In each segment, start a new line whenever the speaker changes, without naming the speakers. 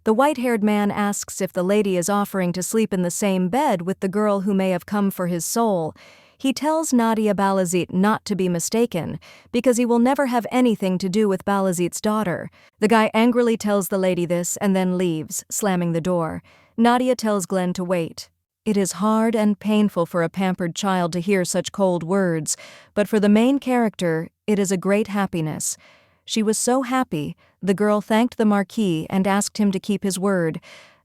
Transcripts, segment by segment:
The white-haired man asks if the lady is offering to sleep in the same bed with the girl who may have come for his soul. He tells Nadia Balazit not to be mistaken, because he will never have anything to do with Balazit's daughter. The guy angrily tells the lady this and then leaves, slamming the door. Nadia tells Glenn to wait. It is hard and painful for a pampered child to hear such cold words, but for the main character, it is a great happiness. She was so happy, the girl thanked the marquee and asked him to keep his word.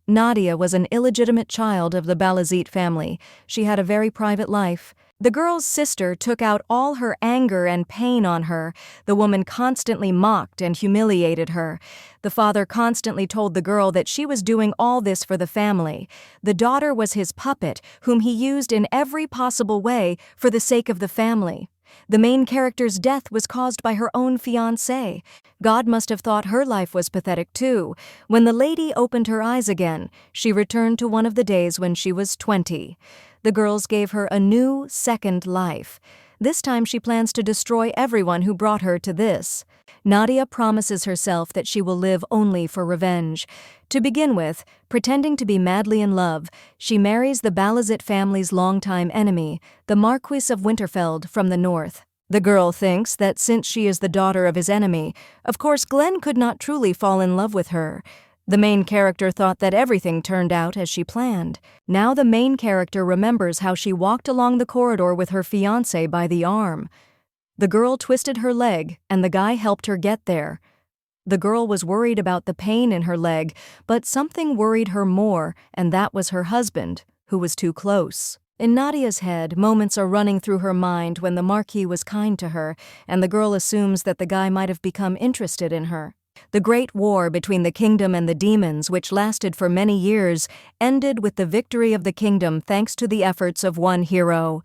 Nadia was an illegitimate child of the Balazit family. She had a very private life. The girl's sister took out all her anger and pain on her. The woman constantly mocked and humiliated her. The father constantly told the girl that she was doing all this for the family. The daughter was his puppet, whom he used in every possible way for the sake of the family. The main character's death was caused by her own fiancé. God must have thought her life was pathetic too. When the lady opened her eyes again, she returned to one of the days when she was 20. The girls gave her a new, second life. This time she plans to destroy everyone who brought her to this. Nadia promises herself that she will live only for revenge. To begin with, pretending to be madly in love, she marries the Balazit family's longtime enemy, the Marquis of Winterfell from the north. The girl thinks that since she is the daughter of his enemy, of course Glenn could not truly fall in love with her. The main character thought that everything turned out as she planned. Now the main character remembers how she walked along the corridor with her fiancé by the arm. The girl twisted her leg, and the guy helped her get there. The girl was worried about the pain in her leg, but something worried her more, and that was her husband, who was too close. In Nadia's head, moments are running through her mind when the marquis was kind to her, and the girl assumes that the guy might have become interested in her. The great war between the kingdom and the demons, which lasted for many years, ended with the victory of the kingdom thanks to the efforts of one hero.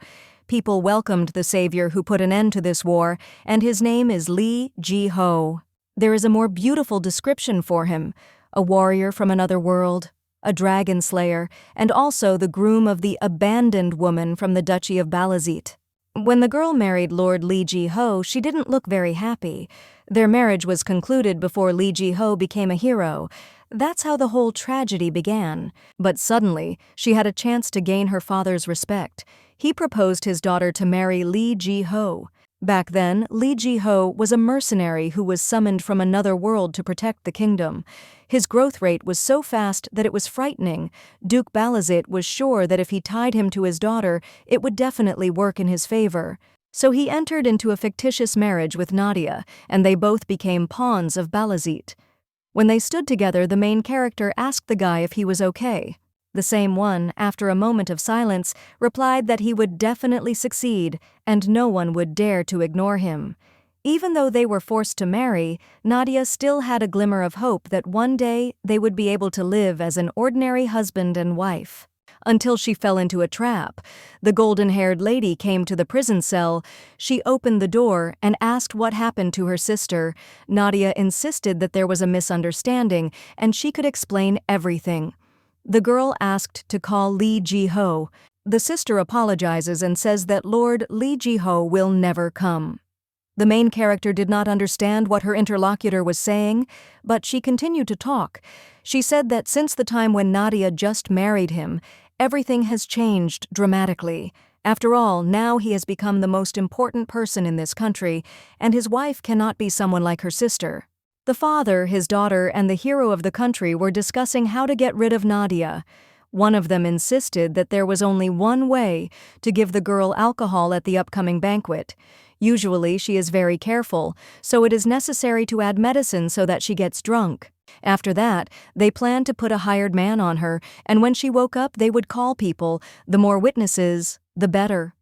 People welcomed the savior who put an end to this war, and his name is Jiho. There is a more beautiful description for him: a warrior from another world, a dragon slayer, and also the groom of the abandoned woman from the Duchy of Balazit. When the girl married Lord Jiho, she didn't look very happy. Their marriage was concluded before Jiho became a hero. That's how the whole tragedy began. But suddenly, she had a chance to gain her father's respect. He proposed his daughter to marry Jiho. Back then, Jiho was a mercenary who was summoned from another world to protect the kingdom. His growth rate was so fast that it was frightening. Duke Balazit was sure that if he tied him to his daughter, it would definitely work in his favor. So he entered into a fictitious marriage with Nadia, and they both became pawns of Balazit. When they stood together, the main character asked the guy if he was okay. The same one, after a moment of silence, replied that he would definitely succeed, and no one would dare to ignore him. Even though they were forced to marry, Nadia still had a glimmer of hope that one day they would be able to live as an ordinary husband and wife. Until she fell into a trap. The golden-haired lady came to the prison cell. She opened the door and asked what happened to her sister. Nadia insisted that there was a misunderstanding, and she could explain everything. The girl asked to call Jiho. The sister apologizes and says that Lord Jiho will never come. The main character did not understand what her interlocutor was saying, but she continued to talk. She said that since the time when Nadia just married him, everything has changed dramatically. After all, now he has become the most important person in this country, and his wife cannot be someone like her sister. The father, his daughter, and the hero of the country were discussing how to get rid of Nadia. One of them insisted that there was only one way: to give the girl alcohol at the upcoming banquet. Usually she is very careful, so it is necessary to add medicine so that she gets drunk. After that, they planned to put a hired man on her, and when she woke up they would call people. The more witnesses, the better.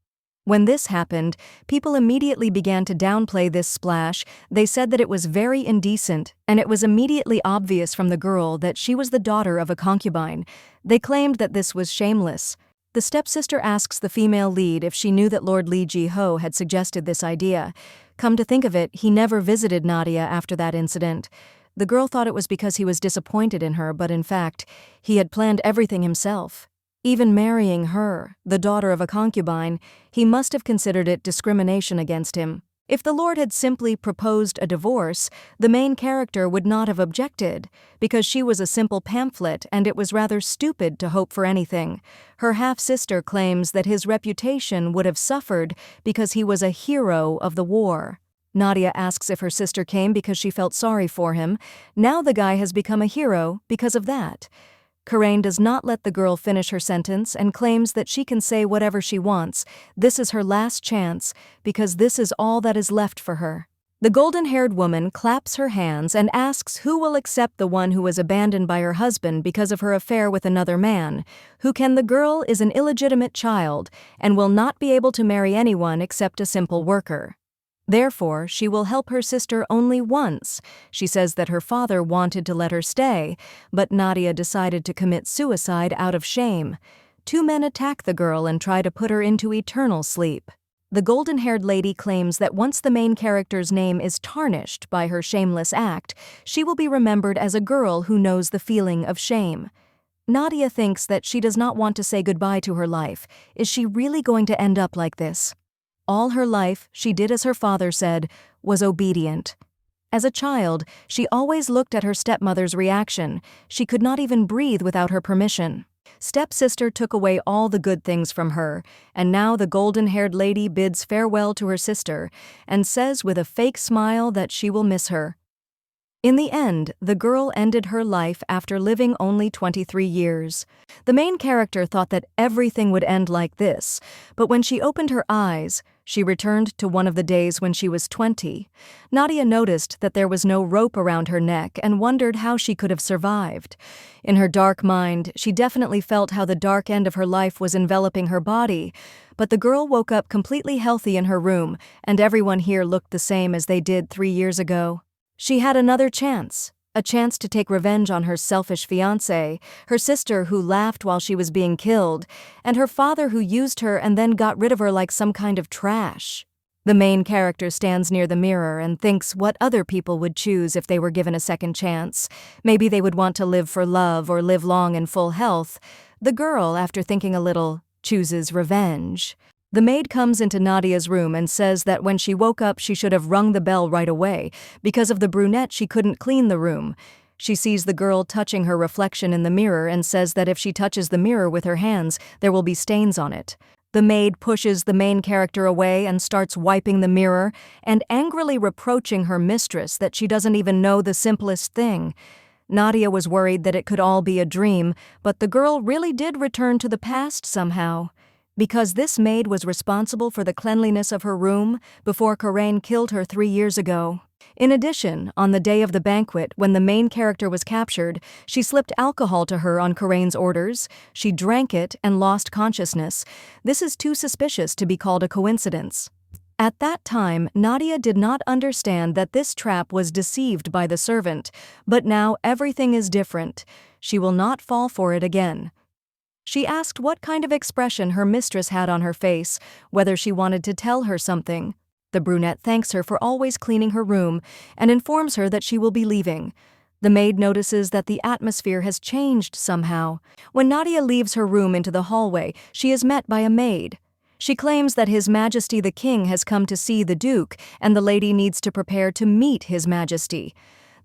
When this happened, people immediately began to downplay this splash. They said that it was very indecent, and it was immediately obvious from the girl that she was the daughter of a concubine. They claimed that this was shameless. The stepsister asks the female lead if she knew that Lord Jiho had suggested this idea. Come to think of it, he never visited Nadia after that incident. The girl thought it was because he was disappointed in her, but in fact, he had planned everything himself. Even marrying her, the daughter of a concubine, he must have considered it discrimination against him. If the Lord had simply proposed a divorce, the main character would not have objected, because she was a simple pamphlet and it was rather stupid to hope for anything. Her half-sister claims that his reputation would have suffered because he was a hero of the war. Nadia asks if her sister came because she felt sorry for him. Now the guy has become a hero because of that. Karain does not let the girl finish her sentence and claims that she can say whatever she wants. This is her last chance, because this is all that is left for her. The golden-haired woman claps her hands and asks who will accept the one who was abandoned by her husband because of her affair with another man. Who can? The girl is an illegitimate child and will not be able to marry anyone except a simple worker. Therefore, she will help her sister only once. She says that her father wanted to let her stay, but Nadia decided to commit suicide out of shame. Two men attack the girl and try to put her into eternal sleep. The golden-haired lady claims that once the main character's name is tarnished by her shameless act, she will be remembered as a girl who knows the feeling of shame. Nadia thinks that she does not want to say goodbye to her life. Is she really going to end up like this? All her life, she did as her father said, was obedient. As a child, she always looked at her stepmother's reaction. She could not even breathe without her permission. Stepsister took away all the good things from her, and now the golden-haired lady bids farewell to her sister and says with a fake smile that she will miss her. In the end, the girl ended her life after living only 23 years. The main character thought that everything would end like this, but when she opened her eyes, she returned to one of the days when she was 20. Nadia noticed that there was no rope around her neck and wondered how she could have survived. In her dark mind, she definitely felt how the dark end of her life was enveloping her body, but the girl woke up completely healthy in her room, and everyone here looked the same as they did 3 years ago. She had another chance, a chance to take revenge on her selfish fiancé, her sister who laughed while she was being killed, and her father who used her and then got rid of her like some kind of trash. The main character stands near the mirror and thinks what other people would choose if they were given a second chance. Maybe they would want to live for love or live long in full health. The girl, after thinking a little, chooses revenge. The maid comes into Nadia's room and says that when she woke up she should have rung the bell right away. Because of the brunette she couldn't clean the room. She sees the girl touching her reflection in the mirror and says that if she touches the mirror with her hands, there will be stains on it. The maid pushes the main character away and starts wiping the mirror and angrily reproaching her mistress that she doesn't even know the simplest thing. Nadia was worried that it could all be a dream, but the girl really did return to the past somehow. Because this maid was responsible for the cleanliness of her room before Karain killed her 3 years ago. In addition, on the day of the banquet, when the main character was captured, she slipped alcohol to her on Karain's orders. She drank it and lost consciousness. This is too suspicious to be called a coincidence. At that time, Nadia did not understand that this trap was deceived by the servant, but now everything is different. She will not fall for it again. She asked what kind of expression her mistress had on her face, whether she wanted to tell her something. The brunette thanks her for always cleaning her room and informs her that she will be leaving. The maid notices that the atmosphere has changed somehow. When Nadia leaves her room into the hallway, she is met by a maid. She claims that His Majesty the King has come to see the Duke, and the lady needs to prepare to meet His Majesty.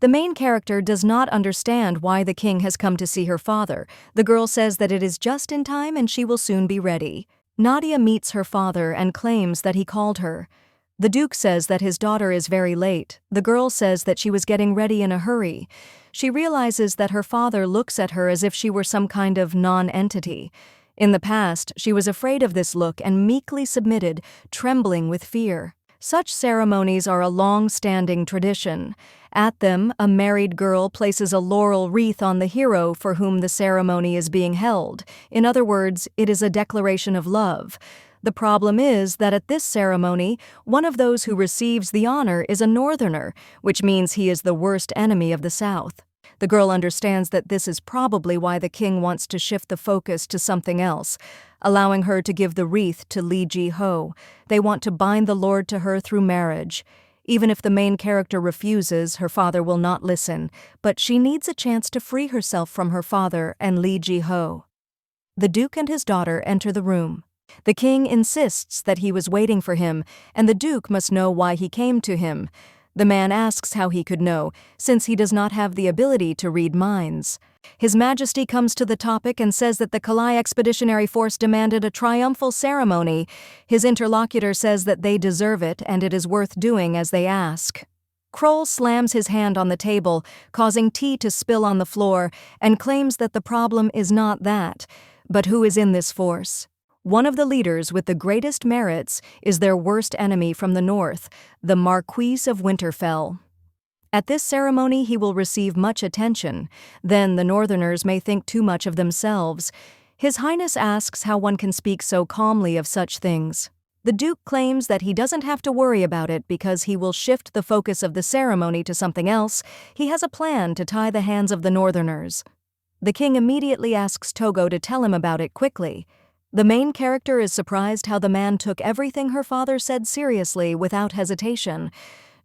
The main character does not understand why the king has come to see her father. The girl says that it is just in time and she will soon be ready. Nadia meets her father and claims that he called her. The Duke says that his daughter is very late. The girl says that she was getting ready in a hurry. She realizes that her father looks at her as if she were some kind of non-entity. In the past, she was afraid of this look and meekly submitted, trembling with fear. Such ceremonies are a long-standing tradition. At them, a married girl places a laurel wreath on the hero for whom the ceremony is being held. In other words, it is a declaration of love. The problem is that at this ceremony, one of those who receives the honor is a northerner, which means he is the worst enemy of the South. The girl understands that this is probably why the king wants to shift the focus to something else, allowing her to give the wreath to Jiho. They want to bind the Lord to her through marriage. Even if the main character refuses, her father will not listen, but she needs a chance to free herself from her father and Jiho. The Duke and his daughter enter the room. The king insists that he was waiting for him, and the duke must know why he came to him. The man asks how he could know, since he does not have the ability to read minds. His Majesty comes to the topic and says that the Kalai Expeditionary Force demanded a triumphal ceremony. His interlocutor says that they deserve it and it is worth doing as they ask. Kroll slams his hand on the table, causing tea to spill on the floor, and claims that the problem is not that, but who is in this force. One of the leaders with the greatest merits is their worst enemy from the north, the Marquis of Winterfell. At this ceremony he will receive much attention. Then the northerners may think too much of themselves. His Highness asks how one can speak so calmly of such things. The Duke claims that he doesn't have to worry about it because he will shift the focus of the ceremony to something else. He has a plan to tie the hands of the northerners. The king immediately asks Togo to tell him about it quickly. The main character is surprised how the man took everything her father said seriously without hesitation.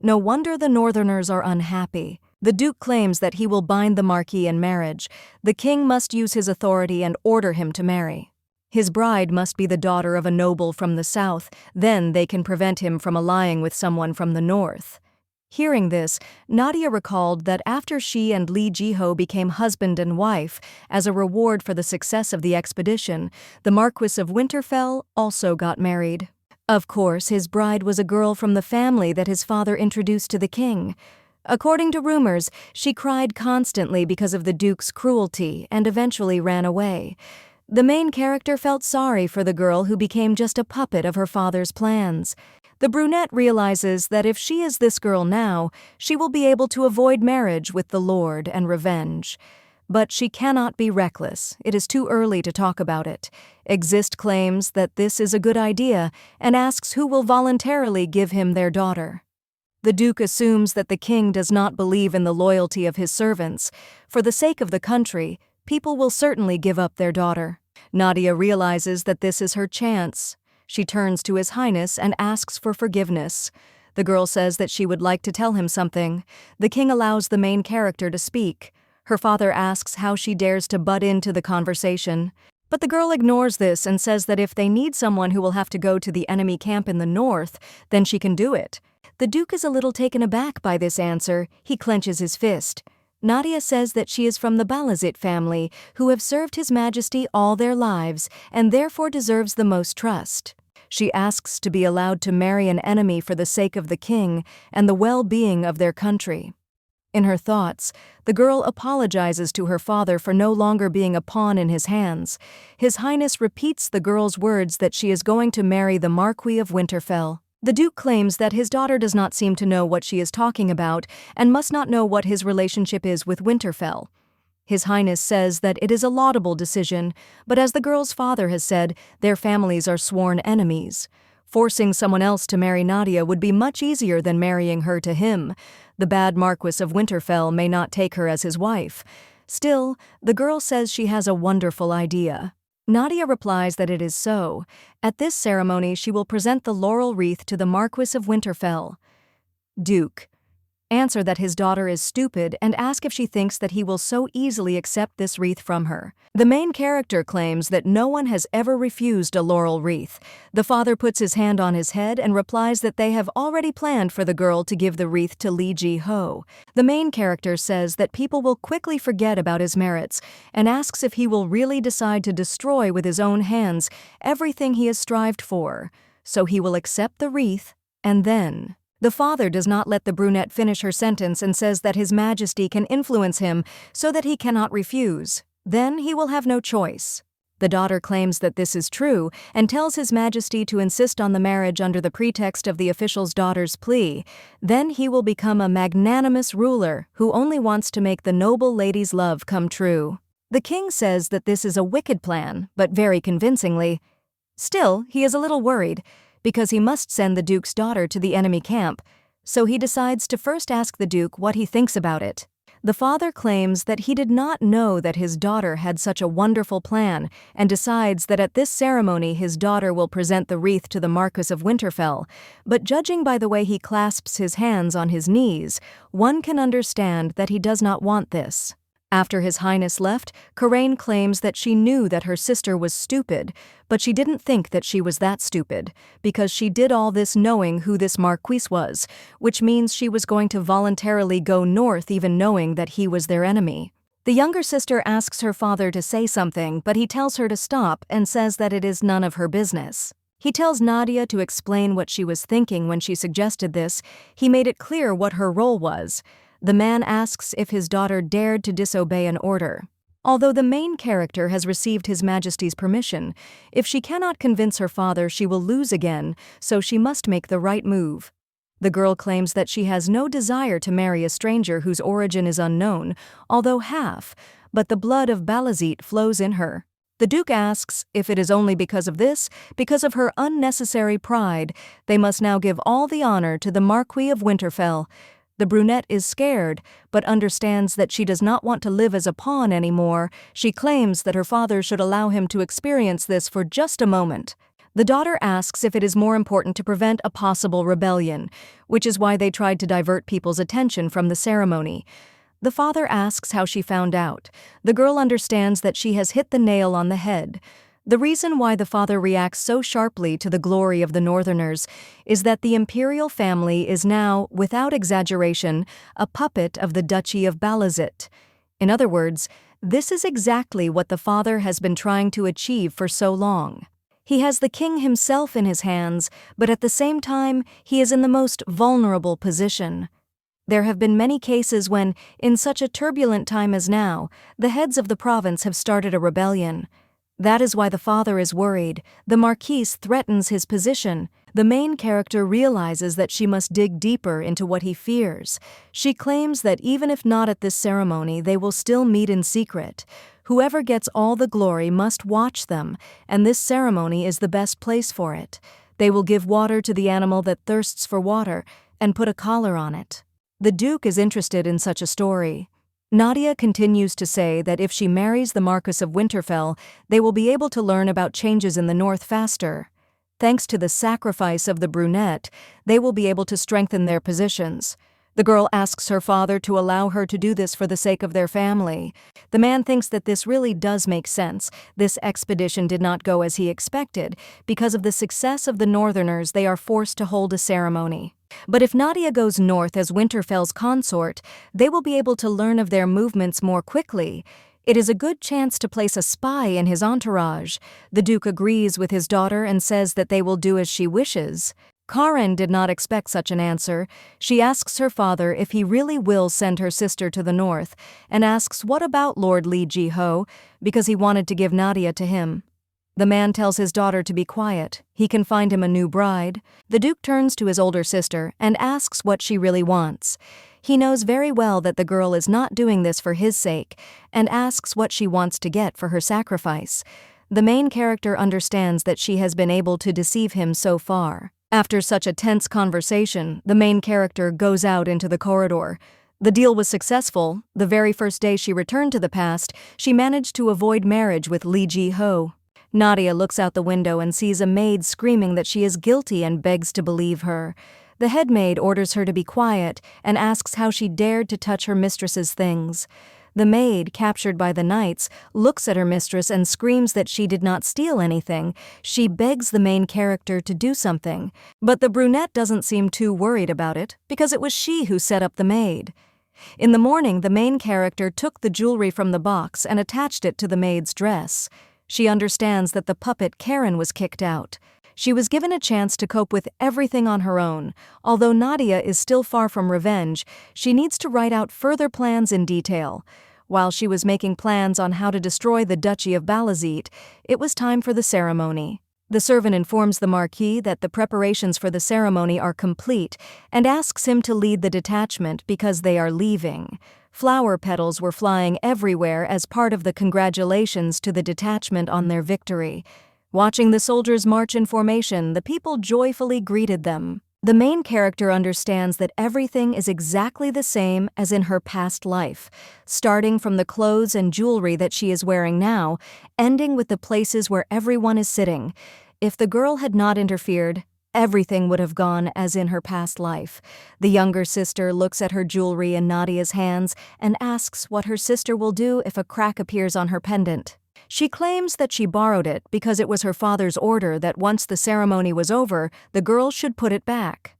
No wonder the northerners are unhappy. The Duke claims that he will bind the Marquis in marriage. The king must use his authority and order him to marry. His bride must be the daughter of a noble from the south, then they can prevent him from allying with someone from the north. Hearing this, Nadia recalled that after she and Jiho became husband and wife, as a reward for the success of the expedition, the Marquis of Winterfell also got married. Of course, his bride was a girl from the family that his father introduced to the king. According to rumors, she cried constantly because of the Duke's cruelty and eventually ran away. The main character felt sorry for the girl who became just a puppet of her father's plans. The brunette realizes that if she is this girl now, she will be able to avoid marriage with the Lord and revenge. But she cannot be reckless. It is too early to talk about it. Exist claims that this is a good idea and asks who will voluntarily give him their daughter. The Duke assumes that the king does not believe in the loyalty of his servants. For the sake of the country, people will certainly give up their daughter. Nadia realizes that this is her chance. She turns to His Highness and asks for forgiveness. The girl says that she would like to tell him something. The king allows the main character to speak. Her father asks how she dares to butt into the conversation. But the girl ignores this and says that if they need someone who will have to go to the enemy camp in the north, then she can do it. The Duke is a little taken aback by this answer. He clenches his fist. Nadia says that she is from the Balazit family, who have served His Majesty all their lives and therefore deserves the most trust. She asks to be allowed to marry an enemy for the sake of the king and the well-being of their country. In her thoughts, the girl apologizes to her father for no longer being a pawn in his hands. His Highness repeats the girl's words that she is going to marry the Marquis of Winterfell. The Duke claims that his daughter does not seem to know what she is talking about and must not know what his relationship is with Winterfell. His Highness says that it is a laudable decision, but as the girl's father has said, their families are sworn enemies. Forcing someone else to marry Nadia would be much easier than marrying her to him. The bad Marquis of Winterfell may not take her as his wife. Still, the girl says she has a wonderful idea. Nadia replies that it is so. At this ceremony, she will present the laurel wreath to the Marquis of Winterfell. Duke: answer that his daughter is stupid and ask if she thinks that he will so easily accept this wreath from her. The main character claims that no one has ever refused a laurel wreath. The father puts his hand on his head and replies that they have already planned for the girl to give the wreath to Jiho. The main character says that people will quickly forget about his merits and asks if he will really decide to destroy with his own hands everything he has strived for. So he will accept the wreath, and then... The father does not let the brunette finish her sentence and says that His Majesty can influence him so that he cannot refuse. Then he will have no choice. The daughter claims that this is true and tells His Majesty to insist on the marriage under the pretext of the official's daughter's plea. Then he will become a magnanimous ruler who only wants to make the noble lady's love come true. The king says that this is a wicked plan, but very convincingly. Still, he is a little worried, because he must send the Duke's daughter to the enemy camp, so he decides to first ask the Duke what he thinks about it. The father claims that he did not know that his daughter had such a wonderful plan and decides that at this ceremony his daughter will present the wreath to the Marquis of Winterfell, but judging by the way he clasps his hands on his knees, one can understand that he does not want this. After His Highness left, Karain claims that she knew that her sister was stupid, but she didn't think that she was that stupid, because she did all this knowing who this marquee was, which means she was going to voluntarily go north even knowing that he was their enemy. The younger sister asks her father to say something, but he tells her to stop and says that it is none of her business. He tells Nadia to explain what she was thinking when she suggested this. He made it clear what her role was. The man asks if his daughter dared to disobey an order. Although the main character has received His Majesty's permission, if she cannot convince her father, she will lose again, so she must make the right move. The girl claims that she has no desire to marry a stranger whose origin is unknown, although half, but the blood of Balazit flows in her. The Duke asks if it is only because of this, because of her unnecessary pride, they must now give all the honor to the Marquis of Winterfell. The brunette is scared, but understands that she does not want to live as a pawn anymore. She claims that her father should allow him to experience this for just a moment. The daughter asks if it is more important to prevent a possible rebellion, which is why they tried to divert people's attention from the ceremony. The father asks how she found out. The girl understands that she has hit the nail on the head. The reason why the father reacts so sharply to the glory of the Northerners is that the imperial family is now, without exaggeration, a puppet of the Duchy of Balazit. In other words, this is exactly what the father has been trying to achieve for so long. He has the king himself in his hands, but at the same time, he is in the most vulnerable position. There have been many cases when, in such a turbulent time as now, the heads of the province have started a rebellion. That is why the father is worried. The marquise threatens his position. The main character realizes that she must dig deeper into what he fears. She claims that even if not at this ceremony, they will still meet in secret. Whoever gets all the glory must watch them, and this ceremony is the best place for it. They will give water to the animal that thirsts for water and put a collar on it. The Duke is interested in such a story. Nadia continues to say that if she marries the Marquis of Winterfell, they will be able to learn about changes in the north faster. Thanks to the sacrifice of the brunette, they will be able to strengthen their positions. The girl asks her father to allow her to do this for the sake of their family. The man thinks that this really does make sense. This expedition did not go as he expected. Because of the success of the Northerners, they are forced to hold a ceremony. But if Nadia goes north as Winterfell's consort, they will be able to learn of their movements more quickly. It is a good chance to place a spy in his entourage. The Duke agrees with his daughter and says that they will do as she wishes. Karen did not expect such an answer. She asks her father if he really will send her sister to the north, and asks what about Lord Li Jiho, because he wanted to give Nadia to him. The man tells his daughter to be quiet. He can find him a new bride. The Duke turns to his older sister and asks what she really wants. He knows very well that the girl is not doing this for his sake, and asks what she wants to get for her sacrifice. The main character understands that she has been able to deceive him so far. After such a tense conversation, the main character goes out into the corridor. The deal was successful. The very first day she returned to the past, she managed to avoid marriage with Li Jiho. Nadia looks out the window and sees a maid screaming that she is guilty and begs to believe her. The head maid orders her to be quiet and asks how she dared to touch her mistress's things. The maid, captured by the knights, looks at her mistress and screams that she did not steal anything. She begs the main character to do something, but the brunette doesn't seem too worried about it because it was she who set up the maid. In the morning, the main character took the jewelry from the box and attached it to the maid's dress. She understands that the puppet Karen was kicked out. She was given a chance to cope with everything on her own. Although Nadia is still far from revenge, she needs to write out further plans in detail. While she was making plans on how to destroy the Duchy of Balazit, it was time for the ceremony. The servant informs the marquis that the preparations for the ceremony are complete and asks him to lead the detachment because they are leaving. Flower petals were flying everywhere as part of the congratulations to the detachment on their victory. Watching the soldiers march in formation, the people joyfully greeted them. The main character understands that everything is exactly the same as in her past life, starting from the clothes and jewelry that she is wearing now, ending with the places where everyone is sitting. If the girl had not interfered, everything would have gone as in her past life. The younger sister looks at her jewelry in Nadia's hands and asks what her sister will do if a crack appears on her pendant. She claims that she borrowed it because it was her father's order that once the ceremony was over, the girl should put it back.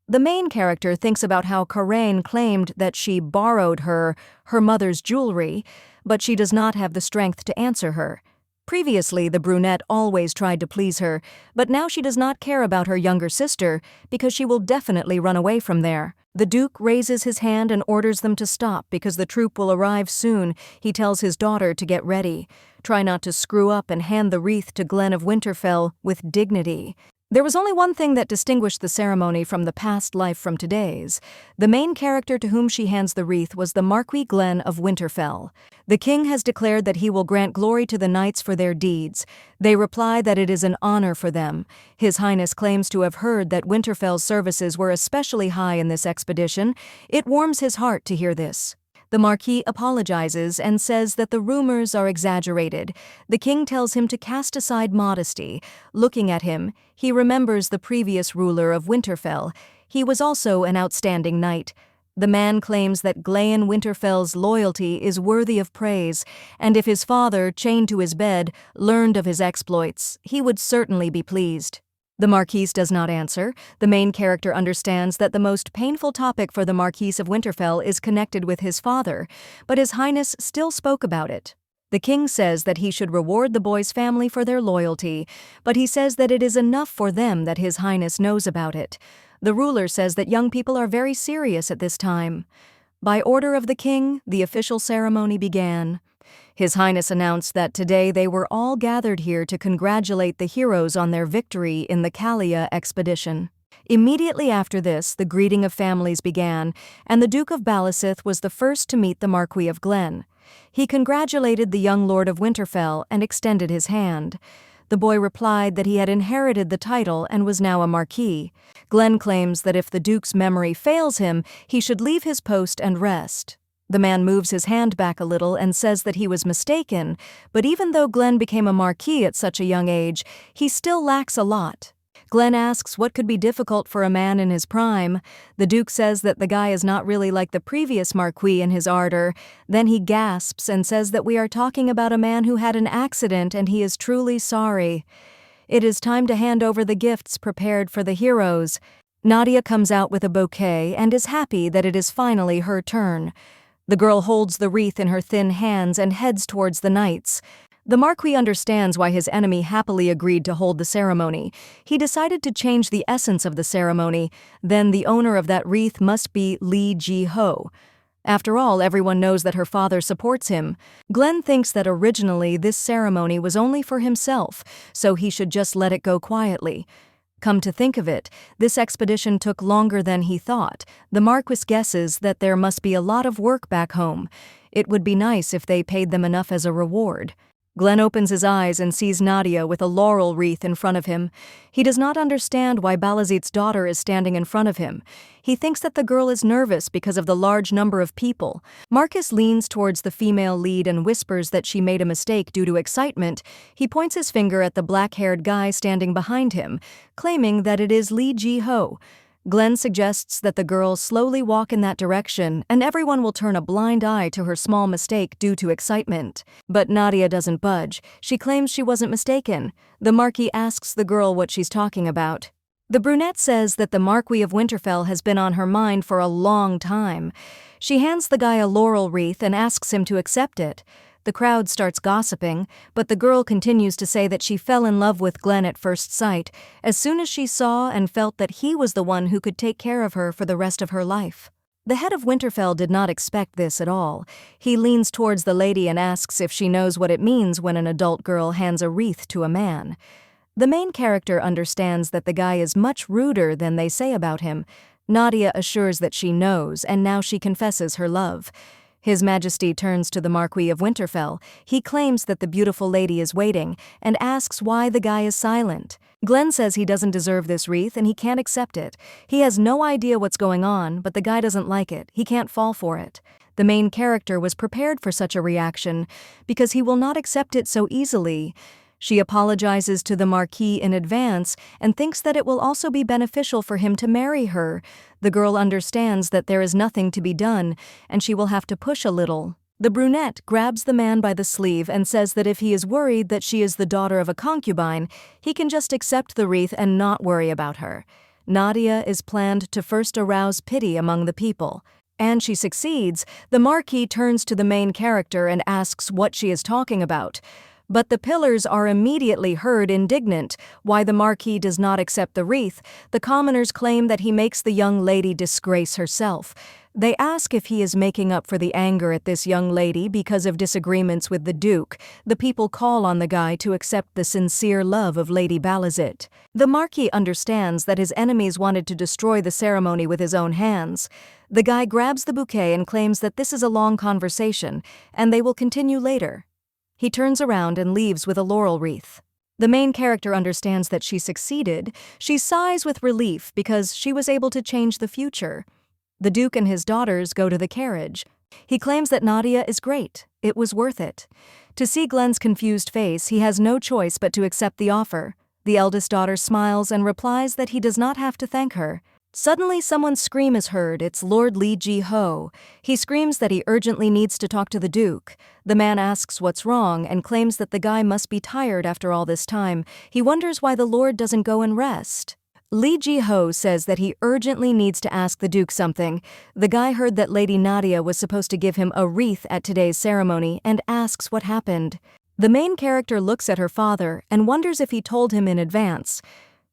The main character thinks about how Karain claimed that she borrowed her mother's jewelry, but she does not have the strength to answer her. Previously, the brunette always tried to please her, but now she does not care about her younger sister because she will definitely run away from there. The Duke raises his hand and orders them to stop because the troop will arrive soon. He tells his daughter to get ready. Try not to screw up and hand the wreath to Glenn of Winterfell with dignity. There was only one thing that distinguished the ceremony from the past life from today's. The main character to whom she hands the wreath was the Marquis Glenn of Winterfell. The king has declared that he will grant glory to the knights for their deeds. They reply that it is an honor for them. His Highness claims to have heard that Winterfell's services were especially high in this expedition. It warms his heart to hear this. The Marquis apologizes and says that the rumors are exaggerated. The king tells him to cast aside modesty. Looking at him, he remembers the previous ruler of Winterfell. He was also an outstanding knight. The man claims that Glenn Winterfell's loyalty is worthy of praise, and if his father, chained to his bed, learned of his exploits, he would certainly be pleased. The Marquise does not answer. The main character understands that the most painful topic for the Marquis of Winterfell is connected with his father, but His Highness still spoke about it. The king says that he should reward the boy's family for their loyalty, but he says that it is enough for them that His Highness knows about it. The ruler says that young people are very serious at this time. By order of the king, the official ceremony began. His Highness announced that today they were all gathered here to congratulate the heroes on their victory in the Kalia expedition. Immediately after this, the greeting of families began, and the Duke of Balasith was the first to meet the Marquis of Glenn. He congratulated the young Lord of Winterfell and extended his hand. The boy replied that he had inherited the title and was now a marquis. Glenn claims that if the Duke's memory fails him, he should leave his post and rest. The man moves his hand back a little and says that he was mistaken, but even though Glenn became a marquis at such a young age, he still lacks a lot. Glenn asks what could be difficult for a man in his prime. The Duke says that the guy is not really like the previous marquis in his ardor. Then he gasps and says that we are talking about a man who had an accident and he is truly sorry. It is time to hand over the gifts prepared for the heroes. Nadia comes out with a bouquet and is happy that it is finally her turn. The girl holds the wreath in her thin hands and heads towards the knights. The Marquis understands why his enemy happily agreed to hold the ceremony. He decided to change the essence of the ceremony. Then the owner of that wreath must be Jiho. After all, everyone knows that her father supports him. Glenn thinks that originally this ceremony was only for himself, so he should just let it go quietly. Come to think of it, this expedition took longer than he thought. The Marquis guesses that there must be a lot of work back home. It would be nice if they paid them enough as a reward. Glenn opens his eyes and sees Nadia with a laurel wreath in front of him. He does not understand why Balazit's daughter is standing in front of him. He thinks that the girl is nervous because of the large number of people. Marcus leans towards the female lead and whispers that she made a mistake due to excitement. He points his finger at the black-haired guy standing behind him, claiming that it is Jiho. Glenn suggests that the girl slowly walk in that direction and everyone will turn a blind eye to her small mistake due to excitement. But Nadia doesn't budge. She claims she wasn't mistaken. The Marquis asks the girl what she's talking about. The brunette says that the Marquis of Winterfell has been on her mind for a long time. She hands the guy a laurel wreath and asks him to accept it. The crowd starts gossiping, but the girl continues to say that she fell in love with Glenn at first sight, as soon as she saw and felt that he was the one who could take care of her for the rest of her life. The head of Winterfell did not expect this at all. He leans towards the lady and asks if she knows what it means when an adult girl hands a wreath to a man. The main character understands that the guy is much ruder than they say about him. Nadia assures that she knows, and now she confesses her love. His Majesty turns to the Marquis of Winterfell. He claims that the beautiful lady is waiting and asks why the guy is silent. Glenn says he doesn't deserve this wreath and he can't accept it. He has no idea what's going on, but the guy doesn't like it. He can't fall for it. The main character was prepared for such a reaction because he will not accept it so easily. She apologizes to the marquee in advance and thinks that it will also be beneficial for him to marry her. The girl understands that there is nothing to be done, and she will have to push a little. The brunette grabs the man by the sleeve and says that if he is worried that she is the daughter of a concubine, he can just accept the wreath and not worry about her. Nadia is planned to first arouse pity among the people. And she succeeds. The marquee turns to the main character and asks what she is talking about. But the pillars are immediately heard indignant why the marquee does not accept the wreath. The commoners claim that he makes the young lady disgrace herself. They ask if he is making up for the anger at this young lady because of disagreements with the Duke. The people call on the guy to accept the sincere love of Lady Balizit. The marquis understands that his enemies wanted to destroy the ceremony with his own hands. The guy grabs the bouquet and claims that this is a long conversation, and they will continue later. He turns around and leaves with a laurel wreath. The main character understands that she succeeded. She sighs with relief because she was able to change the future. The Duke and his daughters go to the carriage. He claims that Nadia is great. It was worth it. To see Glenn's confused face, he has no choice but to accept the offer. The eldest daughter smiles and replies that he does not have to thank her. Suddenly, someone's scream is heard. It's Lord Jiho. He screams that he urgently needs to talk to the Duke. The man asks what's wrong and claims that the guy must be tired after all this time. He wonders why the Lord doesn't go and rest. Jiho says that he urgently needs to ask the Duke something. The guy heard that Lady Nadia was supposed to give him a wreath at today's ceremony and asks what happened. The main character looks at her father and wonders if he told him in advance.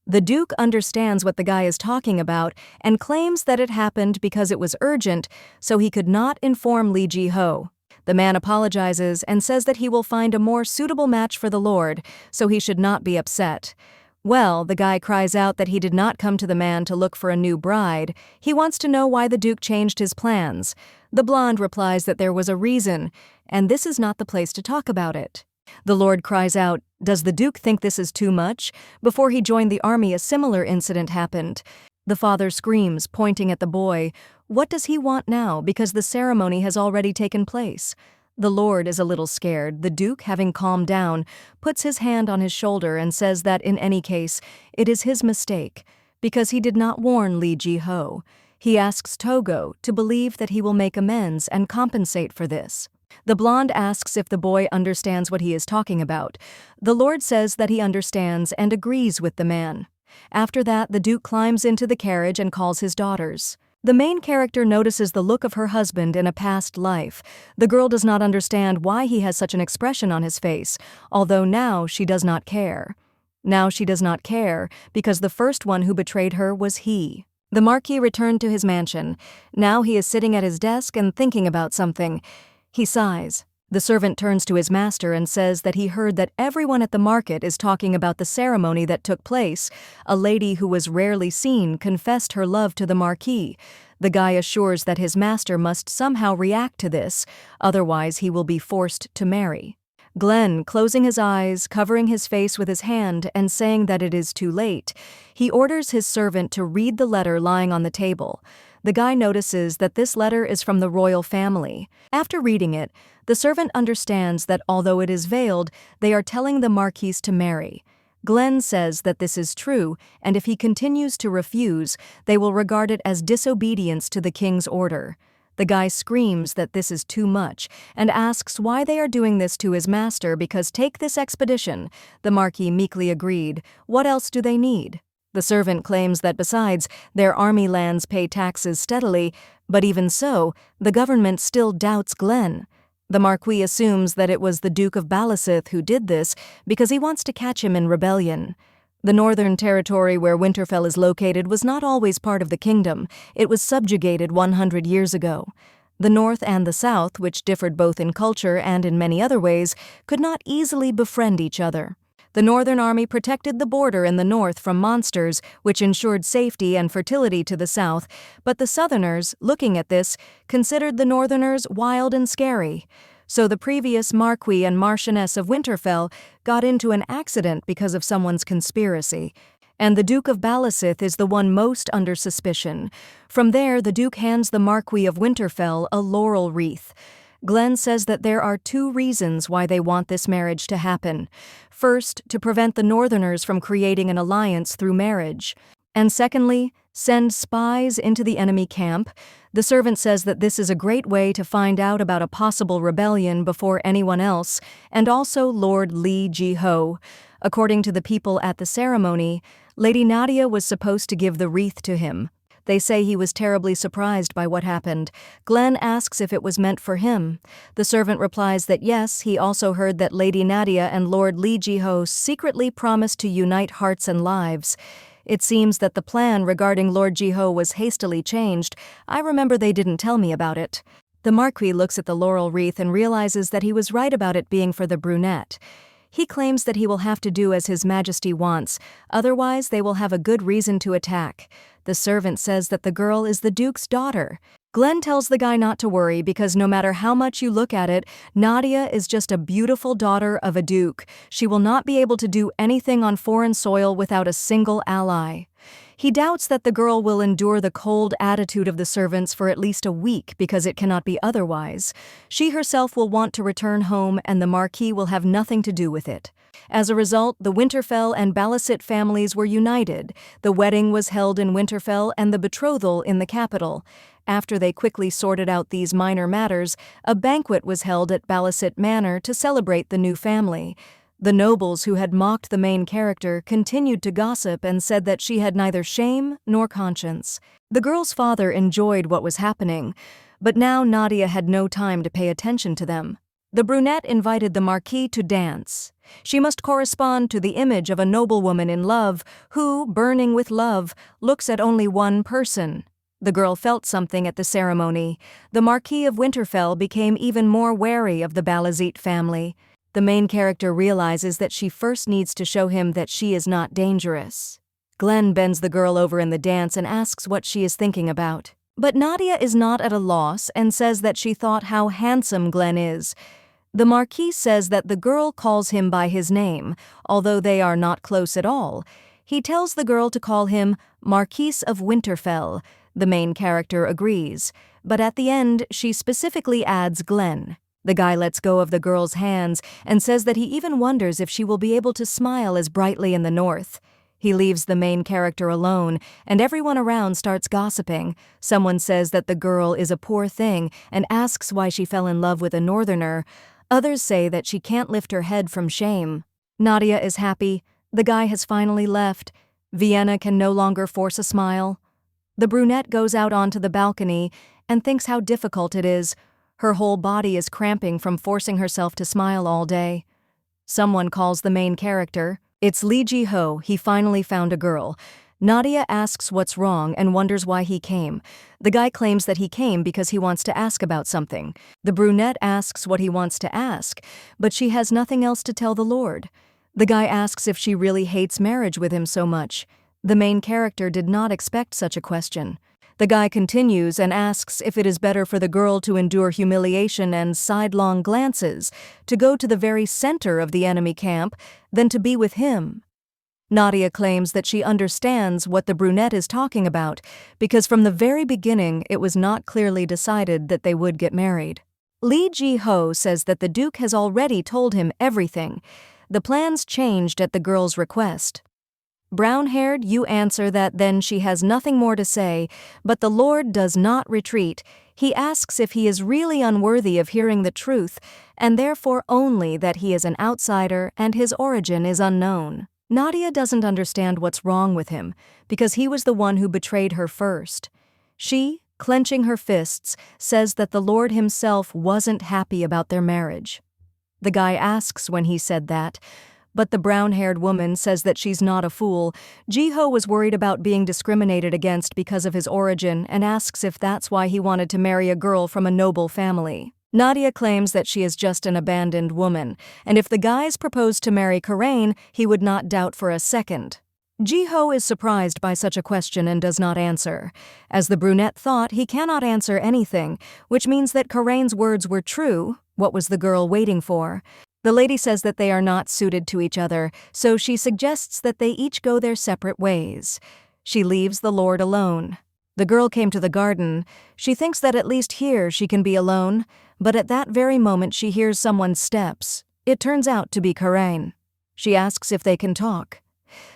The Duke understands what the guy is talking about and claims that it happened because it was urgent, so he could not inform Jiho. The man apologizes and says that he will find a more suitable match for the Lord, so he should not be upset. Well, the guy cries out that he did not come to the man to look for a new bride. He wants to know why the Duke changed his plans. The blonde replies that there was a reason, and this is not the place to talk about it. The Lord cries out, "Does the Duke think this is too much?" Before he joined the army, a similar incident happened. The father screams, pointing at the boy. What does he want now, because the ceremony has already taken place? The Lord is a little scared. The Duke, having calmed down, puts his hand on his shoulder and says that in any case, it is his mistake, because he did not warn Jiho. He asks Togo to believe that he will make amends and compensate for this. The blonde asks if the boy understands what he is talking about. The Lord says that he understands and agrees with the man. After that, the Duke climbs into the carriage and calls his daughters. The main character notices the look of her husband in a past life. The girl does not understand why he has such an expression on his face, although now she does not care. Now she does not care because the first one who betrayed her was he. The marquis returned to his mansion. Now he is sitting at his desk and thinking about something. He sighs. The servant turns to his master and says that he heard that everyone at the market is talking about the ceremony that took place. A lady who was rarely seen confessed her love to the marquis. The guy assures that his master must somehow react to this, otherwise he will be forced to marry. Glenn, closing his eyes, covering his face with his hand, and saying that it is too late, he orders his servant to read the letter lying on the table. The guy notices that this letter is from the royal family. After reading it, the servant understands that although it is veiled, they are telling the marquis to marry. Glenn says that this is true, and if he continues to refuse, they will regard it as disobedience to the king's order. The guy screams that this is too much and asks why they are doing this to his master because take this expedition. The marquis meekly agreed. What else do they need? The servant claims that besides, their army lands pay taxes steadily, but even so, the government still doubts Glenn. The marquis assumes that it was the Duke of Balizit who did this because he wants to catch him in rebellion. The northern territory where Winterfell is located was not always part of the kingdom. It was subjugated 100 years ago. The north and the south, which differed both in culture and in many other ways, could not easily befriend each other. The northern army protected the border in the north from monsters, which ensured safety and fertility to the south, but the southerners, looking at this, considered the northerners wild and scary. So the previous Marquis and Marchioness of Winterfell got into an accident because of someone's conspiracy, and the Duke of Balizit is the one most under suspicion. From there, the Duke hands the Marquis of Winterfell a laurel wreath. Glenn says that there are two reasons why they want this marriage to happen. First, to prevent the Northerners from creating an alliance through marriage. And secondly, send spies into the enemy camp. The servant says that this is a great way to find out about a possible rebellion before anyone else, and also Lord Jiho. According to the people at the ceremony, Lady Nadia was supposed to give the wreath to him. They say he was terribly surprised by what happened. Glenn asks if it was meant for him. The servant replies that yes, he also heard that Lady Nadia and Lord Jiho secretly promised to unite hearts and lives. It seems that the plan regarding Lord Jiho was hastily changed. I remember they didn't tell me about it. The marquee looks at the laurel wreath and realizes that he was right about it being for the brunette. He claims that he will have to do as His Majesty wants, otherwise they will have a good reason to attack. The servant says that the girl is the Duke's daughter. Glenn tells the guy not to worry because no matter how much you look at it, Nadia is just a beautiful daughter of a duke. She will not be able to do anything on foreign soil without a single ally. He doubts that the girl will endure the cold attitude of the servants for at least a week because it cannot be otherwise. She herself will want to return home and the marquee will have nothing to do with it. As a result, the Winterfell and Balasit families were united. The wedding was held in Winterfell and the betrothal in the capital. After they quickly sorted out these minor matters, a banquet was held at Balasit Manor to celebrate the new family. The nobles who had mocked the main character continued to gossip and said that she had neither shame nor conscience. The girl's father enjoyed what was happening, but now Nadia had no time to pay attention to them. The brunette invited the marquis to dance. She must correspond to the image of a noblewoman in love who, burning with love, looks at only one person. The girl felt something at the ceremony. The Marquis of Winterfell became even more wary of the Balasit family. The main character realizes that she first needs to show him that she is not dangerous. Glenn bends the girl over in the dance and asks what she is thinking about. But Nadia is not at a loss and says that she thought how handsome Glenn is. The Marquis says that the girl calls him by his name, although they are not close at all. He tells the girl to call him Marquis of Winterfell. The main character agrees, but at the end she specifically adds Glenn. The guy lets go of the girl's hands and says that he even wonders if she will be able to smile as brightly in the north. He leaves the main character alone, and everyone around starts gossiping. Someone says that the girl is a poor thing and asks why she fell in love with a northerner. Others say that she can't lift her head from shame. Nadia is happy. The guy has finally left. Vienna can no longer force a smile. The brunette goes out onto the balcony and thinks how difficult it is. Her whole body is cramping from forcing herself to smile all day. Someone calls the main character. It's Jiho. He finally found a girl. Nadia asks what's wrong and wonders why he came. The guy claims that he came because he wants to ask about something. The brunette asks what he wants to ask, but she has nothing else to tell the Lord. The guy asks if she really hates marriage with him so much. The main character did not expect such a question. The guy continues and asks if it is better for the girl to endure humiliation and sidelong glances, to go to the very center of the enemy camp, than to be with him. Nadia claims that she understands what the brunette is talking about, because from the very beginning it was not clearly decided that they would get married. Jiho says that the Duke has already told him everything. The plans changed at the girl's request. Brown-haired, you answer that then she has nothing more to say, but the Lord does not retreat. He asks if he is really unworthy of hearing the truth, and therefore only that he is an outsider and his origin is unknown. Nadia doesn't understand what's wrong with him, because he was the one who betrayed her first. She, clenching her fists, says that the Lord himself wasn't happy about their marriage. The guy asks when he said that, but the brown-haired woman says that she's not a fool. Jiho was worried about being discriminated against because of his origin and asks if that's why he wanted to marry a girl from a noble family. Nadia claims that she is just an abandoned woman, and if the guys proposed to marry Karain, he would not doubt for a second. Jiho is surprised by such a question and does not answer. As the brunette thought, he cannot answer anything, which means that Karain's words were true. What was the girl waiting for? The lady says that they are not suited to each other, so she suggests that they each go their separate ways. She leaves the Lord alone. The girl came to the garden. She thinks that at least here she can be alone, but at that very moment she hears someone's steps. It turns out to be Karain. She asks if they can talk.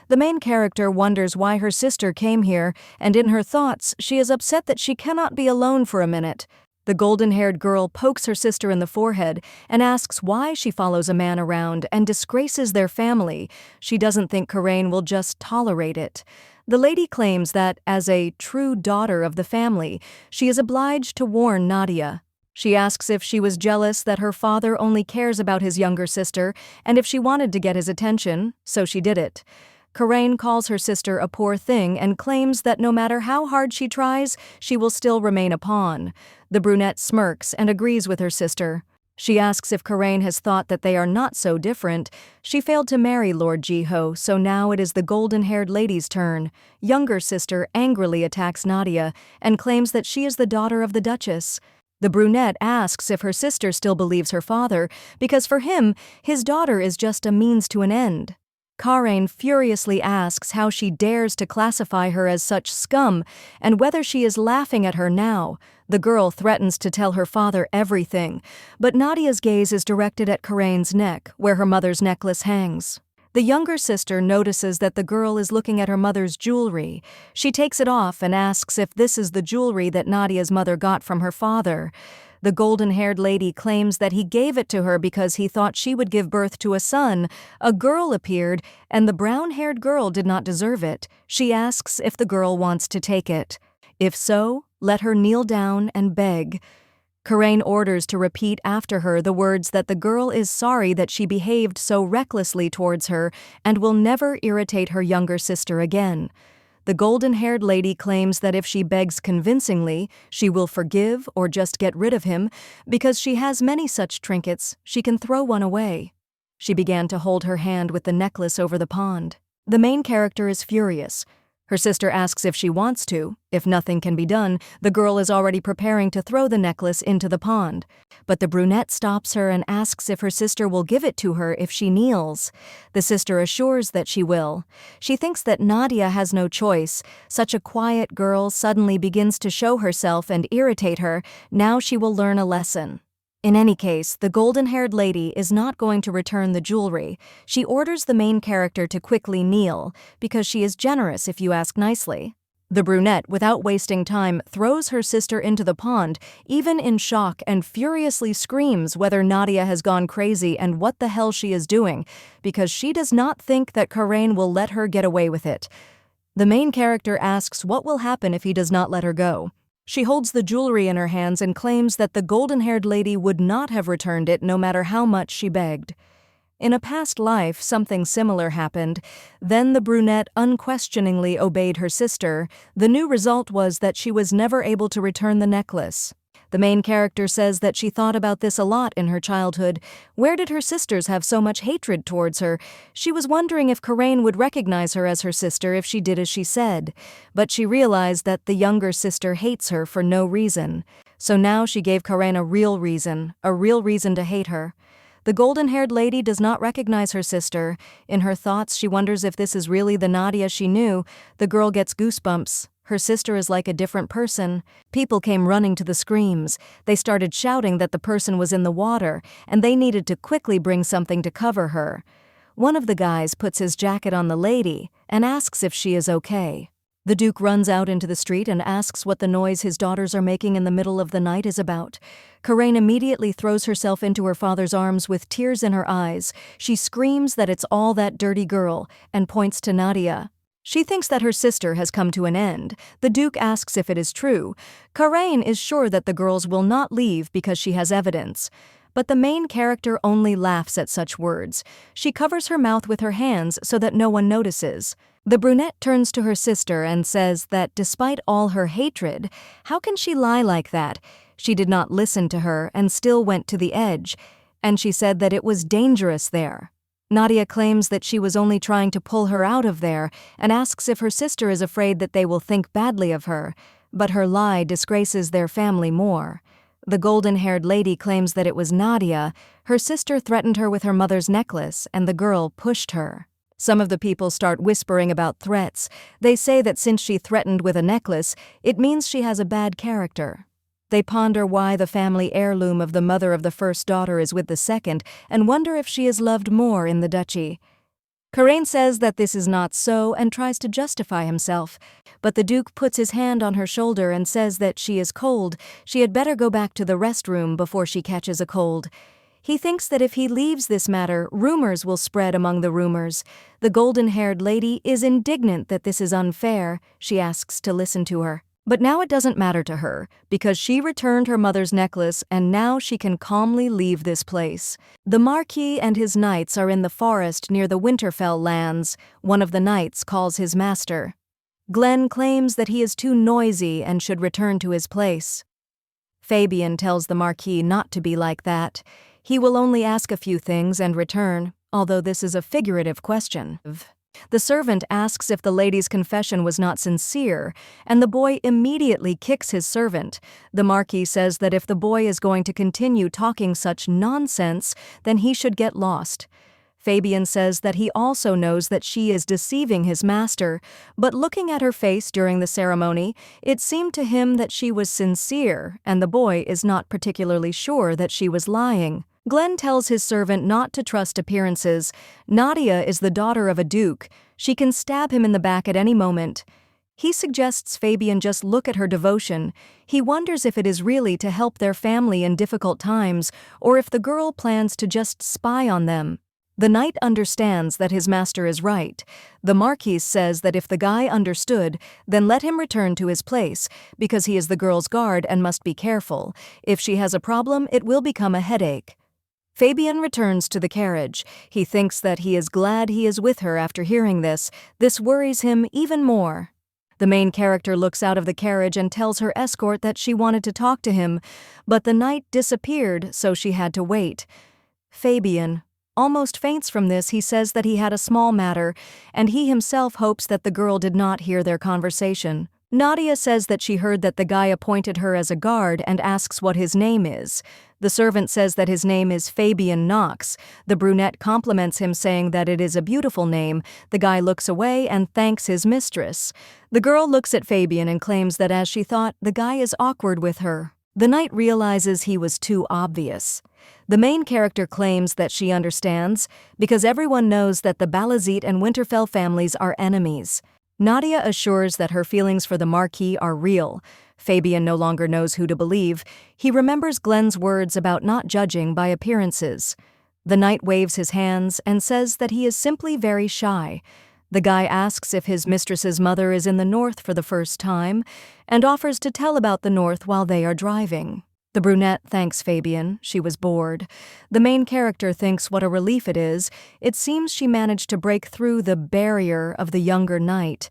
The main character wonders why her sister came here, and in her thoughts she is upset that she cannot be alone for a minute. The golden-haired girl pokes her sister in the forehead and asks why she follows a man around and disgraces their family. She doesn't think Karain will just tolerate it. The lady claims that, as a true daughter of the family, she is obliged to warn Nadia. She asks if she was jealous that her father only cares about his younger sister and if she wanted to get his attention, so she did it. Karain calls her sister a poor thing and claims that no matter how hard she tries, she will still remain a pawn. The brunette smirks and agrees with her sister. She asks if Karain has thought that they are not so different. She failed to marry Lord Jiho, so now it is the golden-haired lady's turn. Younger sister angrily attacks Nadia and claims that she is the daughter of the Duchess. The brunette asks if her sister still believes her father, because for him, his daughter is just a means to an end. Karain furiously asks how she dares to classify her as such scum, and whether she is laughing at her now. The girl threatens to tell her father everything, but Nadia's gaze is directed at Karain's neck, where her mother's necklace hangs. The younger sister notices that the girl is looking at her mother's jewelry. She takes it off and asks if this is the jewelry that Nadia's mother got from her father. The golden-haired lady claims that he gave it to her because he thought she would give birth to a son. A girl appeared, and the brown-haired girl did not deserve it. She asks if the girl wants to take it. If so, let her kneel down and beg. Karain orders to repeat after her the words that the girl is sorry that she behaved so recklessly towards her and will never irritate her younger sister again. The golden-haired lady claims that if she begs convincingly, she will forgive or just get rid of him, because she has many such trinkets, she can throw one away. She began to hold her hand with the necklace over the pond. The main character is furious. Her sister asks if she wants to. If nothing can be done, the girl is already preparing to throw the necklace into the pond. But the brunette stops her and asks if her sister will give it to her if she kneels. The sister assures that she will. She thinks that Nadia has no choice. Such a quiet girl suddenly begins to show herself and irritate her. Now she will learn a lesson. In any case, the golden-haired lady is not going to return the jewelry. She orders the main character to quickly kneel, because she is generous if you ask nicely. The brunette, without wasting time, throws her sister into the pond, even in shock, and furiously screams whether Nadia has gone crazy and what the hell she is doing, because she does not think that Karain will let her get away with it. The main character asks what will happen if he does not let her go. She holds the jewelry in her hands and claims that the golden-haired lady would not have returned it no matter how much she begged. In a past life, something similar happened. Then the brunette unquestioningly obeyed her sister. The new result was that she was never able to return the necklace. The main character says that she thought about this a lot in her childhood. Where did her sisters have so much hatred towards her? She was wondering if Karain would recognize her as her sister if she did as she said. But she realized that the younger sister hates her for no reason. So now she gave Karain a real reason to hate her. The golden-haired lady does not recognize her sister. In her thoughts, she wonders if this is really the Nadia she knew. The girl gets goosebumps. Her sister is like a different person. People came running to the screams. They started shouting that the person was in the water, and they needed to quickly bring something to cover her. One of the guys puts his jacket on the lady and asks if she is okay. The Duke runs out into the street and asks what the noise his daughters are making in the middle of the night is about. Karain immediately throws herself into her father's arms with tears in her eyes. She screams that it's all that dirty girl and points to Nadia. She thinks that her sister has come to an end. The Duke asks if it is true. Karain is sure that the girls will not leave because she has evidence. But the main character only laughs at such words. She covers her mouth with her hands so that no one notices. The brunette turns to her sister and says that despite all her hatred, how can she lie like that? She did not listen to her and still went to the edge, and she said that it was dangerous there. Nadia claims that she was only trying to pull her out of there and asks if her sister is afraid that they will think badly of her, but her lie disgraces their family more. The golden-haired lady claims that it was Nadia. Her sister threatened her with her mother's necklace, and the girl pushed her. Some of the people start whispering about threats. They say that since she threatened with a necklace, it means she has a bad character. They ponder why the family heirloom of the mother of the first daughter is with the second and wonder if she is loved more in the duchy. Karain says that this is not so and tries to justify himself, but the Duke puts his hand on her shoulder and says that she is cold, she had better go back to the restroom before she catches a cold. He thinks that if he leaves this matter, rumors will spread among the rumors. The golden-haired lady is indignant that this is unfair. She asks to listen to her. But now it doesn't matter to her, because she returned her mother's necklace and now she can calmly leave this place. The Marquis and his knights are in the forest near the Winterfell lands. One of the knights calls his master. Glenn claims that he is too noisy and should return to his place. Fabian tells the Marquis not to be like that. He will only ask a few things and return, although this is a figurative question. The servant asks if the lady's confession was not sincere, and the boy immediately kicks his servant. The Marquis says that if the boy is going to continue talking such nonsense, then he should get lost. Fabian says that he also knows that she is deceiving his master, but looking at her face during the ceremony, it seemed to him that she was sincere, and the boy is not particularly sure that she was lying. Glenn tells his servant not to trust appearances. Nadia is the daughter of a duke. She can stab him in the back at any moment. He suggests Fabian just look at her devotion. He wonders if it is really to help their family in difficult times, or if the girl plans to just spy on them. The knight understands that his master is right. The Marquis says that if the guy understood, then let him return to his place, because he is the girl's guard and must be careful. If she has a problem, it will become a headache. Fabian returns to the carriage. He thinks that he is glad he is with her after hearing this. This worries him even more. The main character looks out of the carriage and tells her escort that she wanted to talk to him, but the knight disappeared, so she had to wait. Fabian almost faints from this. He says that he had a small matter, and he himself hopes that the girl did not hear their conversation. Nadia says that she heard that the guy appointed her as a guard and asks what his name is. The servant says that his name is Fabian Knox. The brunette compliments him, saying that it is a beautiful name. The guy looks away and thanks his mistress. The girl looks at Fabian and claims that as she thought, the guy is awkward with her. The knight realizes he was too obvious. The main character claims that she understands, because everyone knows that the Balazit and Winterfell families are enemies. Nadia assures that her feelings for the Marquis are real. Fabian no longer knows who to believe. He remembers Glenn's words about not judging by appearances. The knight waves his hands and says that he is simply very shy. The guy asks if his mistress's mother is in the north for the first time, and offers to tell about the north while they are driving. The brunette thanks Fabian. She was bored. The main character thinks what a relief it is. It seems she managed to break through the barrier of the younger knight.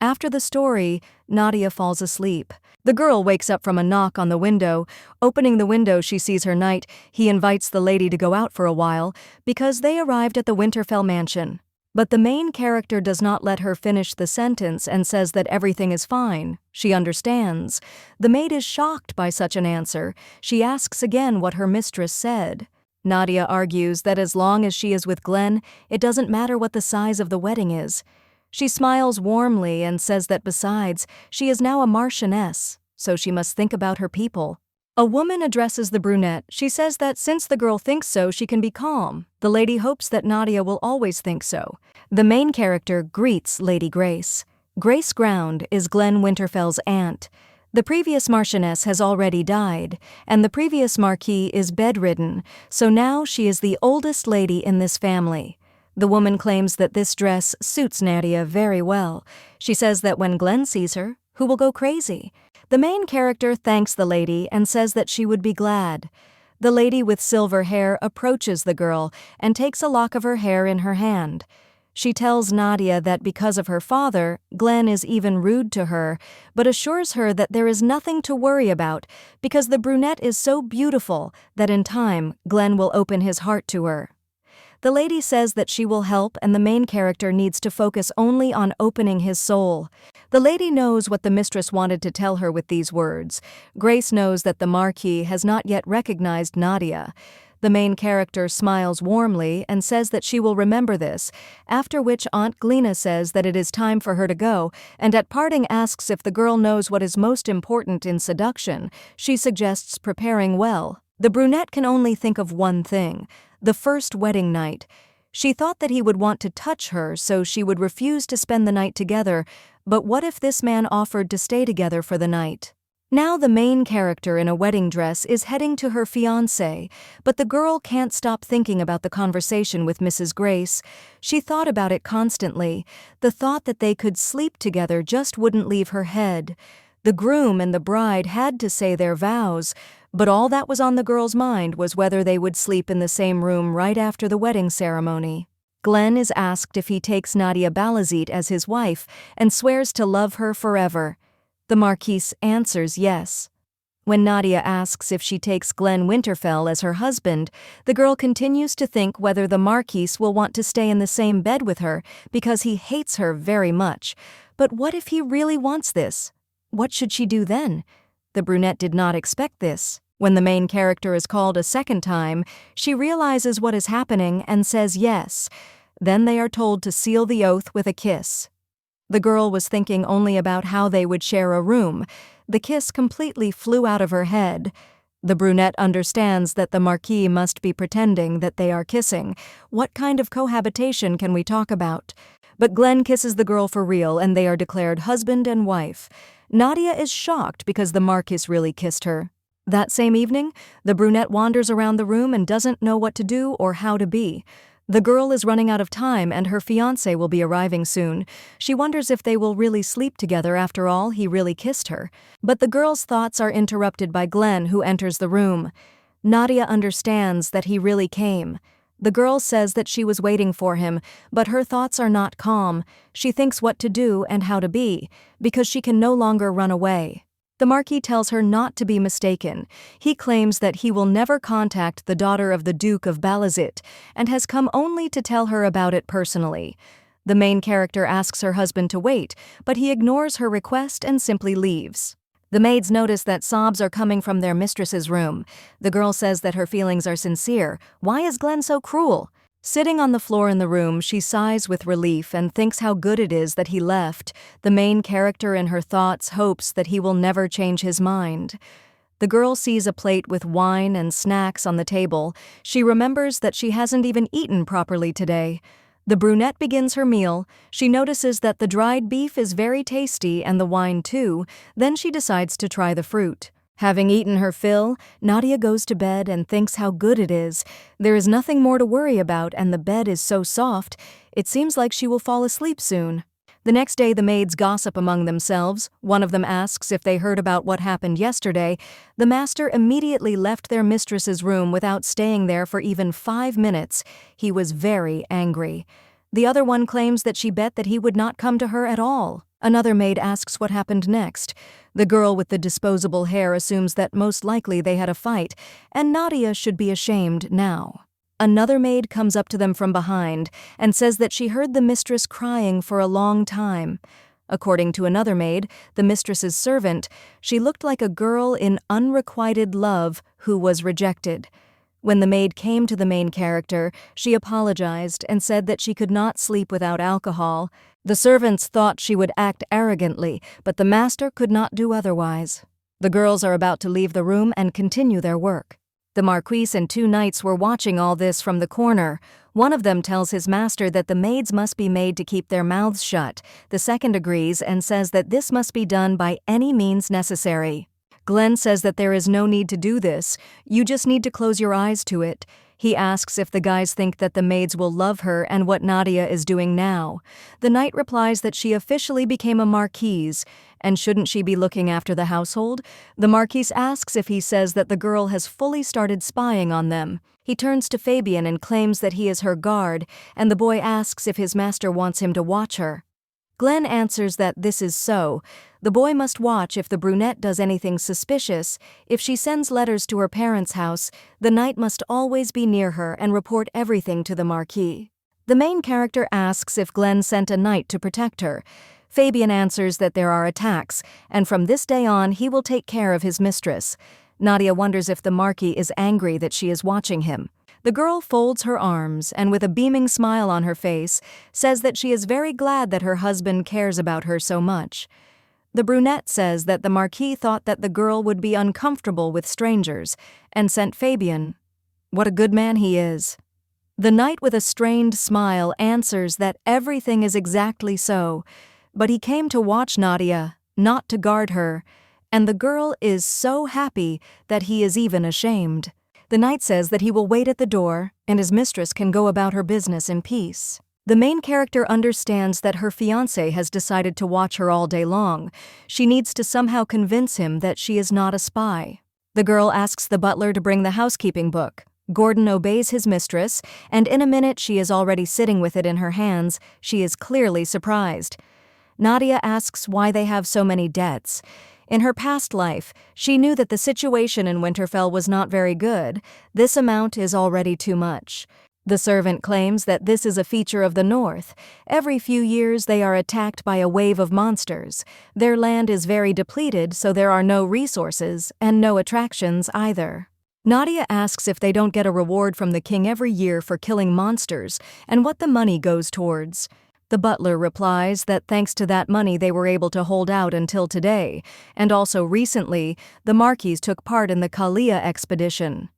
After the story, Nadia falls asleep. The girl wakes up from a knock on the window. Opening the window, she sees her knight. He invites the lady to go out for a while, because they arrived at the Winterfell mansion. But the main character does not let her finish the sentence and says that everything is fine. She understands. The maid is shocked by such an answer. She asks again what her mistress said. Nadia argues that as long as she is with Glenn, it doesn't matter what the size of the wedding is. She smiles warmly and says that besides, she is now a marchioness, so she must think about her people. A woman addresses the brunette. She says that since the girl thinks so, she can be calm. The lady hopes that Nadia will always think so. The main character greets Lady Grace. Grace Ground is Glenn Winterfell's aunt. The previous marchioness has already died, and the previous marquis is bedridden, so now she is the oldest lady in this family. The woman claims that this dress suits Nadia very well. She says that when Glenn sees her, who will go crazy? The main character thanks the lady and says that she would be glad. The lady with silver hair approaches the girl and takes a lock of her hair in her hand. She tells Nadia that because of her father, Glenn is even rude to her, but assures her that there is nothing to worry about because the brunette is so beautiful that in time, Glenn will open his heart to her. The lady says that she will help and the main character needs to focus only on opening his soul. The lady knows what the mistress wanted to tell her with these words. Grace knows that the Marquis has not yet recognized Nadia. The main character smiles warmly and says that she will remember this, after which Aunt Glena says that it is time for her to go, and at parting asks if the girl knows what is most important in seduction. She suggests preparing well. The brunette can only think of one thing: the first wedding night. She thought that he would want to touch her, so she would refuse to spend the night together, but what if this man offered to stay together for the night? Now the main character in a wedding dress is heading to her fiancé, but the girl can't stop thinking about the conversation with Mrs. Grace. She thought about it constantly. The thought that they could sleep together just wouldn't leave her head. The groom and the bride had to say their vows, but all that was on the girl's mind was whether they would sleep in the same room right after the wedding ceremony. Glenn is asked if he takes Nadia Balazit as his wife and swears to love her forever. The Marquise answers yes. When Nadia asks if she takes Glenn Winterfell as her husband, the girl continues to think whether the Marquise will want to stay in the same bed with her because he hates her very much. But what if he really wants this? What should she do then? The brunette did not expect this. When the main character is called a second time, she realizes what is happening and says yes. Then they are told to seal the oath with a kiss. The girl was thinking only about how they would share a room. The kiss completely flew out of her head. The brunette understands that the marquis must be pretending that they are kissing. What kind of cohabitation can we talk about? But Glenn kisses the girl for real, and they are declared husband and wife. Nadia is shocked because the marquis really kissed her. That same evening, the brunette wanders around the room and doesn't know what to do or how to be. The girl is running out of time and her fiancé will be arriving soon. She wonders if they will really sleep together after all, he really kissed her. But the girl's thoughts are interrupted by Glenn, who enters the room. Nadia understands that he really came. The girl says that she was waiting for him, but her thoughts are not calm. She thinks what to do and how to be, because she can no longer run away. The Marquis tells her not to be mistaken. He claims that he will never contact the daughter of the Duke of Balazit and has come only to tell her about it personally. The main character asks her husband to wait, but he ignores her request and simply leaves. The maids notice that sobs are coming from their mistress's room. The girl says that her feelings are sincere. Why is Glenn so cruel? Sitting on the floor in the room, she sighs with relief and thinks how good it is that he left. The main character in her thoughts hopes that he will never change his mind. The girl sees a plate with wine and snacks on the table. She remembers that she hasn't even eaten properly today. The brunette begins her meal. She notices that the dried beef is very tasty and the wine too. Then she decides to try the fruit. Having eaten her fill, Nadia goes to bed and thinks how good it is. There is nothing more to worry about and the bed is so soft, it seems like she will fall asleep soon. The next day the maids gossip among themselves. One of them asks if they heard about what happened yesterday. The master immediately left their mistress's room without staying there for even 5 minutes. He was very angry. The other one claims that she bet that he would not come to her at all. Another maid asks what happened next. The girl with the disposable hair assumes that most likely they had a fight, and Nadia should be ashamed now. Another maid comes up to them from behind and says that she heard the mistress crying for a long time. According to another maid, the mistress's servant, she looked like a girl in unrequited love who was rejected. When the maid came to the main character, she apologized and said that she could not sleep without alcohol. The servants thought she would act arrogantly, but the master could not do otherwise. The girls are about to leave the room and continue their work. The Marquise and 2 knights were watching all this from the corner. One of them tells his master that the maids must be made to keep their mouths shut. The second agrees and says that this must be done by any means necessary. Glenn says that there is no need to do this. You just need to close your eyes to it. He asks if the guys think that the maids will love her and what Nadia is doing now. The knight replies that she officially became a marquise, and shouldn't she be looking after the household? The marquise asks if he says that the girl has fully started spying on them. He turns to Fabian and claims that he is her guard, and the boy asks if his master wants him to watch her. Glenn answers that this is so. The boy must watch if the brunette does anything suspicious. If she sends letters to her parents' house, the knight must always be near her and report everything to the marquis. The main character asks if Glenn sent a knight to protect her. Fabian answers that there are attacks, and from this day on he will take care of his mistress. Nadia wonders if the marquee is angry that she is watching him. The girl folds her arms and, with a beaming smile on her face, says that she is very glad that her husband cares about her so much. The brunette says that the marquis thought that the girl would be uncomfortable with strangers and sent Fabian. What a good man he is. The knight, with a strained smile, answers that everything is exactly so, but he came to watch Nadia, not to guard her, and the girl is so happy that he is even ashamed. The knight says that he will wait at the door and his mistress can go about her business in peace. The main character understands that her fiancé has decided to watch her all day long. She needs to somehow convince him that she is not a spy. The girl asks the butler to bring the housekeeping book. Gordon obeys his mistress, and in a minute she is already sitting with it in her hands. She is clearly surprised. Nadia asks why they have so many debts. In her past life, she knew that the situation in Winterfell was not very good. This amount is already too much. The servant claims that this is a feature of the North. Every few years they are attacked by a wave of monsters. Their land is very depleted, so there are no resources and no attractions either. Nadia asks if they don't get a reward from the king every year for killing monsters and what the money goes towards. The butler replies that thanks to that money they were able to hold out until today, and also recently, the marquis took part in the Kalia expedition.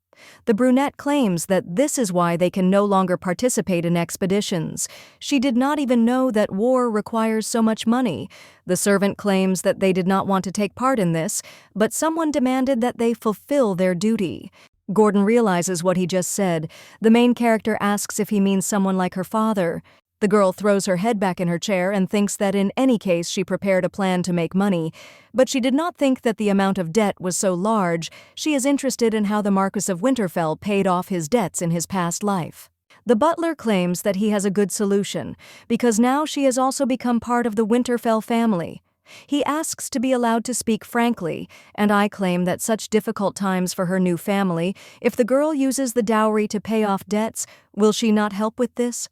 The brunette claims that this is why they can no longer participate in expeditions. She did not even know that war requires so much money. The servant claims that they did not want to take part in this, but someone demanded that they fulfill their duty. Gordon realizes what he just said. The main character asks if he means someone like her father. The girl throws her head back in her chair and thinks that in any case she prepared a plan to make money, but she did not think that the amount of debt was so large. She is interested in how the Marquis of Winterfell paid off his debts in his past life. The butler claims that he has a good solution, because now she has also become part of the Winterfell family. He asks to be allowed to speak frankly, and I claim that such difficult times for her new family, if the girl uses the dowry to pay off debts, will she not help with this?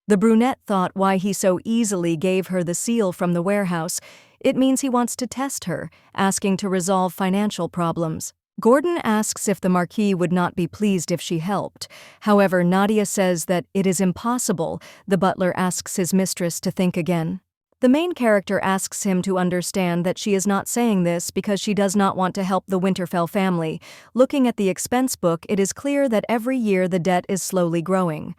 The brunette thought why he so easily gave her the seal from the warehouse. It means he wants to test her, asking to resolve financial problems. Gordon asks if the marquis would not be pleased if she helped. However, Nadia says that it is impossible. The butler asks his mistress to think again. The main character asks him to understand that she is not saying this because she does not want to help the Winterfell family. Looking at the expense book, it is clear that every year the debt is slowly growing.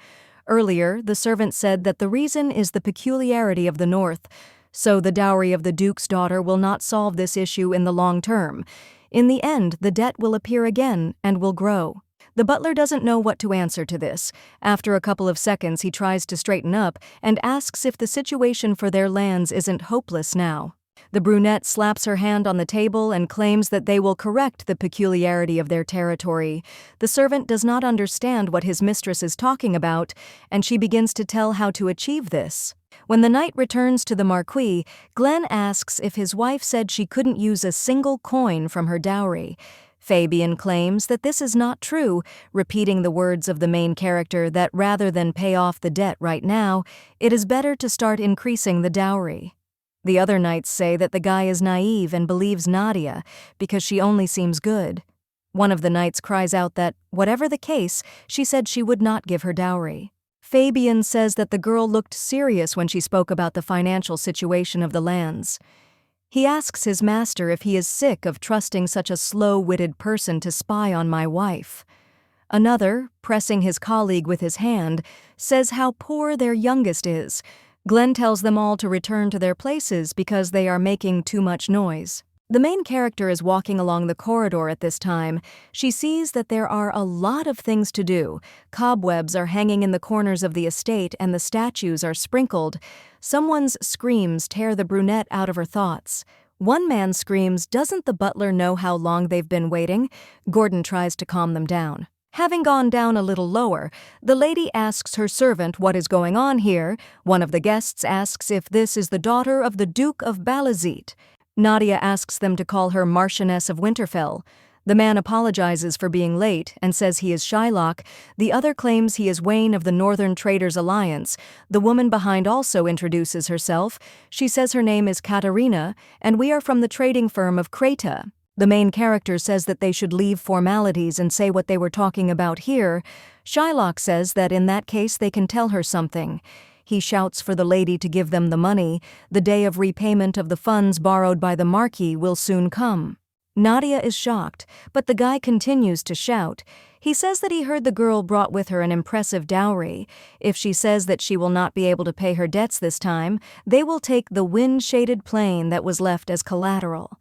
Earlier, the servant said that the reason is the peculiarity of the North, so the dowry of the Duke's daughter will not solve this issue in the long term. In the end, the debt will appear again and will grow. The butler doesn't know what to answer to this. After a couple of seconds, he tries to straighten up and asks if the situation for their lands isn't hopeless now. The brunette slaps her hand on the table and claims that they will correct the peculiarity of their territory. The servant does not understand what his mistress is talking about, and she begins to tell how to achieve this. When the knight returns to the marquee, Glenn asks if his wife said she couldn't use a single coin from her dowry. Fabian claims that this is not true, repeating the words of the main character that rather than pay off the debt right now, it is better to start increasing the dowry. The other knights say that the guy is naive and believes Nadia because she only seems good. One of the knights cries out that, whatever the case, she said she would not give her dowry. Fabian says that the girl looked serious when she spoke about the financial situation of the lands. He asks his master if he is sick of trusting such a slow-witted person to spy on my wife. Another, pressing his colleague with his hand, says how poor their youngest is. Glenn tells them all to return to their places because they are making too much noise. The main character is walking along the corridor at this time. She sees that there are a lot of things to do. Cobwebs are hanging in the corners of the estate and the statues are sprinkled. Someone's screams tear the brunette out of her thoughts. One man screams, "Doesn't the butler know how long they've been waiting?" Gordon tries to calm them down. Having gone down a little lower, the lady asks her servant what is going on here. One of the guests asks if this is the daughter of the Duke of Balazit. Nadia asks them to call her Marchioness of Winterfell. The man apologizes for being late and says he is Shylock. The other claims he is Wayne of the Northern Traders Alliance. The woman behind also introduces herself. She says her name is Katarina, and we are from the trading firm of Kreta. The main character says that they should leave formalities and say what they were talking about here. Shylock says that in that case they can tell her something. He shouts for the lady to give them the money. The day of repayment of the funds borrowed by the marquee will soon come. Nadia is shocked, but the guy continues to shout. He says that he heard the girl brought with her an impressive dowry. If she says that she will not be able to pay her debts this time, they will take the wind-shaded plain that was left as collateral.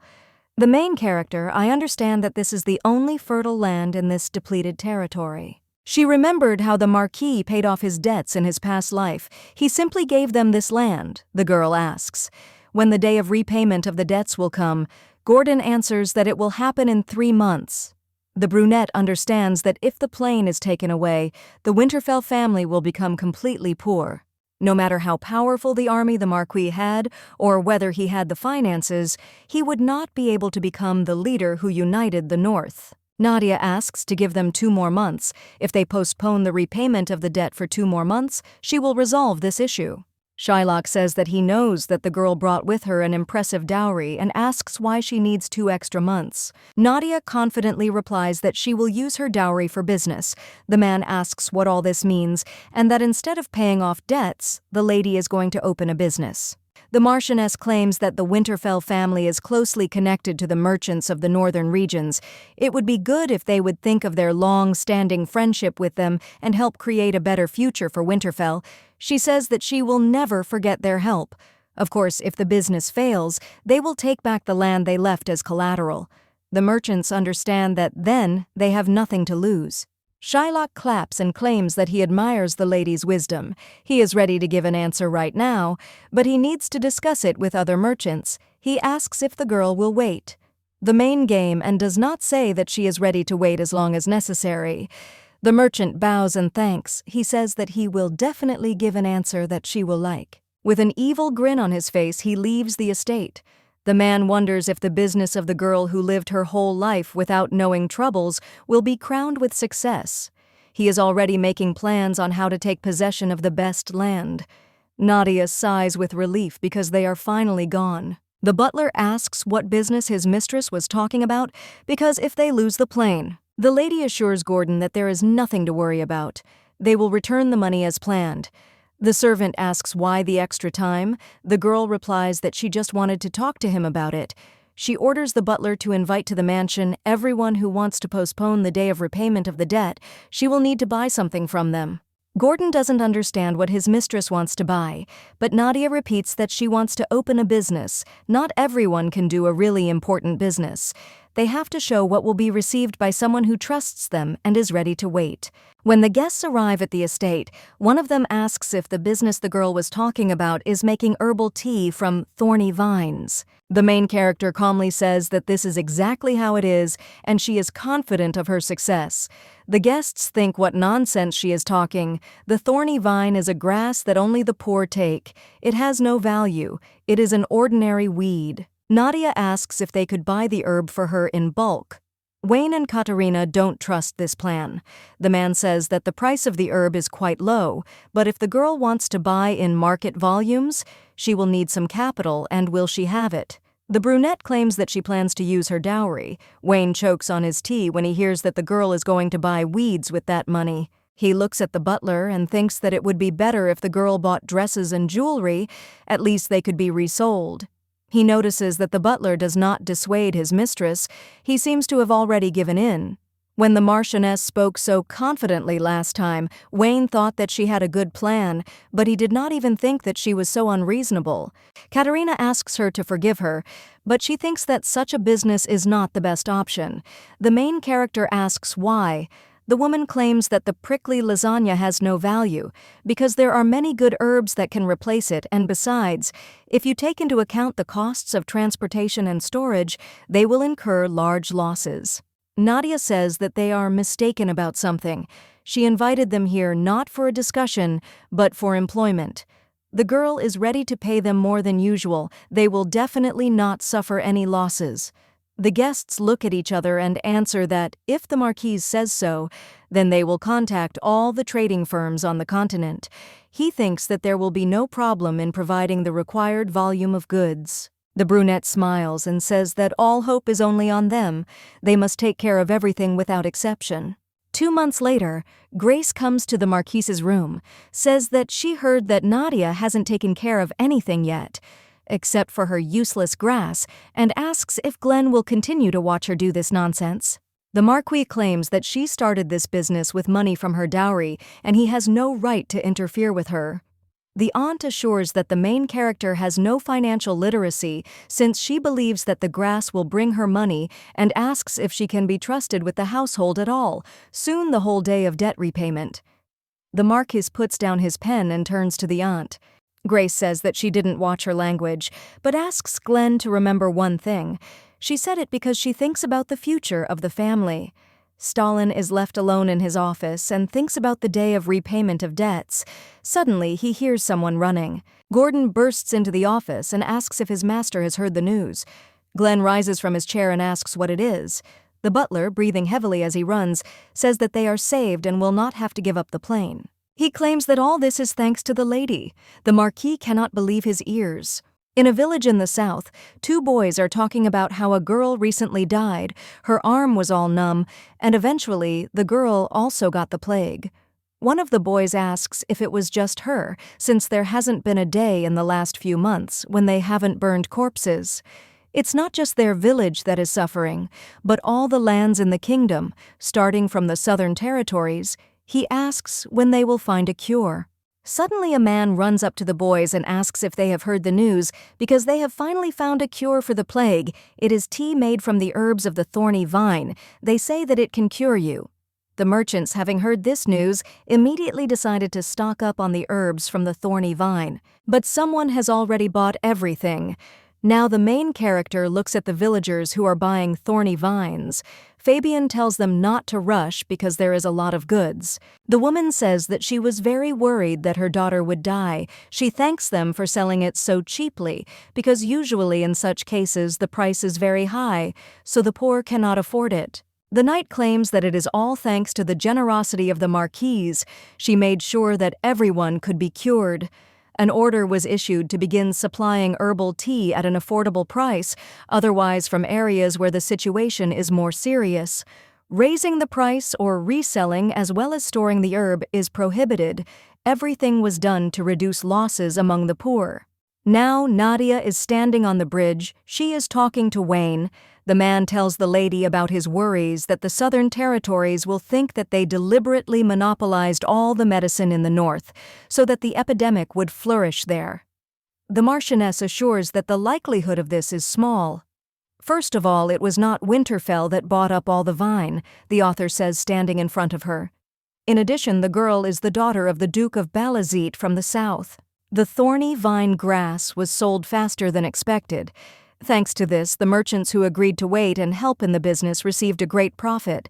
The main character, I understand that this is the only fertile land in this depleted territory. She remembered how the marquis paid off his debts in his past life. He simply gave them this land, the girl asks. When the day of repayment of the debts will come, Gordon answers that it will happen in 3 months. The brunette understands that if the plain is taken away, the Winterfell family will become completely poor. No matter how powerful the army the marquis had, or whether he had the finances, he would not be able to become the leader who united the North. Nadia asks to give them 2 more months. If they postpone the repayment of the debt for 2 more months, she will resolve this issue. Shylock says that he knows that the girl brought with her an impressive dowry and asks why she needs 2 extra months. Nadia confidently replies that she will use her dowry for business. The man asks what all this means and that instead of paying off debts, the lady is going to open a business. The Marchioness claims that the Winterfell family is closely connected to the merchants of the northern regions. It would be good if they would think of their long-standing friendship with them and help create a better future for Winterfell. She says that she will never forget their help. Of course, if the business fails, they will take back the land they left as collateral. The merchants understand that then they have nothing to lose. Shylock claps and claims that he admires the lady's wisdom. He is ready to give an answer right now, but he needs to discuss it with other merchants. He asks if the girl will wait. The main game and does not say that she is ready to wait as long as necessary. The merchant bows and thanks. He says that he will definitely give an answer that she will like. With an evil grin on his face, he leaves the estate. The man wonders if the business of the girl who lived her whole life without knowing troubles will be crowned with success. He is already making plans on how to take possession of the best land. Nadia sighs with relief because they are finally gone. The butler asks what business his mistress was talking about because if they lose the plane, the lady assures Gordon that there is nothing to worry about. They will return the money as planned. The servant asks why the extra time. The girl replies that she just wanted to talk to him about it. She orders the butler to invite to the mansion everyone who wants to postpone the day of repayment of the debt. She will need to buy something from them. Gordon doesn't understand what his mistress wants to buy, but Nadia repeats that she wants to open a business. Not everyone can do a really important business. They have to show what will be received by someone who trusts them and is ready to wait. When the guests arrive at the estate, one of them asks if the business the girl was talking about is making herbal tea from thorny vines. The main character calmly says that this is exactly how it is, and she is confident of her success. The guests think what nonsense she is talking. The thorny vine is a grass that only the poor take. It has no value. It is an ordinary weed. Nadia asks if they could buy the herb for her in bulk. Wayne and Katarina don't trust this plan. The man says that the price of the herb is quite low, but if the girl wants to buy in market volumes, she will need some capital, and will she have it? The brunette claims that she plans to use her dowry. Wayne chokes on his tea when he hears that the girl is going to buy weeds with that money. He looks at the butler and thinks that it would be better if the girl bought dresses and jewelry. At least they could be resold. He notices that the butler does not dissuade his mistress. He seems to have already given in. When the Marchioness spoke so confidently last time, Wayne thought that she had a good plan, but he did not even think that she was so unreasonable. Katarina asks her to forgive her, but she thinks that such a business is not the best option. The main character asks why. The woman claims that the prickly lasagna has no value because there are many good herbs that can replace it, and besides, if you take into account the costs of transportation and storage, they will incur large losses. Nadia says that they are mistaken about something. She invited them here not for a discussion, but for employment. The girl is ready to pay them more than usual. They will definitely not suffer any losses. The guests look at each other and answer that if the Marquise says so, then they will contact all the trading firms on the continent. He thinks that there will be no problem in providing the required volume of goods. The brunette smiles and says that all hope is only on them. They must take care of everything without exception. 2 months later, Grace comes to the Marquise's room, says that she heard that Nadia hasn't taken care of anything yet, except for her useless grass, and asks if Glenn will continue to watch her do this nonsense. The marquee claims that she started this business with money from her dowry, and he has no right to interfere with her. The aunt assures that the main character has no financial literacy since she believes that the grass will bring her money and asks if she can be trusted with the household at all, soon the whole day of debt repayment. The Marquis puts down his pen and turns to the aunt. Grace says that she didn't watch her language, but asks Glenn to remember one thing. She said it because she thinks about the future of the family. Stalin is left alone in his office and thinks about the day of repayment of debts. Suddenly, he hears someone running. Gordon bursts into the office and asks if his master has heard the news. Glenn rises from his chair and asks what it is. The butler, breathing heavily as he runs, says that they are saved and will not have to give up the plane. He claims that all this is thanks to the lady. The Marquis cannot believe his ears. In a village in the south, 2 boys are talking about how a girl recently died, her arm was all numb, and eventually the girl also got the plague. One of the boys asks if it was just her, since there hasn't been a day in the last few months when they haven't burned corpses. It's not just their village that is suffering, but all the lands in the kingdom, starting from the southern territories. He asks when they will find a cure. Suddenly a man runs up to the boys and asks if they have heard the news because they have finally found a cure for the plague. It is tea made from the herbs of the thorny vine. They say that it can cure you. The merchants, having heard this news, immediately decided to stock up on the herbs from the thorny vine. But someone has already bought everything. Now the main character looks at the villagers who are buying thorny vines. Fabian tells them not to rush because there is a lot of goods. The woman says that she was very worried that her daughter would die. She thanks them for selling it so cheaply because usually in such cases the price is very high, so the poor cannot afford it. The knight claims that it is all thanks to the generosity of the Marquise. She made sure that everyone could be cured. An order was issued to begin supplying herbal tea at an affordable price, otherwise from areas where the situation is more serious. Raising the price or reselling as well as storing the herb is prohibited. Everything was done to reduce losses among the poor. Now Nadia is standing on the bridge. She is talking to Wayne. The man tells the lady about his worries that the southern territories will think that they deliberately monopolized all the medicine in the north, so that the epidemic would flourish there. The Marchioness assures that the likelihood of this is small. First of all, it was not Winterfell that bought up all the vine, the author says standing in front of her. In addition, the girl is the daughter of the Duke of Balazit from the south. The thorny vine grass was sold faster than expected. Thanks to this, the merchants who agreed to wait and help in the business received a great profit.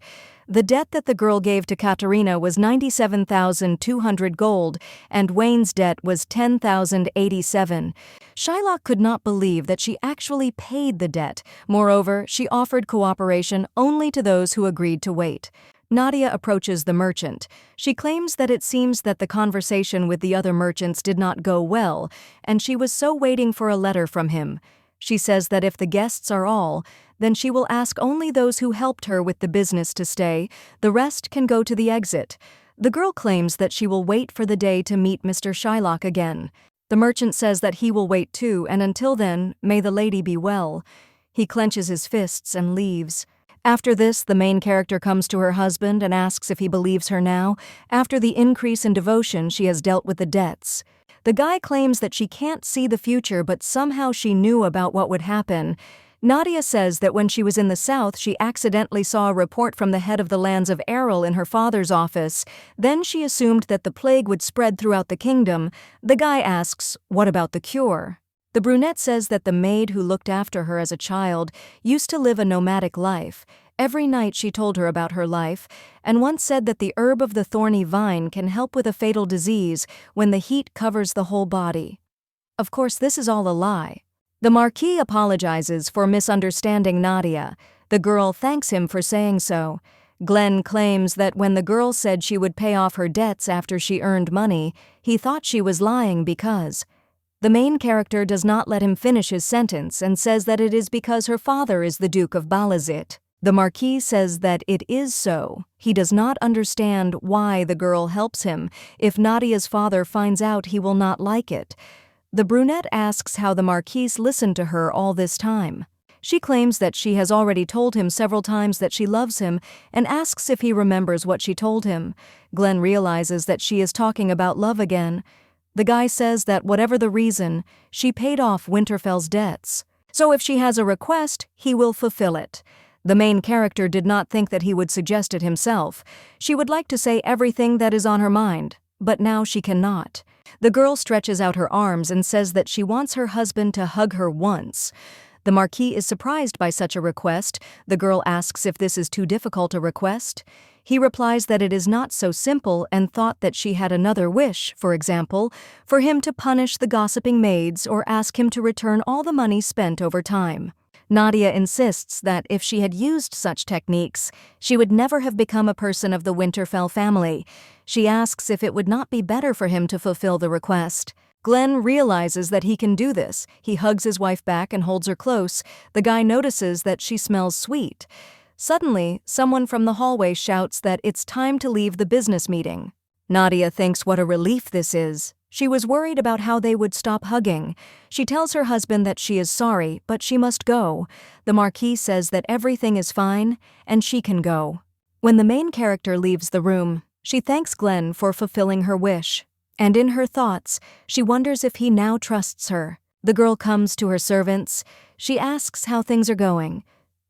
The debt that the girl gave to Katerina was 97,200 gold, and Wayne's debt was 10,087. Shylock could not believe that she actually paid the debt. Moreover, she offered cooperation only to those who agreed to wait. Nadia approaches the merchant. She claims that it seems that the conversation with the other merchants did not go well, and she was so waiting for a letter from him. She says that if the guests are all, then she will ask only those who helped her with the business to stay. The rest can go to the exit. The girl claims that she will wait for the day to meet Mr. Shylock again. The merchant says that he will wait too, and until then, may the lady be well. He clenches his fists and leaves. After this, the main character comes to her husband and asks if he believes her now, after the increase in devotion she has dealt with the debts. The guy claims that she can't see the future, but somehow she knew about what would happen. Nadia says that when she was in the south, she accidentally saw a report from the head of the lands of Errol in her father's office. Then she assumed that the plague would spread throughout the kingdom. The guy asks, "What about the cure?" The brunette says that the maid who looked after her as a child used to live a nomadic life. Every night she told her about her life, and once said that the herb of the thorny vine can help with a fatal disease when the heat covers the whole body. Of course, this is all a lie. The Marquis apologizes for misunderstanding Nadia. The girl thanks him for saying so. Glenn claims that when the girl said she would pay off her debts after she earned money, he thought she was lying because The main character does not let him finish his sentence and says that it is because her father is the Duke of Balazit. The marquee says that it is so. He does not understand why the girl helps him. If Nadia's father finds out, he will not like it. The brunette asks how the marquise listened to her all this time. She claims that she has already told him several times that she loves him and asks if he remembers what she told him. Glenn realizes that she is talking about love again. The guy says that whatever the reason, she paid off Winterfell's debts. So if she has a request, he will fulfill it. The main character did not think that he would suggest it himself. She would like to say everything that is on her mind, but now she cannot. The girl stretches out her arms and says that she wants her husband to hug her once. The marquis is surprised by such a request. The girl asks if this is too difficult a request. He replies that it is not so simple and thought that she had another wish, for example, for him to punish the gossiping maids or ask him to return all the money spent over time. Nadia insists that if she had used such techniques, she would never have become a person of the Winterfell family. She asks if it would not be better for him to fulfill the request. Glenn realizes that he can do this. He hugs his wife back and holds her close. The guy notices that she smells sweet. Suddenly, someone from the hallway shouts that it's time to leave the business meeting. Nadia thinks what a relief this is. She was worried about how they would stop hugging. She tells her husband that she is sorry, but she must go. The marquis says that everything is fine, and she can go. When the main character leaves the room, she thanks Glenn for fulfilling her wish. And in her thoughts, she wonders if he now trusts her. The girl comes to her servants. She asks how things are going.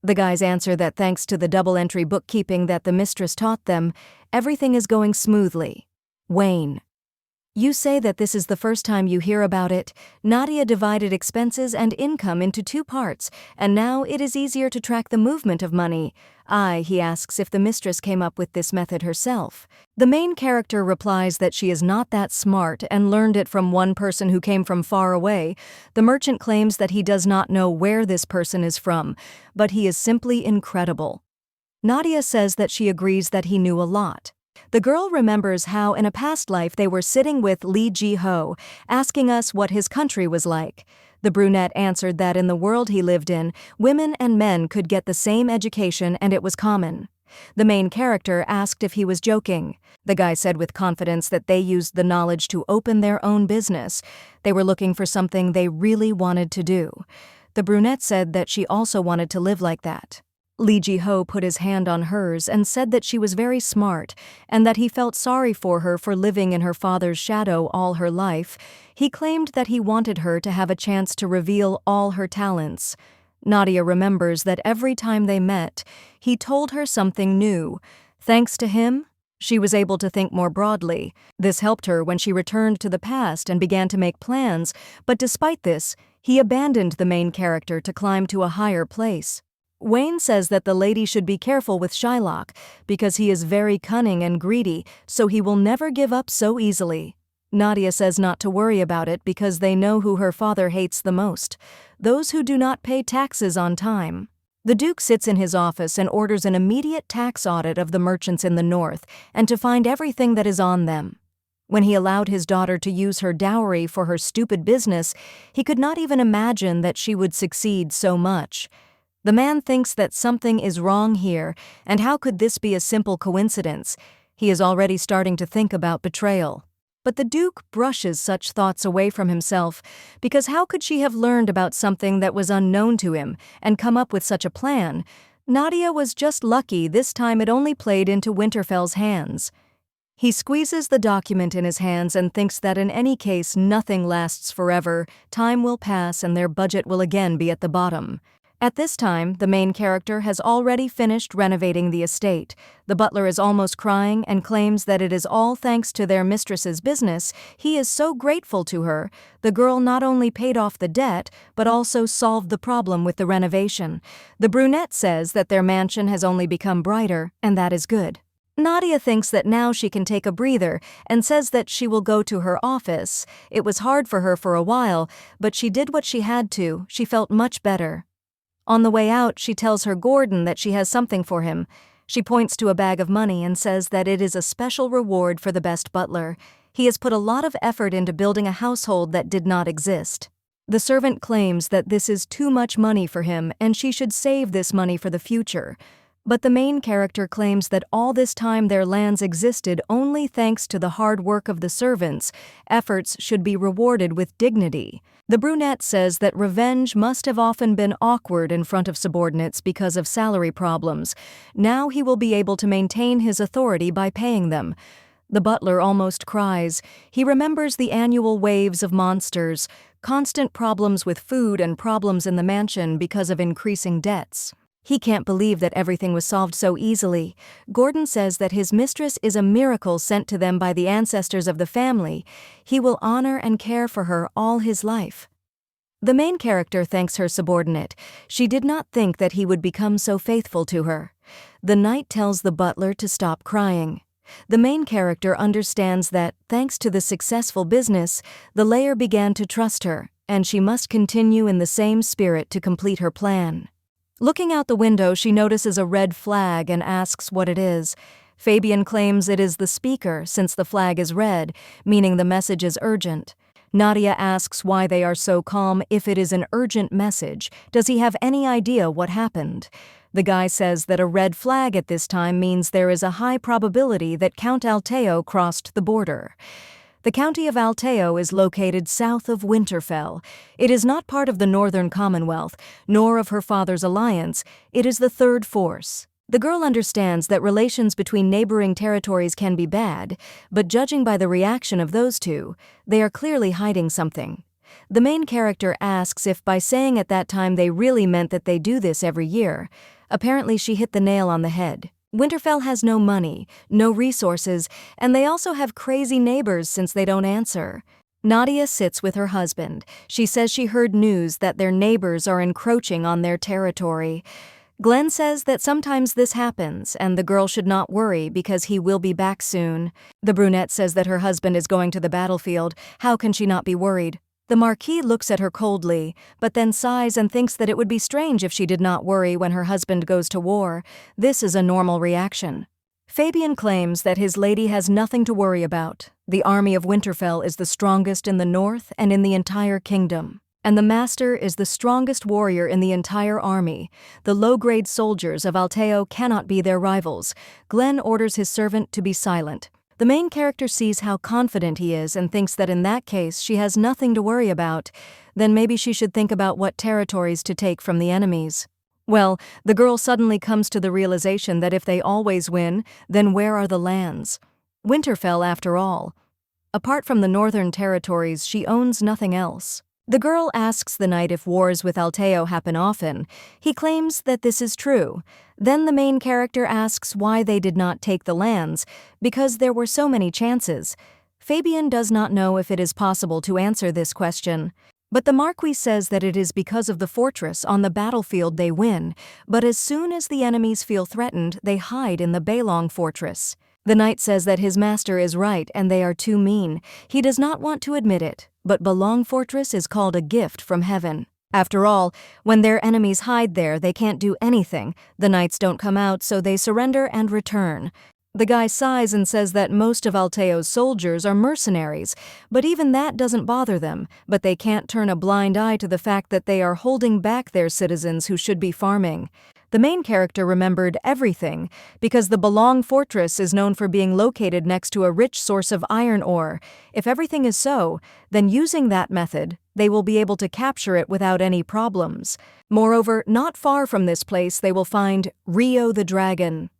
The guys answer that thanks to the double-entry bookkeeping that the mistress taught them, everything is going smoothly. Wayne. You say that this is the first time you hear about it. Nadia divided expenses and income into 2 parts, and now it is easier to track the movement of money. He asks if the mistress came up with this method herself. The main character replies that she is not that smart and learned it from one person who came from far away. The merchant claims that he does not know where this person is from, but he is simply incredible. Nadia says that she agrees that he knew a lot. The girl remembers how in a past life they were sitting with Jiho, asking us what his country was like. The brunette answered that in the world he lived in, women and men could get the same education and it was common. The main character asked if he was joking. The guy said with confidence that they used the knowledge to open their own business. They were looking for something they really wanted to do. The brunette said that she also wanted to live like that. Jiho put his hand on hers and said that she was very smart and that he felt sorry for her for living in her father's shadow all her life. He claimed that he wanted her to have a chance to reveal all her talents. Nadia remembers that every time they met, he told her something new. Thanks to him, she was able to think more broadly. This helped her when she returned to the past and began to make plans, but despite this, he abandoned the main character to climb to a higher place. Wayne says that the lady should be careful with Shylock because he is very cunning and greedy, so he will never give up so easily. Nadia says not to worry about it because they know who her father hates the most: those who do not pay taxes on time. The Duke sits in his office and orders an immediate tax audit of the merchants in the north and to find everything that is on them. When he allowed his daughter to use her dowry for her stupid business, he could not even imagine that she would succeed so much. The man thinks that something is wrong here, and how could this be a simple coincidence? He is already starting to think about betrayal. But the Duke brushes such thoughts away from himself, because how could she have learned about something that was unknown to him and come up with such a plan? Nadia was just lucky this time it only played into Winterfell's hands. He squeezes the document in his hands and thinks that in any case nothing lasts forever, time will pass and their budget will again be at the bottom. At this time, the main character has already finished renovating the estate. The butler is almost crying and claims that it is all thanks to their mistress's business. He is so grateful to her. The girl not only paid off the debt, but also solved the problem with the renovation. The brunette says that their mansion has only become brighter, and that is good. Nadia thinks that now she can take a breather and says that she will go to her office. It was hard for her for a while, but she did what she had to. She felt much better. On the way out, she tells her Gordon that she has something for him. She points to a bag of money and says that it is a special reward for the best butler. He has put a lot of effort into building a household that did not exist. The servant claims that this is too much money for him and she should save this money for the future. But the main character claims that all this time their lands existed only thanks to the hard work of the servants. Efforts should be rewarded with dignity. The brunette says that revenge must have often been awkward in front of subordinates because of salary problems. Now he will be able to maintain his authority by paying them. The butler almost cries. He remembers the annual waves of monsters, constant problems with food and problems in the mansion because of increasing debts. He can't believe that everything was solved so easily. Gordon says that his mistress is a miracle sent to them by the ancestors of the family. He will honor and care for her all his life. The main character thanks her subordinate. She did not think that he would become so faithful to her. The knight tells the butler to stop crying. The main character understands that, thanks to the successful business, the layer began to trust her, and she must continue in the same spirit to complete her plan. Looking out the window, she notices a red flag and asks what it is. Fabian claims it is the speaker, since the flag is red, meaning the message is urgent. Nadia asks why they are so calm if it is an urgent message. Does he have any idea what happened? The guy says that a red flag at this time means there is a high probability that Count Alteo crossed the border. The county of Alteo is located south of Winterfell. It is not part of the Northern Commonwealth, nor of her father's alliance. It is the third force. The girl understands that relations between neighboring territories can be bad, but judging by the reaction of those two, they are clearly hiding something. The main character asks if by saying at that time they really meant that they do this every year. Apparently she hit the nail on the head. Winterfell has no money, no resources, and they also have crazy neighbors since they don't answer. Nadia sits with her husband. She says she heard news that their neighbors are encroaching on their territory. Glenn says that sometimes this happens, and the girl should not worry because he will be back soon. The brunette says that her husband is going to the battlefield. How can she not be worried? The marquee looks at her coldly, but then sighs and thinks that it would be strange if she did not worry when her husband goes to war. This is a normal reaction. Fabian claims that his lady has nothing to worry about. The army of Winterfell is the strongest in the north and in the entire kingdom. And the master is the strongest warrior in the entire army. The low-grade soldiers of Alteo cannot be their rivals. Glenn orders his servant to be silent. The main character sees how confident he is and thinks that in that case she has nothing to worry about. Then maybe she should think about what territories to take from the enemies. Well, the girl suddenly comes to the realization that if they always win, then where are the lands? Winterfell, after all. Apart from the northern territories, she owns nothing else. The girl asks the knight if wars with Alteo happen often. He claims that this is true. Then the main character asks why they did not take the lands, because there were so many chances. Fabian does not know if it is possible to answer this question. But the marquee says that it is because of the fortress on the battlefield they win, but as soon as the enemies feel threatened, they hide in the Balong fortress. The knight says that his master is right and they are too mean. He does not want to admit it, but Balong Fortress is called a gift from heaven. After all, when their enemies hide there, they can't do anything. The knights don't come out, so they surrender and return. The guy sighs and says that most of Alteo's soldiers are mercenaries, but even that doesn't bother them, but they can't turn a blind eye to the fact that they are holding back their citizens who should be farming. The main character remembered everything, because the Balong Fortress is known for being located next to a rich source of iron ore. If everything is so, then using that method, they will be able to capture it without any problems. Moreover, not far from this place they will find Rio the Dragon.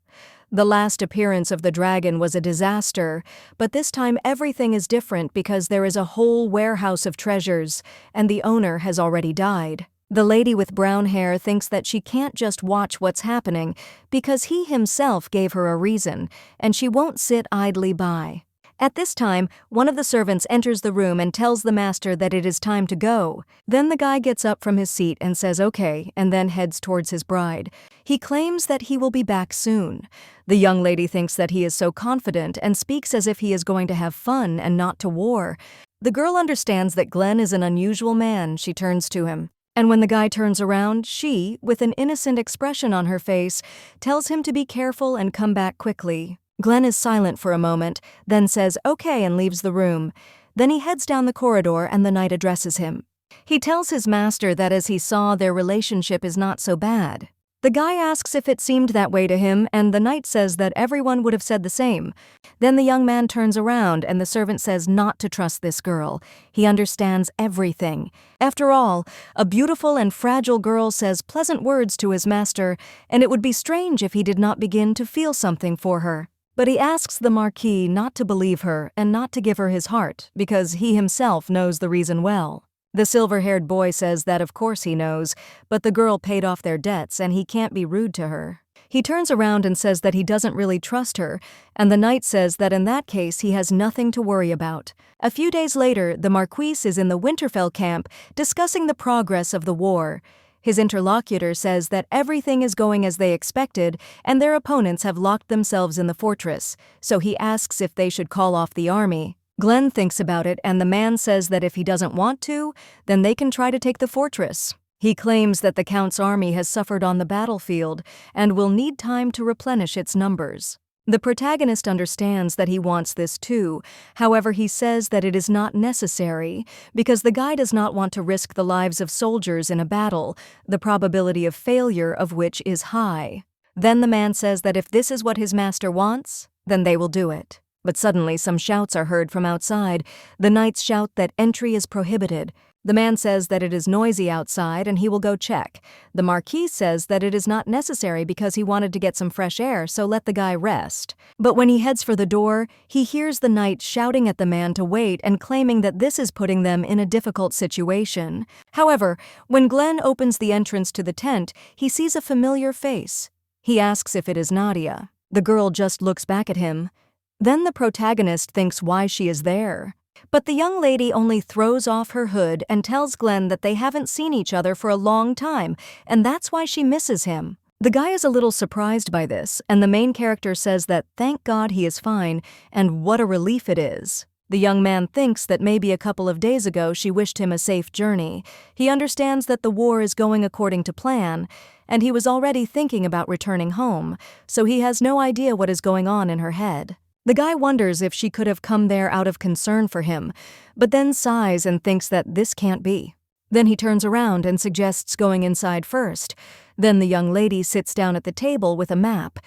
The last appearance of the dragon was a disaster, but this time everything is different because there is a whole warehouse of treasures, and the owner has already died. The lady with brown hair thinks that she can't just watch what's happening because he himself gave her a reason, and she won't sit idly by. At this time, one of the servants enters the room and tells the master that it is time to go. Then the guy gets up from his seat and says okay, and then heads towards his bride. He claims that he will be back soon. The young lady thinks that he is so confident and speaks as if he is going to have fun and not to war. The girl understands that Glenn is an unusual man. She turns to him. And when the guy turns around, she, with an innocent expression on her face, tells him to be careful and come back quickly. Glenn is silent for a moment, then says okay and leaves the room. Then he heads down the corridor and the knight addresses him. He tells his master that as he saw, their relationship is not so bad. The guy asks if it seemed that way to him, and the knight says that everyone would have said the same. Then the young man turns around and the servant says not to trust this girl. He understands everything. After all, a beautiful and fragile girl says pleasant words to his master, and it would be strange if he did not begin to feel something for her. But he asks the marquee not to believe her and not to give her his heart, because he himself knows the reason well. The silver-haired boy says that of course he knows, but the girl paid off their debts and he can't be rude to her. He turns around and says that he doesn't really trust her, and the knight says that in that case he has nothing to worry about. A few days later, the marquis is in the Winterfell camp discussing the progress of the war. His interlocutor says that everything is going as they expected and their opponents have locked themselves in the fortress, so he asks if they should call off the army. Glenn thinks about it and the man says that if he doesn't want to, then they can try to take the fortress. He claims that the Count's army has suffered on the battlefield and will need time to replenish its numbers. The protagonist understands that he wants this too, however he says that it is not necessary because the guy does not want to risk the lives of soldiers in a battle, the probability of failure of which is high. Then the man says that if this is what his master wants, then they will do it. But suddenly some shouts are heard from outside. The knights shout that entry is prohibited. The man says that it is noisy outside and he will go check. The marquis says that it is not necessary because he wanted to get some fresh air, so let the guy rest. But when he heads for the door, he hears the knight shouting at the man to wait and claiming that this is putting them in a difficult situation. However, when Glenn opens the entrance to the tent, he sees a familiar face. He asks if it is Nadia. The girl just looks back at him. Then the protagonist thinks why she is there. But the young lady only throws off her hood and tells Glenn that they haven't seen each other for a long time, and that's why she misses him. The guy is a little surprised by this, and the main character says that thank God he is fine, and what a relief it is. The young man thinks that maybe a couple of days ago she wished him a safe journey. He understands that the war is going according to plan, and he was already thinking about returning home, so he has no idea what is going on in her head. The guy wonders if she could have come there out of concern for him, but then sighs and thinks that this can't be. Then he turns around and suggests going inside first. Then the young lady sits down at the table with a map,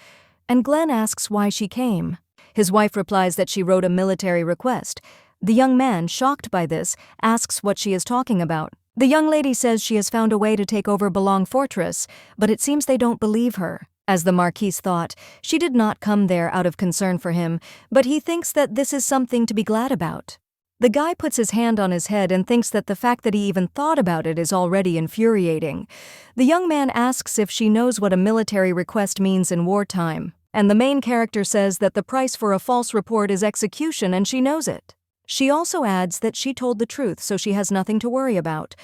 and Glenn asks why she came. His wife replies that she wrote a military request. The young man, shocked by this, asks what she is talking about. The young lady says she has found a way to take over Belong Fortress, but it seems they don't believe her. As the marquise thought, she did not come there out of concern for him, but he thinks that this is something to be glad about. The guy puts his hand on his head and thinks that the fact that he even thought about it is already infuriating. The young man asks if she knows what a military request means in wartime, and the main character says that the price for a false report is execution and she knows it. She also adds that she told the truth, so she has nothing to worry about.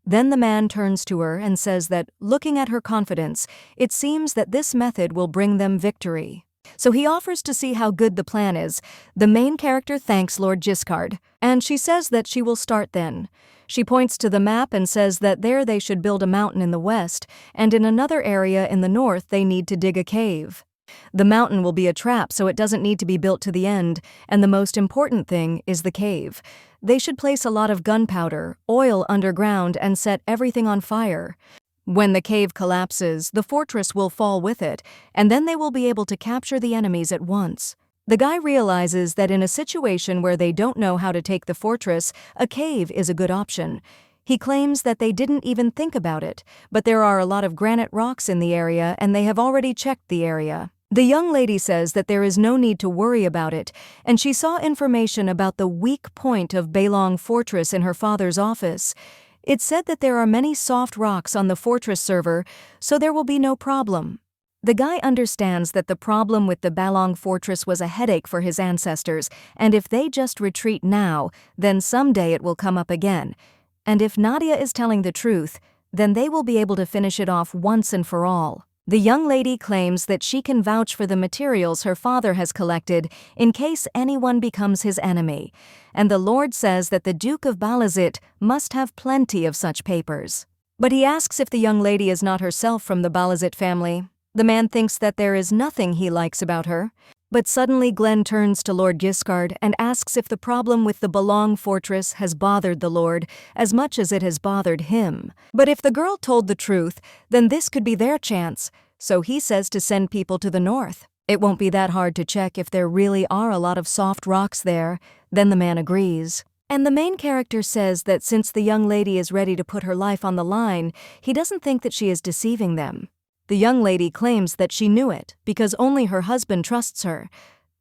Then the man turns to her and says that, looking at her confidence, it seems that this method will bring them victory. So he offers to see how good the plan is. The main character thanks Lord Giscard, and she says that she will start then. She points to the map and says that there they should build a mountain in the west, and in another area in the north they need to dig a cave. The mountain will be a trap, so it doesn't need to be built to the end, and the most important thing is the cave. They should place a lot of gunpowder, oil underground, and set everything on fire. When the cave collapses, the fortress will fall with it, and then they will be able to capture the enemies at once. The guy realizes that in a situation where they don't know how to take the fortress, a cave is a good option. He claims that they didn't even think about it, but there are a lot of granite rocks in the area and they have already checked the area. The young lady says that there is no need to worry about it, and she saw information about the weak point of Belong Fortress in her father's office. It said that there are many soft rocks on the fortress server, so there will be no problem. The guy understands that the problem with the Belong Fortress was a headache for his ancestors, and if they just retreat now, then someday it will come up again. And if Nadia is telling the truth, then they will be able to finish it off once and for all. The young lady claims that she can vouch for the materials her father has collected in case anyone becomes his enemy, and the Lord says that the Duke of Balazit must have plenty of such papers. But he asks if the young lady is not herself from the Balazit family. The man thinks that there is nothing he likes about her. But suddenly Glenn turns to Lord Giscard and asks if the problem with the Belong fortress has bothered the Lord as much as it has bothered him. But if the girl told the truth, then this could be their chance, so he says to send people to the north. It won't be that hard to check if there really are a lot of soft rocks there. Then the man agrees. And the main character says that since the young lady is ready to put her life on the line, he doesn't think that she is deceiving them. The young lady claims that she knew it because only her husband trusts her.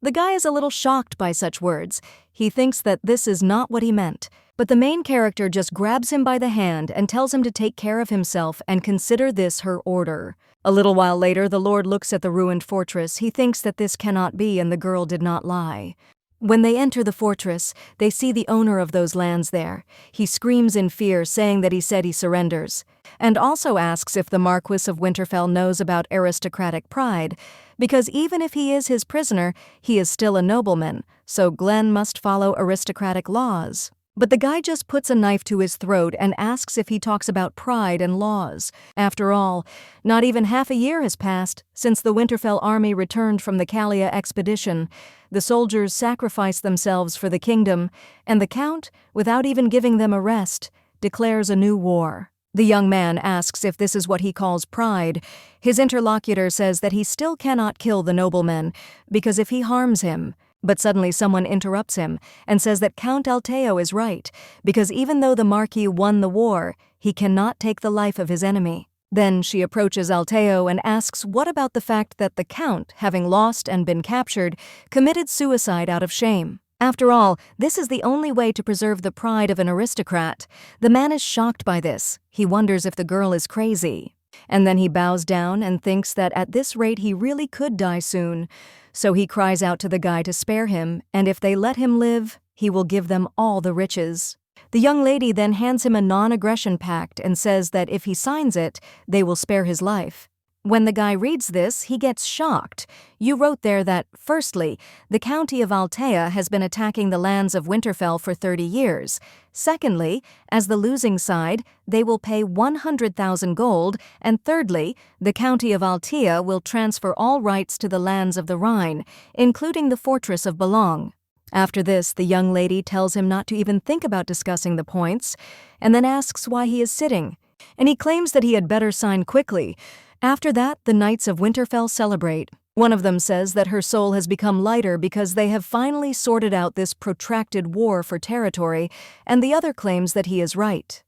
The guy is a little shocked by such words. He thinks that this is not what he meant. But the main character just grabs him by the hand and tells him to take care of himself and consider this her order. A little while later, the Lord looks at the ruined fortress. He thinks that this cannot be, and the girl did not lie. When they enter the fortress, they see the owner of those lands there. He screams in fear, saying that he said he surrenders, and also asks if the Marquis of Winterfell knows about aristocratic pride, because even if he is his prisoner, he is still a nobleman, so Glenn must follow aristocratic laws. But the guy just puts a knife to his throat and asks if he talks about pride and laws. After all, not even half a year has passed since the Winterfell army returned from the Calia expedition. The soldiers sacrifice themselves for the kingdom, and the Count, without even giving them a rest, declares a new war. The young man asks if this is what he calls pride. His interlocutor says that he still cannot kill the nobleman, because if he harms him. But suddenly someone interrupts him and says that Count Alteo is right, because even though the Marquis won the war, he cannot take the life of his enemy. Then she approaches Alteo and asks what about the fact that the Count, having lost and been captured, committed suicide out of shame. After all, this is the only way to preserve the pride of an aristocrat. The man is shocked by this. He wonders if the girl is crazy. And then he bows down and thinks that at this rate he really could die soon. So he cries out to the guy to spare him, and if they let him live, he will give them all the riches. The young lady then hands him a non-aggression pact and says that if he signs it, they will spare his life. When the guy reads this, he gets shocked. You wrote there that, firstly, the county of Altea has been attacking the lands of Winterfell for 30 years. Secondly, as the losing side, they will pay 100,000 gold. And thirdly, the county of Altea will transfer all rights to the lands of the Rhine, including the fortress of Belong. After this, the young lady tells him not to even think about discussing the points, and then asks why he is sitting. And he claims that he had better sign quickly. After that, the Knights of Winterfell celebrate. One of them says that her soul has become lighter because they have finally sorted out this protracted war for territory, and the other claims that he is right.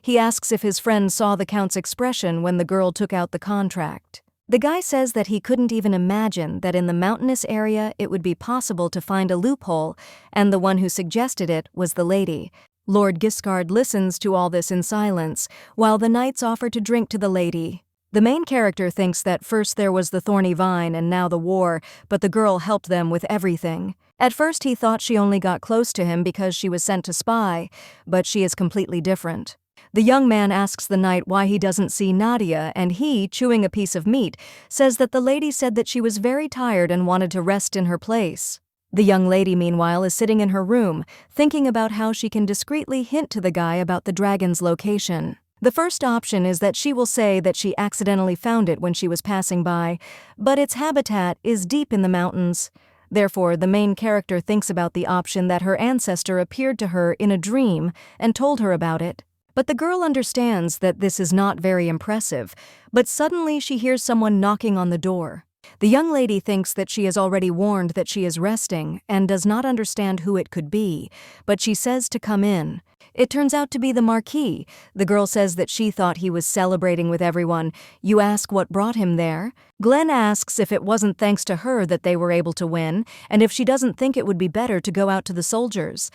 He asks if his friend saw the Count's expression when the girl took out the contract. The guy says that he couldn't even imagine that in the mountainous area it would be possible to find a loophole, and the one who suggested it was the lady. Lord Giscard listens to all this in silence, while the knights offer to drink to the lady. The main character thinks that first there was the thorny vine and now the war, but the girl helped them with everything. At first he thought she only got close to him because she was sent to spy, but she is completely different. The young man asks the knight why he doesn't see Nadia, and he, chewing a piece of meat, says that the lady said that she was very tired and wanted to rest in her place. The young lady, meanwhile, is sitting in her room, thinking about how she can discreetly hint to the guy about the dragon's location. The first option is that she will say that she accidentally found it when she was passing by, but its habitat is deep in the mountains. Therefore, the main character thinks about the option that her ancestor appeared to her in a dream and told her about it. But the girl understands that this is not very impressive, but suddenly she hears someone knocking on the door. The young lady thinks that she has already warned that she is resting and does not understand who it could be, but she says to come in. It turns out to be the Marquis. The girl says that she thought he was celebrating with everyone. You ask what brought him there? Glenn asks if it wasn't thanks to her that they were able to win, and if she doesn't think it would be better to go out to the soldiers.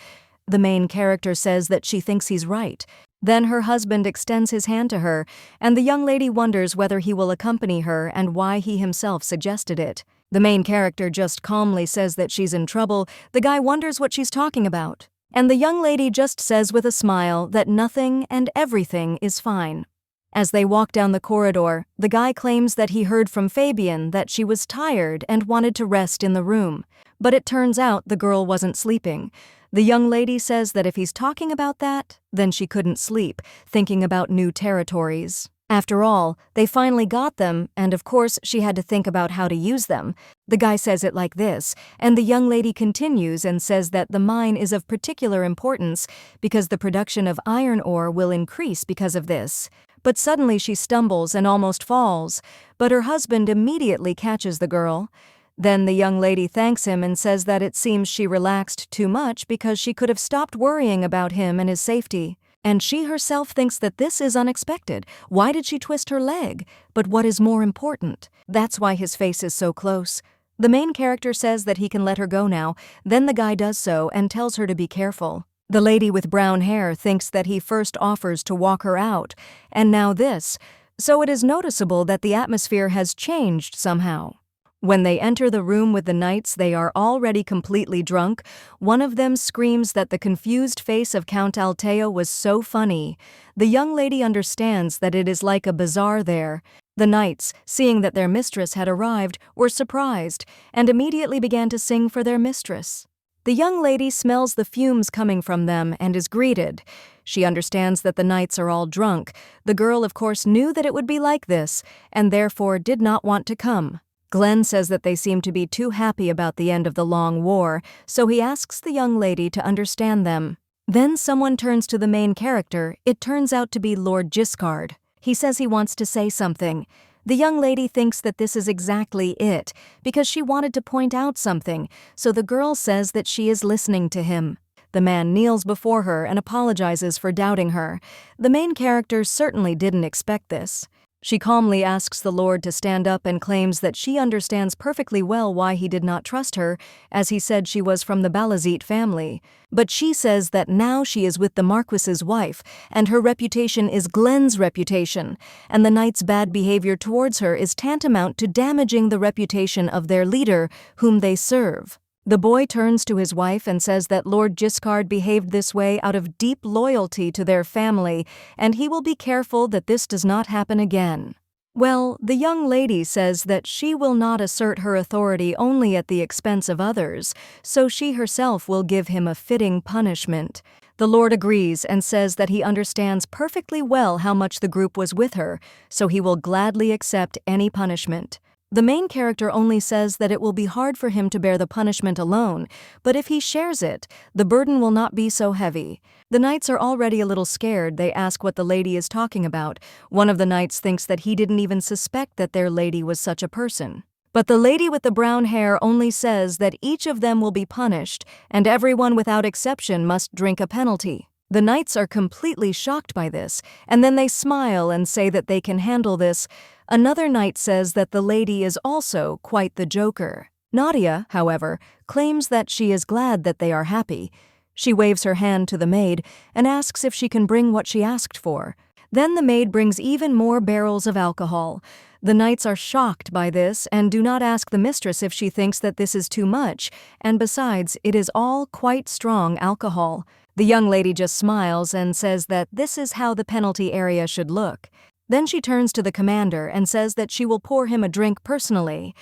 The main character says that she thinks he's right. Then her husband extends his hand to her, and the young lady wonders whether he will accompany her and why he himself suggested it. The main character just calmly says that she's in trouble. The guy wonders what she's talking about. And the young lady just says with a smile that nothing and everything is fine. As they walk down the corridor, the guy claims that he heard from Fabian that she was tired and wanted to rest in the room. But it turns out the girl wasn't sleeping. The young lady says that if he's talking about that, then she couldn't sleep, thinking about new territories. After all, they finally got them, and of course she had to think about how to use them. The guy says it like this, and the young lady continues and says that the mine is of particular importance because the production of iron ore will increase because of this. But suddenly she stumbles and almost falls, but her husband immediately catches the girl. Then the young lady thanks him and says that it seems she relaxed too much because she could have stopped worrying about him and his safety. And she herself thinks that this is unexpected. Why did she twist her leg? But what is more important? That's why his face is so close. The main character says that he can let her go now, then the guy does so and tells her to be careful. The lady with brown hair thinks that he first offers to walk her out, and now this. So it is noticeable that the atmosphere has changed somehow. When they enter the room with the knights, they are already completely drunk. One of them screams that the confused face of Count Alteo was so funny. The young lady understands that it is like a bazaar there. The knights, seeing that their mistress had arrived, were surprised and immediately began to sing for their mistress. The young lady smells the fumes coming from them and is greeted. She understands that the knights are all drunk. The girl, of course, knew that it would be like this and therefore did not want to come. Glenn says that they seem to be too happy about the end of the long war, so he asks the young lady to understand them. Then someone turns to the main character. It turns out to be Lord Giscard. He says he wants to say something. The young lady thinks that this is exactly it, because she wanted to point out something, so the girl says that she is listening to him. The man kneels before her and apologizes for doubting her. The main character certainly didn't expect this. She calmly asks the Lord to stand up and claims that she understands perfectly well why he did not trust her, as he said she was from the Balazit family. But she says that now she is with the Marquis's wife, and her reputation is Glenn's reputation, and the knight's bad behavior towards her is tantamount to damaging the reputation of their leader, whom they serve. The boy turns to his wife and says that Lord Giscard behaved this way out of deep loyalty to their family, and he will be careful that this does not happen again. Well, the young lady says that she will not assert her authority only at the expense of others, so she herself will give him a fitting punishment. The Lord agrees and says that he understands perfectly well how much the group was with her, so he will gladly accept any punishment. The main character only says that it will be hard for him to bear the punishment alone, but if he shares it, the burden will not be so heavy. The knights are already a little scared. They ask what the lady is talking about. One of the knights thinks that he didn't even suspect that their lady was such a person. But the lady with the brown hair only says that each of them will be punished, and everyone without exception must drink a penalty. The knights are completely shocked by this, and then they smile and say that they can handle this. Another knight says that the lady is also quite the joker. Nadia, however, claims that she is glad that they are happy. She waves her hand to the maid and asks if she can bring what she asked for. Then the maid brings even more barrels of alcohol. The knights are shocked by this and do not ask the mistress if she thinks that this is too much, and besides, it is all quite strong alcohol. The young lady just smiles and says that this is how the penalty area should look. Then she turns to the commander and says that she will pour him a drink personally.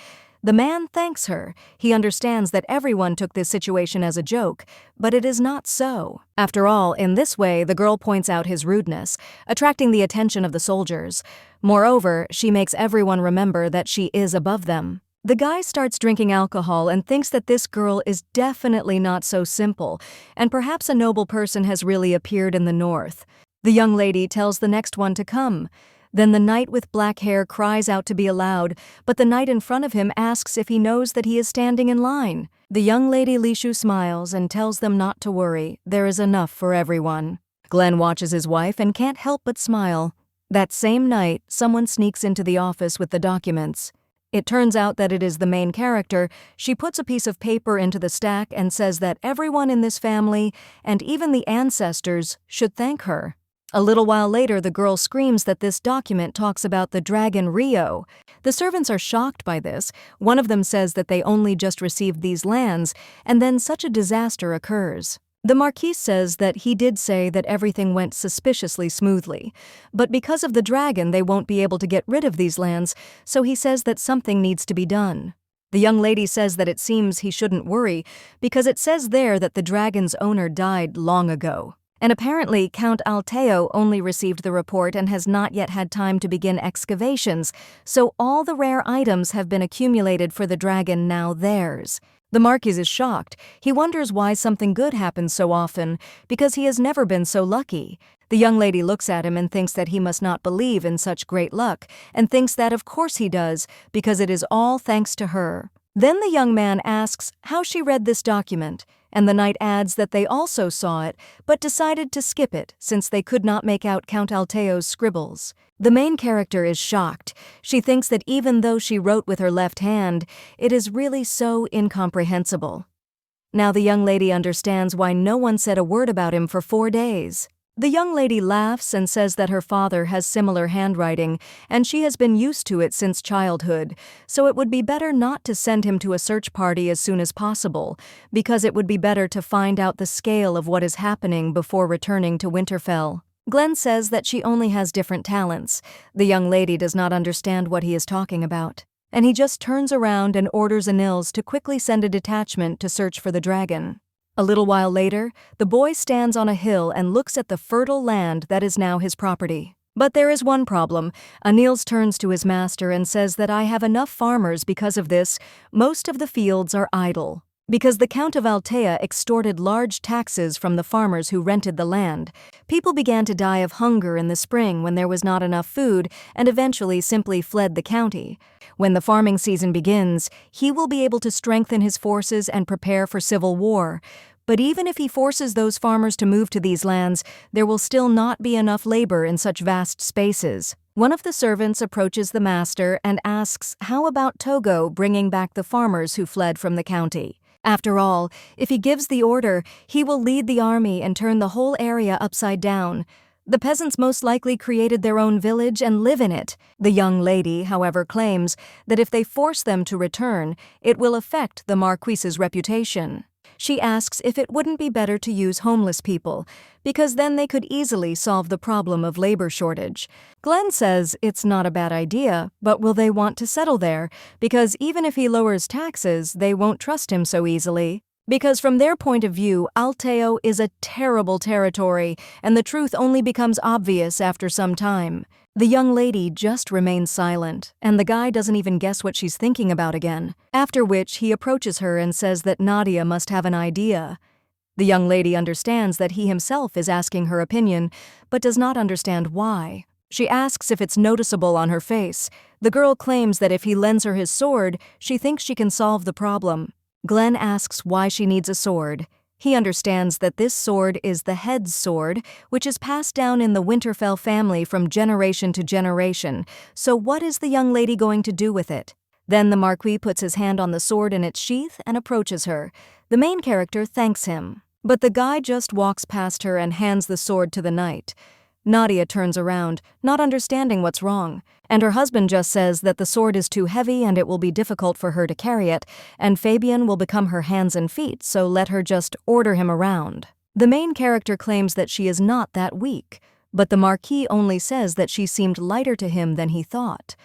The man thanks her. He understands that everyone took this situation as a joke, but it is not so. After all, in this way, the girl points out his rudeness, attracting the attention of the soldiers. Moreover, she makes everyone remember that she is above them. The guy starts drinking alcohol and thinks that this girl is definitely not so simple, and perhaps a noble person has really appeared in the north. The young lady tells the next one to come. Then the knight with black hair cries out to be allowed, but the knight in front of him asks if he knows that he is standing in line. The young lady Lishu smiles and tells them not to worry, there is enough for everyone. Glenn watches his wife and can't help but smile. That same night, someone sneaks into the office with the documents. It turns out that it is the main character. She puts a piece of paper into the stack and says that everyone in this family, and even the ancestors, should thank her. A little while later, the girl screams that this document talks about the dragon Rio. The servants are shocked by this. One of them says that they only just received these lands, and then such a disaster occurs. The marquis says that he did say that everything went suspiciously smoothly, but because of the dragon they won't be able to get rid of these lands, so he says that something needs to be done. The young lady says that it seems he shouldn't worry, because it says there that the dragon's owner died long ago. And apparently Count Alteo only received the report and has not yet had time to begin excavations, so all the rare items have been accumulated for the dragon, now theirs. The Marquis is shocked. He wonders why something good happens so often, because he has never been so lucky. The young lady looks at him and thinks that he must not believe in such great luck, and thinks that of course he does, because it is all thanks to her. Then the young man asks how she read this document, and the knight adds that they also saw it, but decided to skip it since they could not make out Count Alteo's scribbles. The main character is shocked. She thinks that even though she wrote with her left hand, it is really so incomprehensible. Now the young lady understands why no one said a word about him for 4 days. The young lady laughs and says that her father has similar handwriting, and she has been used to it since childhood, so it would be better not to send him to a search party as soon as possible, because it would be better to find out the scale of what is happening before returning to Winterfell. Glenn says that she only has different talents. The young lady does not understand what he is talking about, and he just turns around and orders Anils to quickly send a detachment to search for the dragon. A little while later, the boy stands on a hill and looks at the fertile land that is now his property. But there is one problem. Anils turns to his master and says that I have enough farmers because of this. Most of the fields are idle. Because the Count of Altea extorted large taxes from the farmers who rented the land, people began to die of hunger in the spring when there was not enough food and eventually simply fled the county. When the farming season begins, he will be able to strengthen his forces and prepare for civil war. But even if he forces those farmers to move to these lands, there will still not be enough labor in such vast spaces. One of the servants approaches the master and asks how about Togo bringing back the farmers who fled from the county. After all, if he gives the order, he will lead the army and turn the whole area upside down. The peasants most likely created their own village and live in it. The young lady, however, claims that if they force them to return, it will affect the Marquis's reputation. She asks if it wouldn't be better to use homeless people, because then they could easily solve the problem of labor shortage. Glenn says it's not a bad idea, but will they want to settle there? Because even if he lowers taxes, they won't trust him so easily. Because from their point of view, Alteo is a terrible territory, and the truth only becomes obvious after some time. The young lady just remains silent, and the guy doesn't even guess what she's thinking about again, after which he approaches her and says that Nadia must have an idea. The young lady understands that he himself is asking her opinion, but does not understand why. She asks if it's noticeable on her face. The girl claims that if he lends her his sword, she thinks she can solve the problem. Glenn asks why she needs a sword. He understands that this sword is the head's sword, which is passed down in the Winterfell family from generation to generation. So what is the young lady going to do with it? Then the Marquis puts his hand on the sword in its sheath and approaches her. The main character thanks him, but the guy just walks past her and hands the sword to the knight. Nadia turns around, not understanding what's wrong, and her husband just says that the sword is too heavy and it will be difficult for her to carry it, and Fabian will become her hands and feet, so let her just order him around. The main character claims that she is not that weak, but the Marquis only says that she seemed lighter to him than he thought.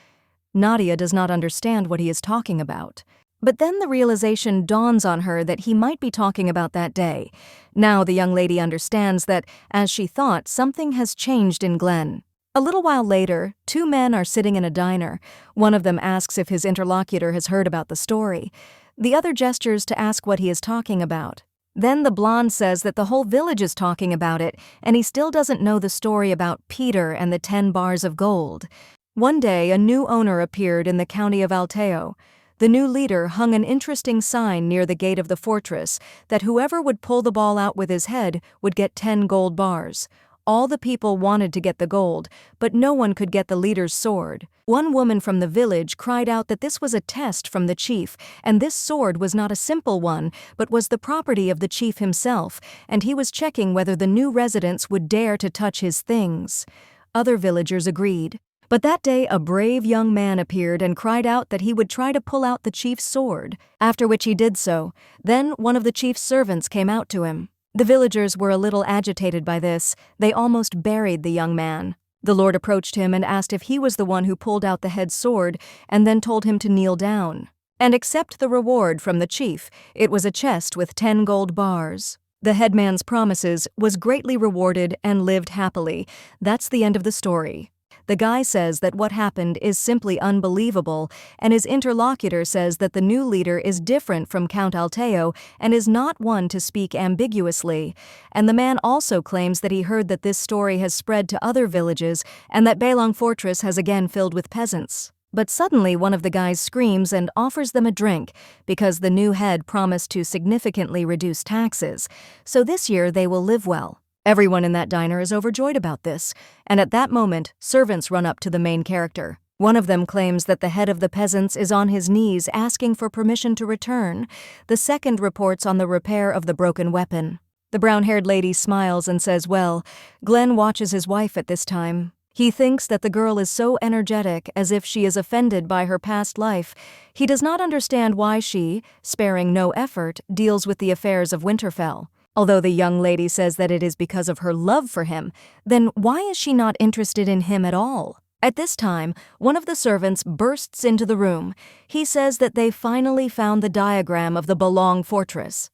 Nadia does not understand what he is talking about. But then the realization dawns on her that he might be talking about that day. Now the young lady understands that, as she thought, something has changed in Glenn. A little while later, 2 men are sitting in a diner. One of them asks if his interlocutor has heard about the story. The other gestures to ask what he is talking about. Then the blonde says that the whole village is talking about it, and he still doesn't know the story about Peter and the 10 bars of gold. One day, a new owner appeared in the county of Alteo. The new leader hung an interesting sign near the gate of the fortress that whoever would pull the ball out with his head would get 10 gold bars. All the people wanted to get the gold, but no one could get the leader's sword. One woman from the village cried out that this was a test from the chief, and this sword was not a simple one, but was the property of the chief himself, and he was checking whether the new residents would dare to touch his things. Other villagers agreed. But that day a brave young man appeared and cried out that he would try to pull out the chief's sword, after which he did so. Then one of the chief's servants came out to him. The villagers were a little agitated by this. They almost buried the young man. The lord approached him and asked if he was the one who pulled out the head sword, and then told him to kneel down and accept the reward from the chief. It was a chest with 10 gold bars. The headman's promises was greatly rewarded and lived happily. That's the end of the story. The guy says that what happened is simply unbelievable, and his interlocutor says that the new leader is different from Count Alteo and is not one to speak ambiguously. And the man also claims that he heard that this story has spread to other villages and that Baelong Fortress has again filled with peasants. But suddenly one of the guys screams and offers them a drink because the new head promised to significantly reduce taxes, so this year they will live well. Everyone in that diner is overjoyed about this, and at that moment, servants run up to the main character. One of them claims that the head of the peasants is on his knees asking for permission to return. The second reports on the repair of the broken weapon. The brown-haired lady smiles and says, well, Glenn watches his wife at this time. He thinks that the girl is so energetic as if she is offended by her past life. He does not understand why she, sparing no effort, deals with the affairs of Winterfell. Although the young lady says that it is because of her love for him, then why is she not interested in him at all? At this time, one of the servants bursts into the room. He says that they finally found the diagram of the Baelong Fortress.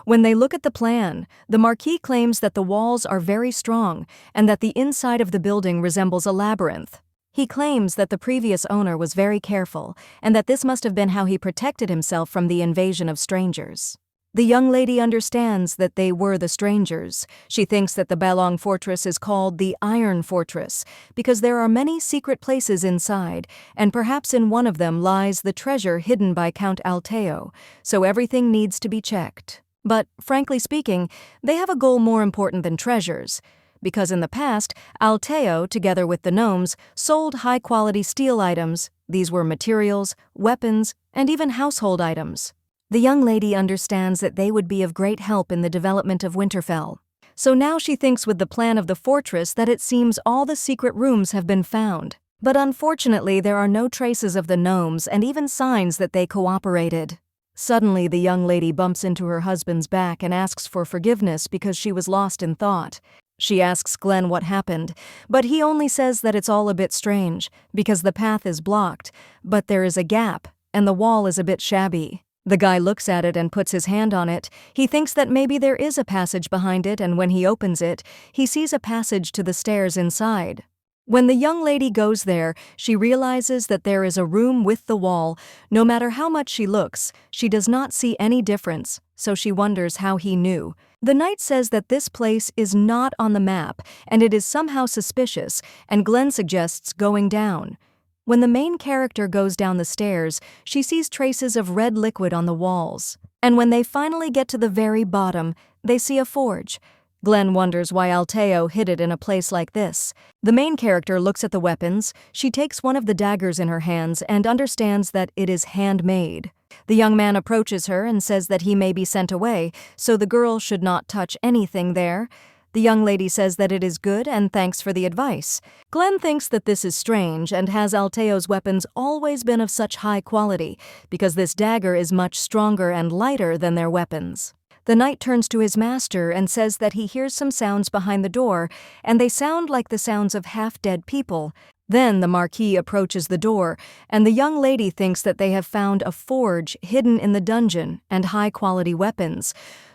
When they look at the plan, the marquee claims that the walls are very strong and that the inside of the building resembles a labyrinth. He claims that the previous owner was very careful and that this must have been how he protected himself from the invasion of strangers. The young lady understands that they were the strangers. She thinks that the Baelong Fortress is called the Iron Fortress because there are many secret places inside, and perhaps in one of them lies the treasure hidden by Count Alteo, so everything needs to be checked. But, frankly speaking, they have a goal more important than treasures, because in the past, Alteo, together with the gnomes, sold high-quality steel items. These were materials, weapons, and even household items. The young lady understands that they would be of great help in the development of Winterfell. So now she thinks with the plan of the fortress that it seems all the secret rooms have been found. But unfortunately, there are no traces of the gnomes and even signs that they cooperated. Suddenly, the young lady bumps into her husband's back and asks for forgiveness because she was lost in thought. She asks Glenn what happened, but he only says that it's all a bit strange because the path is blocked, but there is a gap and the wall is a bit shabby. The guy looks at it and puts his hand on it. He thinks that maybe there is a passage behind it, and when he opens it, he sees a passage to the stairs inside. When the young lady goes there, she realizes that there is a room with the wall. No matter how much she looks, she does not see any difference, so she wonders how he knew. The knight says that this place is not on the map, and it is somehow suspicious, and Glenn suggests going down. When the main character goes down the stairs, she sees traces of red liquid on the walls. And when they finally get to the very bottom, they see a forge. Glenn wonders why Alteo hid it in a place like this. The main character looks at the weapons. She takes one of the daggers in her hands and understands that it is handmade. The young man approaches her and says that he may be sent away, so the girl should not touch anything there. The young lady says that it is good and thanks for the advice. Glenn thinks that this is strange and has Alteo's weapons always been of such high quality because this dagger is much stronger and lighter than their weapons. The knight turns to his master and says that he hears some sounds behind the door, and they sound like the sounds of half-dead people. Then the marquee approaches the door, and the young lady thinks that they have found a forge hidden in the dungeon and high-quality weapons.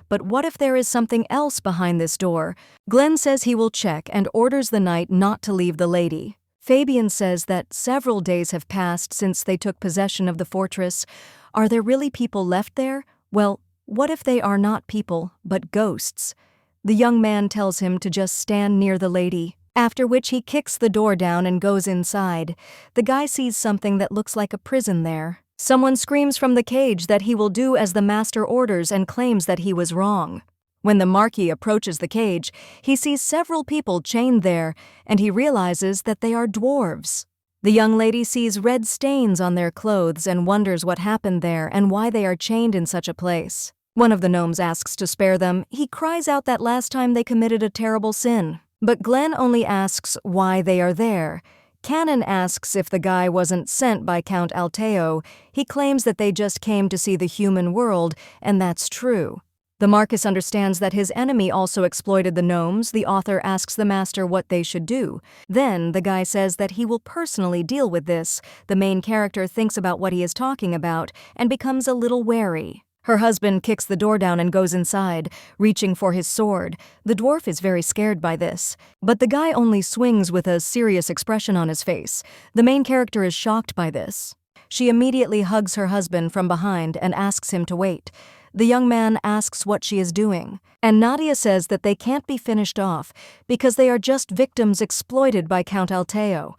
But what if there is something else behind this door? Glenn says he will check and orders the knight not to leave the lady. Fabian says that several days have passed since they took possession of the fortress. Are there really people left there? Well, what if they are not people, but ghosts? The young man tells him to just stand near the lady, after which he kicks the door down and goes inside. The guy sees something that looks like a prison there. Someone screams from the cage that he will do as the master orders and claims that he was wrong. When the marquee approaches the cage, he sees several people chained there, and he realizes that they are dwarves. The young lady sees red stains on their clothes and wonders what happened there and why they are chained in such a place. One of the gnomes asks to spare them. He cries out that last time they committed a terrible sin. But Glenn only asks why they are there. Cannon asks if the guy wasn't sent by Count Alteo. He claims that they just came to see the human world, and that's true. The Marquis understands that his enemy also exploited the gnomes. The author asks the master what they should do. Then the guy says that he will personally deal with this. The main character thinks about what he is talking about and becomes a little wary. Her husband kicks the door down and goes inside, reaching for his sword. The dwarf is very scared by this, but the guy only swings with a serious expression on his face. The main character is shocked by this. She immediately hugs her husband from behind and asks him to wait. The young man asks what she is doing, and Nadia says that they can't be finished off because they are just victims exploited by Count Alteo.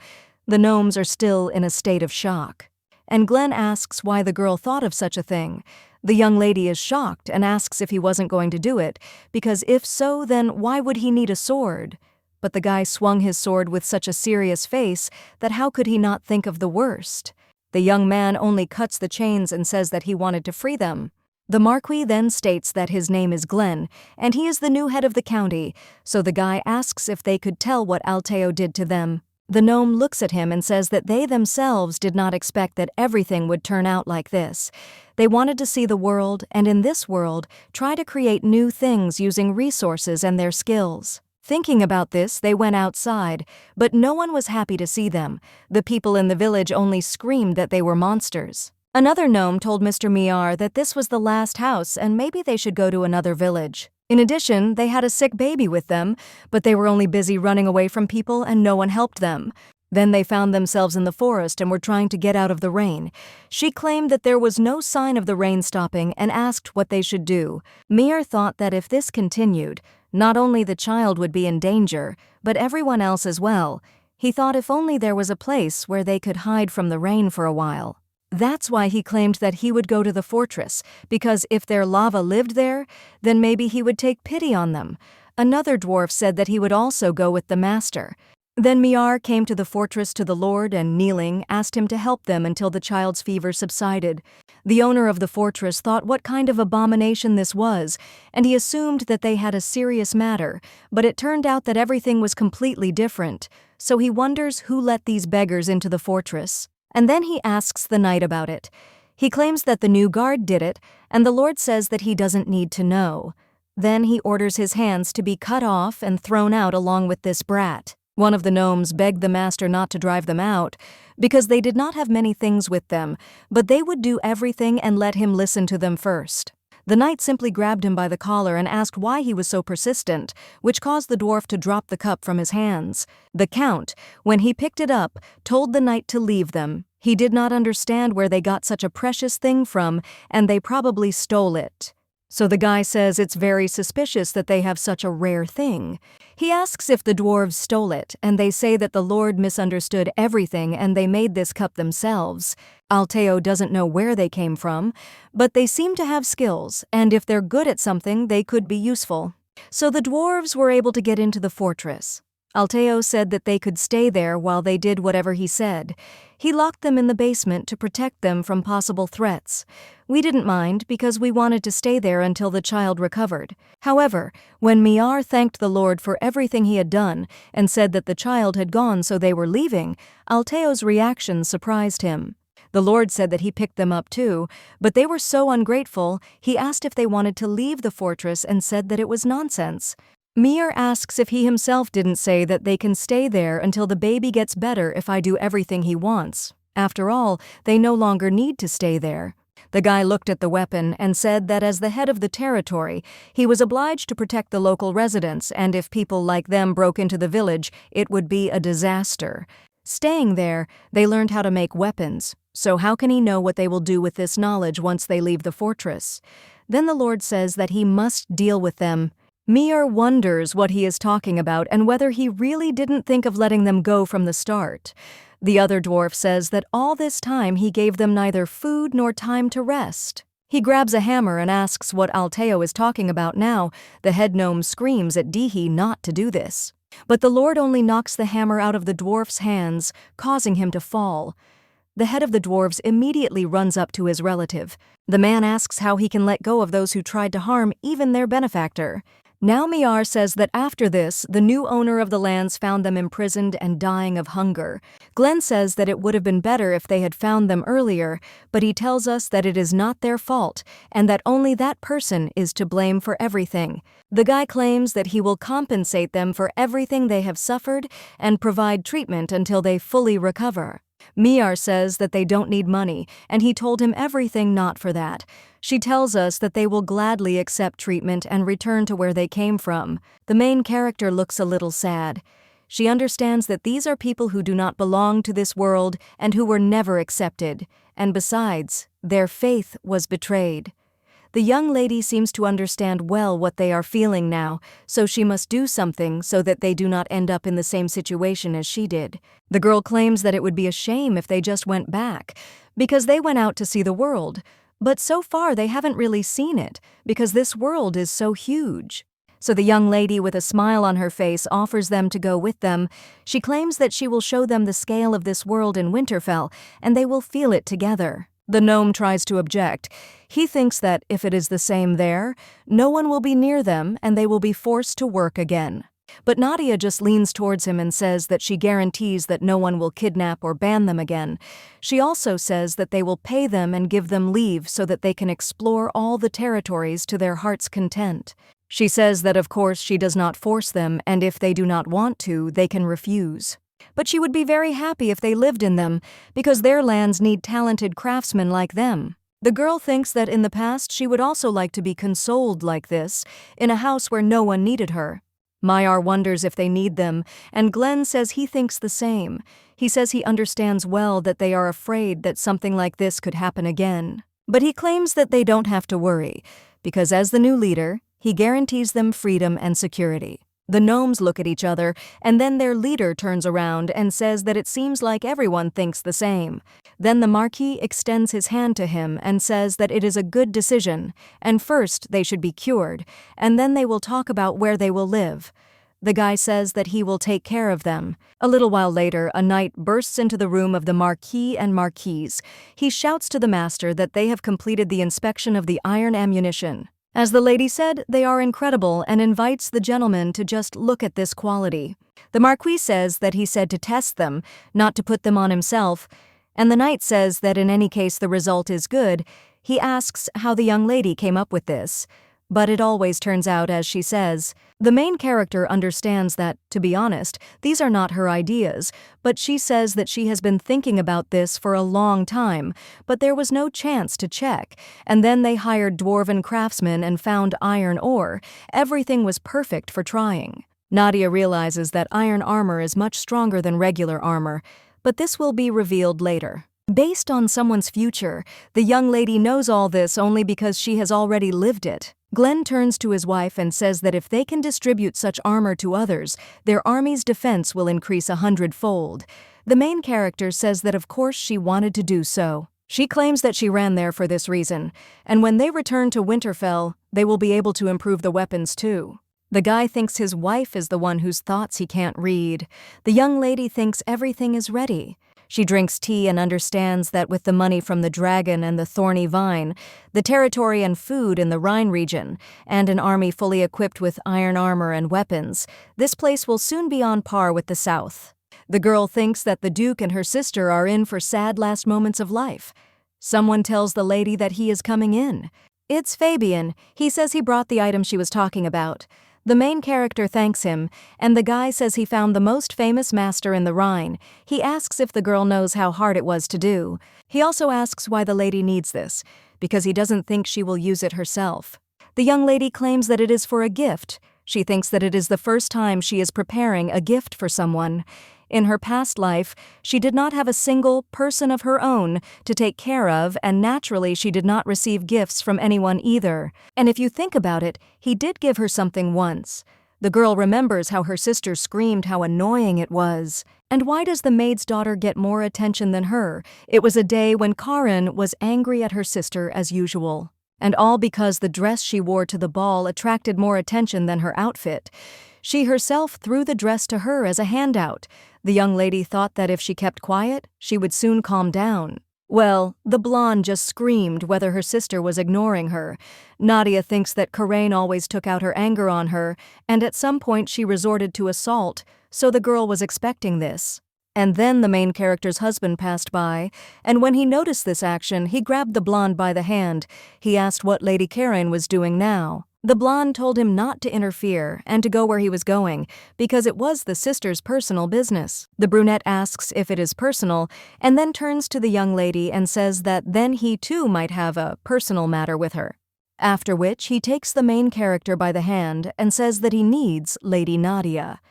The gnomes are still in a state of shock. And Glenn asks why the girl thought of such a thing. The young lady is shocked and asks if he wasn't going to do it, because if so, then why would he need a sword? But the guy swung his sword with such a serious face that how could he not think of the worst? The young man only cuts the chains and says that he wanted to free them. The marquee then states that his name is Glenn, and he is the new head of the county, so the guy asks if they could tell what Alteo did to them. The gnome looks at him and says that they themselves did not expect that everything would turn out like this. They wanted to see the world, and in this world, try to create new things using resources and their skills. Thinking about this, they went outside, but no one was happy to see them. The people in the village only screamed that they were monsters. Another gnome told Mr. Miar that this was the last house and maybe they should go to another village. In addition, they had a sick baby with them, but they were only busy running away from people and no one helped them. Then they found themselves in the forest and were trying to get out of the rain. She claimed that there was no sign of the rain stopping and asked what they should do. Mir thought that if this continued, not only the child would be in danger, but everyone else as well. He thought if only there was a place where they could hide from the rain for a while. That's why he claimed that he would go to the fortress, because if their lava lived there, then maybe he would take pity on them. Another dwarf said that he would also go with the master. Then Miar came to the fortress to the lord and, kneeling, asked him to help them until the child's fever subsided. The owner of the fortress thought what kind of abomination this was, and he assumed that they had a serious matter, but it turned out that everything was completely different, so he wonders who let these beggars into the fortress. And then he asks the knight about it. He claims that the new guard did it, and the lord says that he doesn't need to know. Then he orders his hands to be cut off and thrown out along with this brat. One of the gnomes begged the master not to drive them out, because they did not have many things with them, but they would do everything and let him listen to them first. The knight simply grabbed him by the collar and asked why he was so persistent, which caused the dwarf to drop the cup from his hands. The count, when he picked it up, told the knight to leave them. He did not understand where they got such a precious thing from, and they probably stole it. So the guy says it's very suspicious that they have such a rare thing. He asks if the dwarves stole it, and they say that the lord misunderstood everything and they made this cup themselves. Alteo doesn't know where they came from, but they seem to have skills, and if they're good at something, they could be useful. So the dwarves were able to get into the fortress. Alteo said that they could stay there while they did whatever he said. He locked them in the basement to protect them from possible threats. We didn't mind because we wanted to stay there until the child recovered. However, when Miar thanked the Lord for everything he had done and said that the child had gone so they were leaving, Alteo's reaction surprised him. The Lord said that he picked them up too, but they were so ungrateful, he asked if they wanted to leave the fortress and said that it was nonsense. Mir asks if he himself didn't say that they can stay there until the baby gets better if I do everything he wants. After all, they no longer need to stay there. The guy looked at the weapon and said that as the head of the territory, he was obliged to protect the local residents, and if people like them broke into the village, it would be a disaster. Staying there, they learned how to make weapons, so how can he know what they will do with this knowledge once they leave the fortress? Then the Lord says that he must deal with them. Mir wonders what he is talking about and whether he really didn't think of letting them go from the start. The other dwarf says that all this time he gave them neither food nor time to rest. He grabs a hammer and asks what Alteo is talking about now. The head gnome screams at Jiho not to do this. But the Lord only knocks the hammer out of the dwarf's hands, causing him to fall. The head of the dwarves immediately runs up to his relative. The man asks how he can let go of those who tried to harm even their benefactor. Now Miar says that after this, the new owner of the lands found them imprisoned and dying of hunger. Glenn says that it would have been better if they had found them earlier, but he tells us that it is not their fault and that only that person is to blame for everything. The guy claims that he will compensate them for everything they have suffered and provide treatment until they fully recover. Miar says that they don't need money, and he told him everything not for that. She tells us that they will gladly accept treatment and return to where they came from. The main character looks a little sad. She understands that these are people who do not belong to this world and who were never accepted, and besides, their faith was betrayed. The young lady seems to understand well what they are feeling now, so she must do something so that they do not end up in the same situation as she did. The girl claims that it would be a shame if they just went back, because they went out to see the world, but so far they haven't really seen it, because this world is so huge. So the young lady with a smile on her face offers them to go with them. She claims that she will show them the scale of this world in Winterfell, and they will feel it together. The gnome tries to object. He thinks that if it is the same there, no one will be near them and they will be forced to work again. But Nadia just leans towards him and says that she guarantees that no one will kidnap or ban them again. She also says that they will pay them and give them leave so that they can explore all the territories to their heart's content. She says that of course she does not force them, and if they do not want to, they can refuse. But she would be very happy if they lived in them, because their lands need talented craftsmen like them. The girl thinks that in the past she would also like to be consoled like this, in a house where no one needed her. Mayar wonders if they need them, and Glenn says he thinks the same. He says he understands well that they are afraid that something like this could happen again. But he claims that they don't have to worry, because as the new leader, he guarantees them freedom and security. The gnomes look at each other, and then their leader turns around and says that it seems like everyone thinks the same. Then the marquee extends his hand to him and says that it is a good decision, and first they should be cured, and then they will talk about where they will live. The guy says that he will take care of them. A little while later, a knight bursts into the room of the marquee and marquise. He shouts to the master that they have completed the inspection of the iron ammunition. As the lady said, they are incredible and invites the gentleman to just look at this quality. The marquis says that he said to test them, not to put them on himself, and the knight says that in any case the result is good. He asks how the young lady came up with this, but it always turns out as she says. The main character understands that, to be honest, these are not her ideas, but she says that she has been thinking about this for a long time, but there was no chance to check, and then they hired dwarven craftsmen and found iron ore. Everything was perfect for trying. Nadia realizes that iron armor is much stronger than regular armor, but this will be revealed later. Based on someone's future, the young lady knows all this only because she has already lived it. Glenn turns to his wife and says that if they can distribute such armor to others, their army's defense will increase 100-fold. The main character says that of course she wanted to do so. She claims that she ran there for this reason, and when they return to Winterfell, they will be able to improve the weapons too. The guy thinks his wife is the one whose thoughts he can't read. The young lady thinks everything is ready. She drinks tea and understands that with the money from the dragon and the thorny vine, the territory and food in the Rhine region, and an army fully equipped with iron armor and weapons, this place will soon be on par with the south. The girl thinks that the Duke and her sister are in for sad last moments of life. Someone tells the lady that he is coming in. It's Fabian. He says he brought the item she was talking about. The main character thanks him, and the guy says he found the most famous master in the Rhine. He asks if the girl knows how hard it was to do. He also asks why the lady needs this, because he doesn't think she will use it herself. The young lady claims that it is for a gift. She thinks that it is the first time she is preparing a gift for someone. In her past life, she did not have a single person of her own to take care of, and naturally she did not receive gifts from anyone either. And if you think about it, he did give her something once. The girl remembers how her sister screamed how annoying it was. And why does the maid's daughter get more attention than her? It was a day when Karin was angry at her sister as usual. And all because the dress she wore to the ball attracted more attention than her outfit. She herself threw the dress to her as a handout. The young lady thought that if she kept quiet, she would soon calm down. Well, the blonde just screamed whether her sister was ignoring her. Nadia thinks that Karin always took out her anger on her, and at some point she resorted to assault, so the girl was expecting this. And then the main character's husband passed by, and when he noticed this action, he grabbed the blonde by the hand. He asked what Lady Karin was doing now. The blonde told him not to interfere and to go where he was going because it was the sister's personal business. The brunette asks if it is personal and then turns to the young lady and says that then he too might have a personal matter with her. After which he takes the main character by the hand and says that he needs Lady Nadia.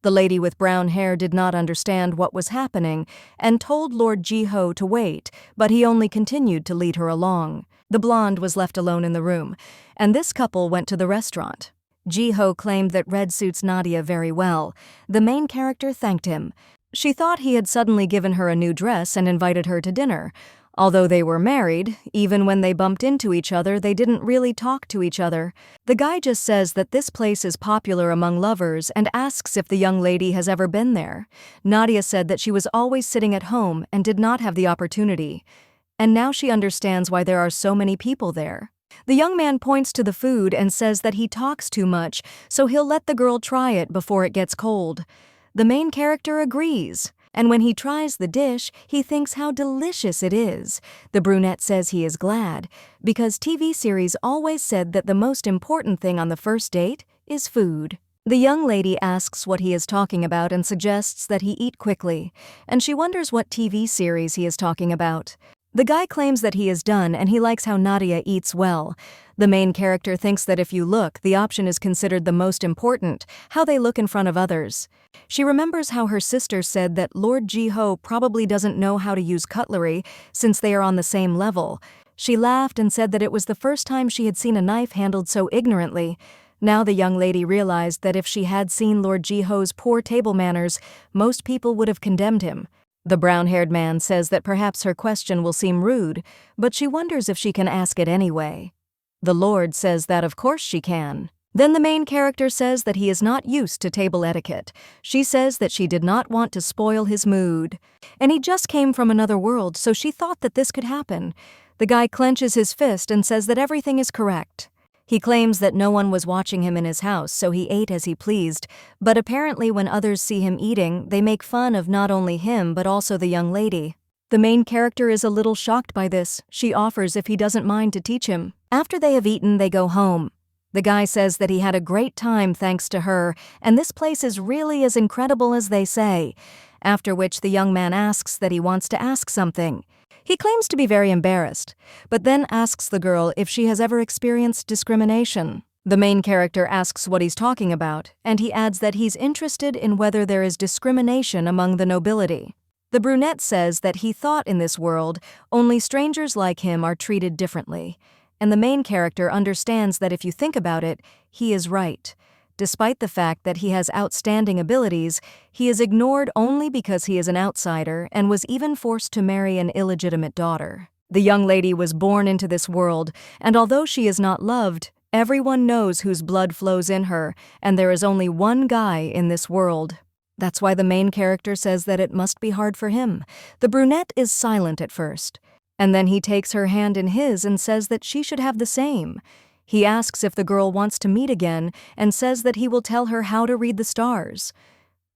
The lady with brown hair did not understand what was happening and told Lord Jiho to wait, but he only continued to lead her along. The blonde was left alone in the room, and this couple went to the restaurant. Jiho claimed that red suits Nadia very well. The main character thanked him. She thought he had suddenly given her a new dress and invited her to dinner. Although they were married, even when they bumped into each other, they didn't really talk to each other. The guy just says that this place is popular among lovers and asks if the young lady has ever been there. Nadia said that she was always sitting at home and did not have the opportunity. And now she understands why there are so many people there. The young man points to the food and says that he talks too much, so he'll let the girl try it before it gets cold. The main character agrees. And when he tries the dish, he thinks how delicious it is. The brunette says he is glad, because TV series always said that the most important thing on the first date is food. The young lady asks what he is talking about and suggests that he eat quickly, and she wonders what TV series he is talking about. The guy claims that he is done and he likes how Nadia eats well. The main character thinks that if you look, the option is considered the most important, how they look in front of others. She remembers how her sister said that Lord Jiho probably doesn't know how to use cutlery since they are on the same level. She laughed and said that it was the first time she had seen a knife handled so ignorantly. Now the young lady realized that if she had seen Lord Jiho's poor table manners, most people would have condemned him. The brown-haired man says that perhaps her question will seem rude, but she wonders if she can ask it anyway. The Lord says that of course she can. Then the main character says that he is not used to table etiquette. She says that she did not want to spoil his mood. And he just came from another world, so she thought that this could happen. The guy clenches his fist and says that everything is correct. He claims that no one was watching him in his house, so he ate as he pleased, but apparently when others see him eating, they make fun of not only him but also the young lady. The main character is a little shocked by this. She offers if he doesn't mind to teach him. After they have eaten, they go home. The guy says that he had a great time thanks to her, and this place is really as incredible as they say, after which the young man asks that he wants to ask something. He claims to be very embarrassed, but then asks the girl if she has ever experienced discrimination. The main character asks what he's talking about, and he adds that he's interested in whether there is discrimination among the nobility. The brunette says that he thought in this world only strangers like him are treated differently, and the main character understands that if you think about it, he is right. Despite the fact that he has outstanding abilities, he is ignored only because he is an outsider and was even forced to marry an illegitimate daughter. The young lady was born into this world, and although she is not loved, everyone knows whose blood flows in her, and there is only one guy in this world. That's why the main character says that it must be hard for him. The brunette is silent at first, and then he takes her hand in his and says that she should have the same. He asks if the girl wants to meet again and says that he will tell her how to read the stars.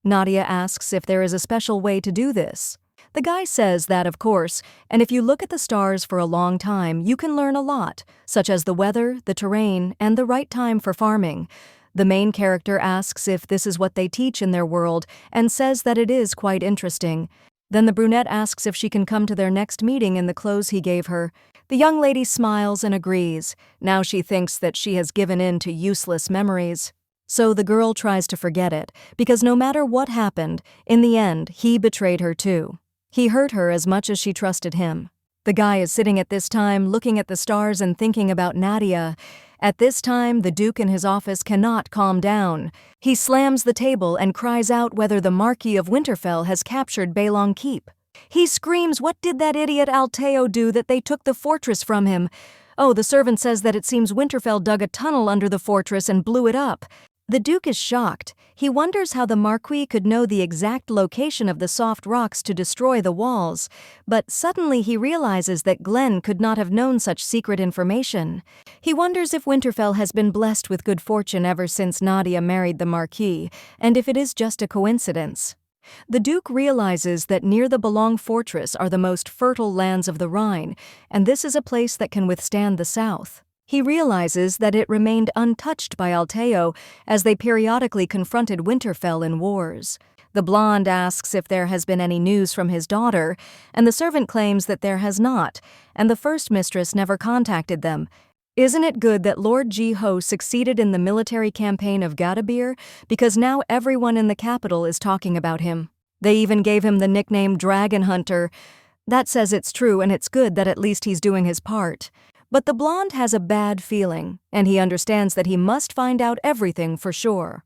Nadia asks if there is a special way to do this. The guy says that, of course, and if you look at the stars for a long time, you can learn a lot, such as the weather, the terrain, and the right time for farming. The main character asks if this is what they teach in their world and says that it is quite interesting. Then the brunette asks if she can come to their next meeting in the clothes he gave her. The young lady smiles and agrees. Now she thinks that she has given in to useless memories. So the girl tries to forget it, because no matter what happened, in the end, he betrayed her too. He hurt her as much as she trusted him. The guy is sitting at this time looking at the stars and thinking about Nadia. At this time, the Duke in his office cannot calm down. He slams the table and cries out whether the Marquee of Winterfell has captured Baelong Keep. He screams, "What did that idiot Alteo do that they took the fortress from him?" Oh, the servant says that it seems Winterfell dug a tunnel under the fortress and blew it up. The Duke is shocked. He wonders how the Marquis could know the exact location of the soft rocks to destroy the walls, but suddenly he realizes that Glenn could not have known such secret information. He wonders if Winterfell has been blessed with good fortune ever since Nadia married the Marquis, and if it is just a coincidence. The Duke realizes that near the Baelong Fortress are the most fertile lands of the Rhine, and this is a place that can withstand the south. He realizes that it remained untouched by Alteo as they periodically confronted Winterfell in wars. The blonde asks if there has been any news from his daughter, and the servant claims that there has not, and the first mistress never contacted them. Isn't it good that Lord Jiho succeeded in the military campaign of Gadabir, because now everyone in the capital is talking about him. They even gave him the nickname Dragon Hunter. That says it's true, and it's good that at least he's doing his part. But the blonde has a bad feeling, and he understands that he must find out everything for sure.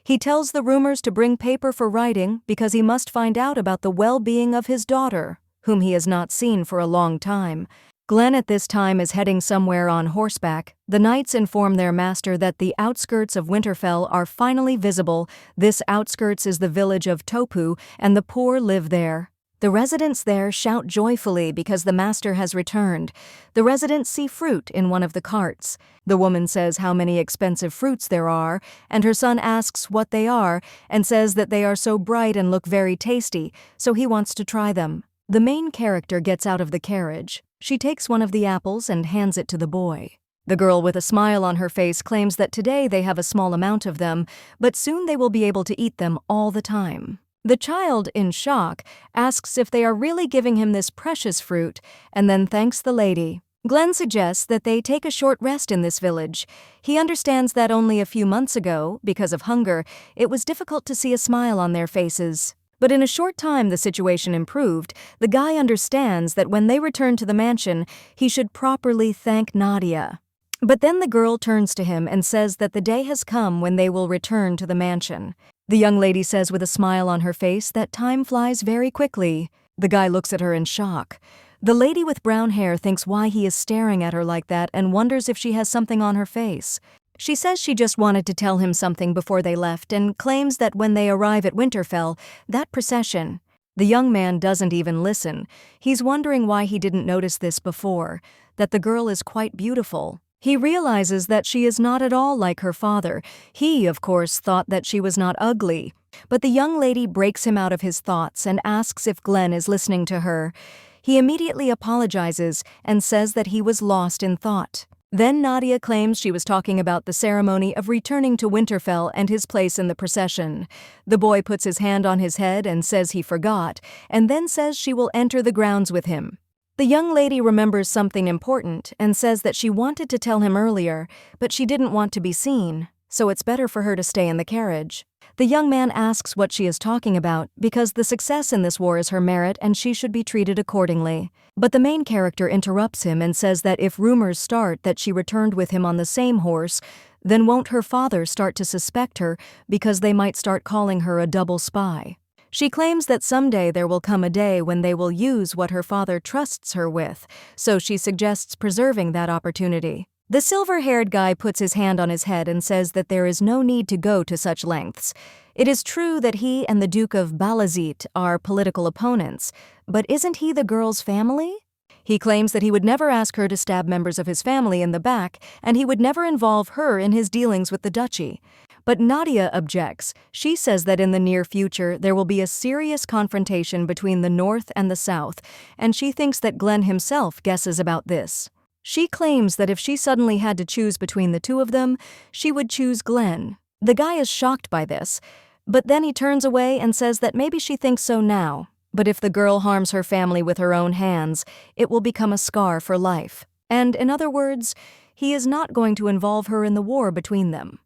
He tells the rumors to bring paper for writing because he must find out about the well-being of his daughter, whom he has not seen for a long time. Glenn at this time is heading somewhere on horseback. The knights inform their master that the outskirts of Winterfell are finally visible. This outskirts is the village of Topu, and the poor live there. The residents there shout joyfully because the master has returned. The residents see fruit in one of the carts. The woman says how many expensive fruits there are, and her son asks what they are and says that they are so bright and look very tasty, so he wants to try them. The main character gets out of the carriage. She takes one of the apples and hands it to the boy. The girl with a smile on her face claims that today they have a small amount of them, but soon they will be able to eat them all the time. The child, in shock, asks if they are really giving him this precious fruit, and then thanks the lady. Glenn suggests that they take a short rest in this village. He understands that only a few months ago, because of hunger, it was difficult to see a smile on their faces. But in a short time the situation improved. The guy understands that when they return to the mansion, he should properly thank Nadia. But then the girl turns to him and says that the day has come when they will return to the mansion. The young lady says with a smile on her face that time flies very quickly. The guy looks at her in shock. The lady with brown hair thinks why he is staring at her like that and wonders if she has something on her face. She says she just wanted to tell him something before they left and claims that when they arrive at Winterfell, that procession. The young man doesn't even listen. He's wondering why he didn't notice this before, that the girl is quite beautiful. He realizes that she is not at all like her father. He, of course, thought that she was not ugly. But the young lady breaks him out of his thoughts and asks if Glenn is listening to her. He immediately apologizes and says that he was lost in thought. Then Nadia claims she was talking about the ceremony of returning to Winterfell and his place in the procession. The boy puts his hand on his head and says he forgot, and then says she will enter the grounds with him. The young lady remembers something important and says that she wanted to tell him earlier, but she didn't want to be seen, so it's better for her to stay in the carriage. The young man asks what she is talking about because the success in this war is her merit and she should be treated accordingly. But the main character interrupts him and says that if rumors start that she returned with him on the same horse, then won't her father start to suspect her because they might start calling her a double spy. She claims that someday there will come a day when they will use what her father trusts her with, so she suggests preserving that opportunity. The silver-haired guy puts his hand on his head and says that there is no need to go to such lengths. It is true that he and the Duke of Balazit are political opponents, but isn't he the girl's family? He claims that he would never ask her to stab members of his family in the back, and he would never involve her in his dealings with the duchy. But Nadia objects. She says that in the near future there will be a serious confrontation between the North and the South, and she thinks that Glenn himself guesses about this. She claims that if she suddenly had to choose between the two of them, she would choose Glenn. The guy is shocked by this, but then he turns away and says that maybe she thinks so now, but if the girl harms her family with her own hands, it will become a scar for life. And, in other words, he is not going to involve her in the war between them.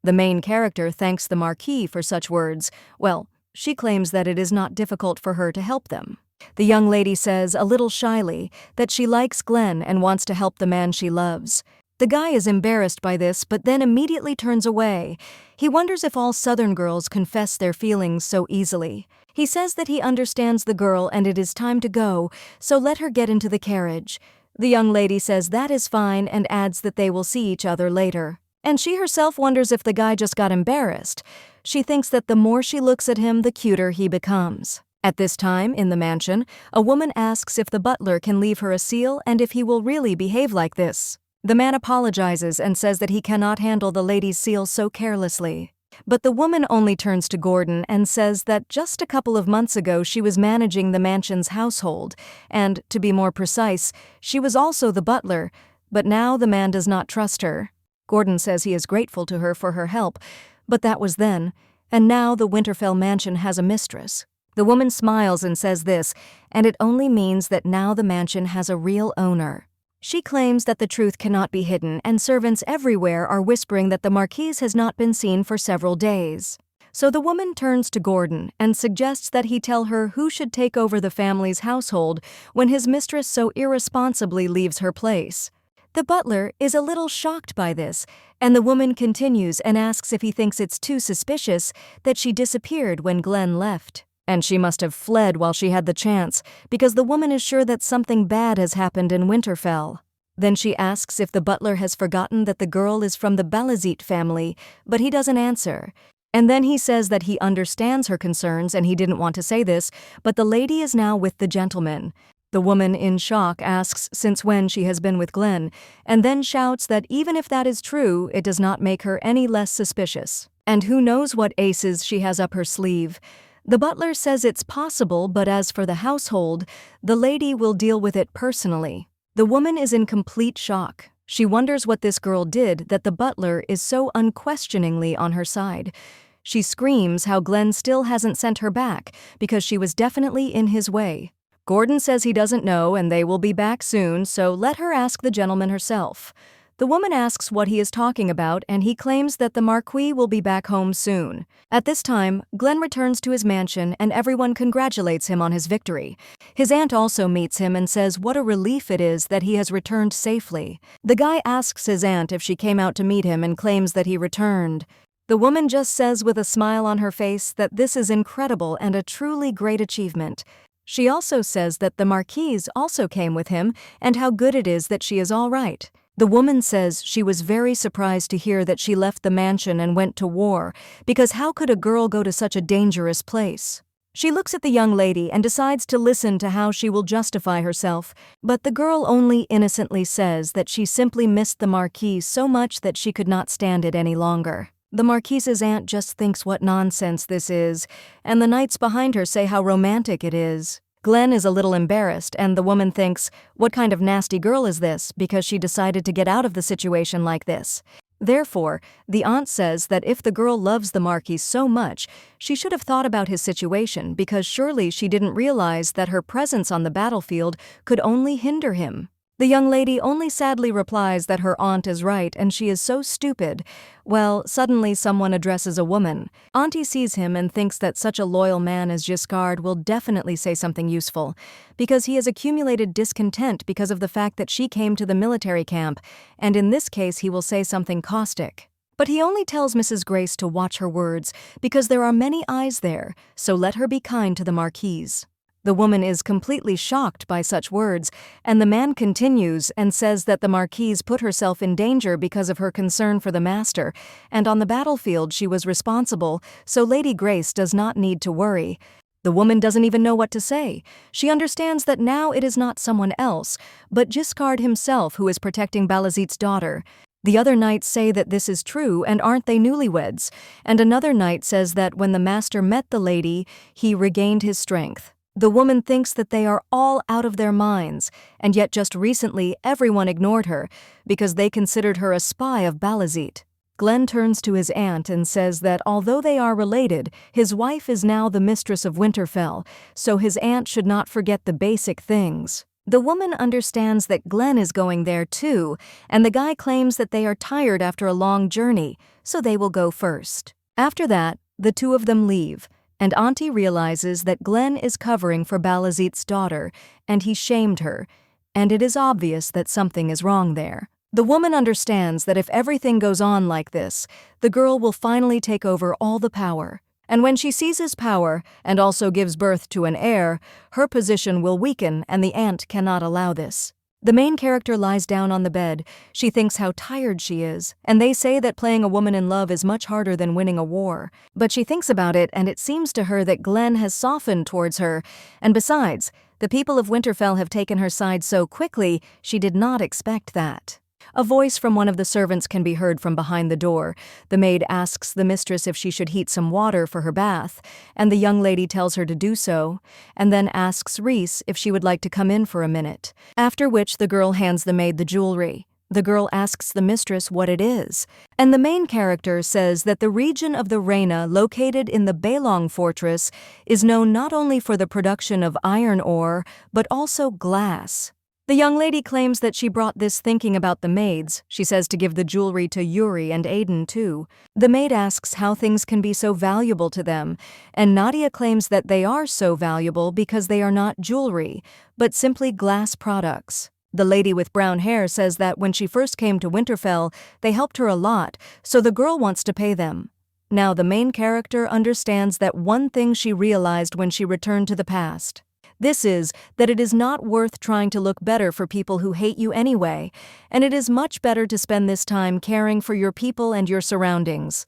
The main character thanks the marquee for such words. Well, she claims that it is not difficult for her to help them. The young lady says, a little shyly, that she likes Glenn and wants to help the man she loves. The guy is embarrassed by this, but then immediately turns away. He wonders if all Southern girls confess their feelings so easily. He says that he understands the girl and it is time to go, so let her get into the carriage. The young lady says that is fine and adds that they will see each other later. And she herself wonders if the guy just got embarrassed. She thinks that the more she looks at him, the cuter he becomes. At this time, in the mansion, a woman asks if the butler can leave her a seal and if he will really behave like this. The man apologizes and says that he cannot handle the lady's seal so carelessly. But the woman only turns to Gordon and says that just a couple of months ago she was managing the mansion's household, and, to be more precise, she was also the butler. But now the man does not trust her. Gordon says he is grateful to her for her help, but that was then, and now the Winterfell mansion has a mistress. The woman smiles and says this, and it only means that now the mansion has a real owner. She claims that the truth cannot be hidden, and servants everywhere are whispering that the marquee has not been seen for several days. So the woman turns to Gordon and suggests that he tell her who should take over the family's household when his mistress so irresponsibly leaves her place. The butler is a little shocked by this, and the woman continues and asks if he thinks it's too suspicious that she disappeared when Glenn left. And she must have fled while she had the chance, because the woman is sure that something bad has happened in Winterfell. Then she asks if the butler has forgotten that the girl is from the Balazit family, but he doesn't answer. And then he says that he understands her concerns and he didn't want to say this, but the lady is now with the gentleman. The woman, in shock, asks since when she has been with Glenn, and then shouts that even if that is true, it does not make her any less suspicious. And who knows what aces she has up her sleeve. The butler says it's possible, but as for the household, the lady will deal with it personally. The woman is in complete shock. She wonders what this girl did that the butler is so unquestioningly on her side. She screams how Glenn still hasn't sent her back because she was definitely in his way. Gordon says he doesn't know and they will be back soon, so let her ask the gentleman herself. The woman asks what he is talking about, and he claims that the marquee will be back home soon. At this time, Glenn returns to his mansion and everyone congratulates him on his victory. His aunt also meets him and says what a relief it is that he has returned safely. The guy asks his aunt if she came out to meet him and claims that he returned. The woman just says with a smile on her face that this is incredible and a truly great achievement. She also says that the marquee also came with him and how good it is that she is all right. The woman says she was very surprised to hear that she left the mansion and went to war, because how could a girl go to such a dangerous place? She looks at the young lady and decides to listen to how she will justify herself, but the girl only innocently says that she simply missed the marquee so much that she could not stand it any longer. The marquise's aunt just thinks what nonsense this is, and the knights behind her say how romantic it is. Glenn is a little embarrassed, and the woman thinks, what kind of nasty girl is this, because she decided to get out of the situation like this. Therefore, the aunt says that if the girl loves the marquis so much, she should have thought about his situation, because surely she didn't realize that her presence on the battlefield could only hinder him. The young lady only sadly replies that her aunt is right and she is so stupid. Well, suddenly someone addresses a woman. Auntie sees him and thinks that such a loyal man as Giscard will definitely say something useful, because he has accumulated discontent because of the fact that she came to the military camp, and in this case he will say something caustic. But he only tells Mrs. Grace to watch her words, because there are many eyes there, so let her be kind to the marquise. The woman is completely shocked by such words, and the man continues and says that the marquise put herself in danger because of her concern for the master, and on the battlefield she was responsible, so Lady Grace does not need to worry. The woman doesn't even know what to say. She understands that now it is not someone else, but Giscard himself who is protecting Balazit's daughter. The other knights say that this is true, and aren't they newlyweds? And another knight says that when the master met the lady, he regained his strength. The woman thinks that they are all out of their minds, and yet just recently everyone ignored her because they considered her a spy of Balazit. Glenn turns to his aunt and says that although they are related, his wife is now the mistress of Winterfell, so his aunt should not forget the basic things. The woman understands that Glenn is going there too, and the guy claims that they are tired after a long journey, so they will go first. After that, the two of them leave, and Auntie realizes that Glenn is covering for Balazit's daughter, and he shamed her, and it is obvious that something is wrong there. The woman understands that if everything goes on like this, the girl will finally take over all the power. And when she seizes power, and also gives birth to an heir, her position will weaken and the aunt cannot allow this. The main character lies down on the bed. She thinks how tired she is, and they say that playing a woman in love is much harder than winning a war. But she thinks about it, and it seems to her that Glenn has softened towards her, and besides, the people of Winterfell have taken her side so quickly, she did not expect that. A voice from one of the servants can be heard from behind the door. The maid asks the mistress if she should heat some water for her bath, and the young lady tells her to do so, and then asks Rhys if she would like to come in for a minute, after which the girl hands the maid the jewelry. The girl asks the mistress what it is, and the main character says that the region of the Reina located in the Baelong fortress is known not only for the production of iron ore, but also glass. The young lady claims that she brought this thinking about the maids. She says to give the jewelry to Yuri and Aiden too. The maid asks how things can be so valuable to them, and Nadia claims that they are so valuable because they are not jewelry, but simply glass products. The lady with brown hair says that when she first came to Winterfell, they helped her a lot, so the girl wants to pay them. Now the main character understands that one thing she realized when she returned to the past. This is that it is not worth trying to look better for people who hate you anyway, and it is much better to spend this time caring for your people and your surroundings.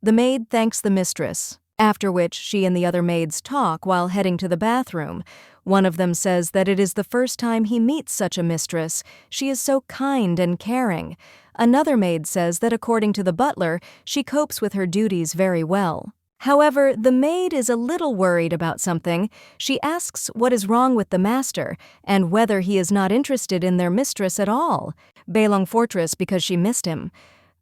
The maid thanks the mistress, after which she and the other maids talk while heading to the bathroom. One of them says that it is the first time he meets such a mistress. She is so kind and caring. Another maid says that according to the butler, she copes with her duties very well. However, the maid is a little worried about something. She asks what is wrong with the master and whether he is not interested in their mistress at all. Baelong Fortress because she missed him.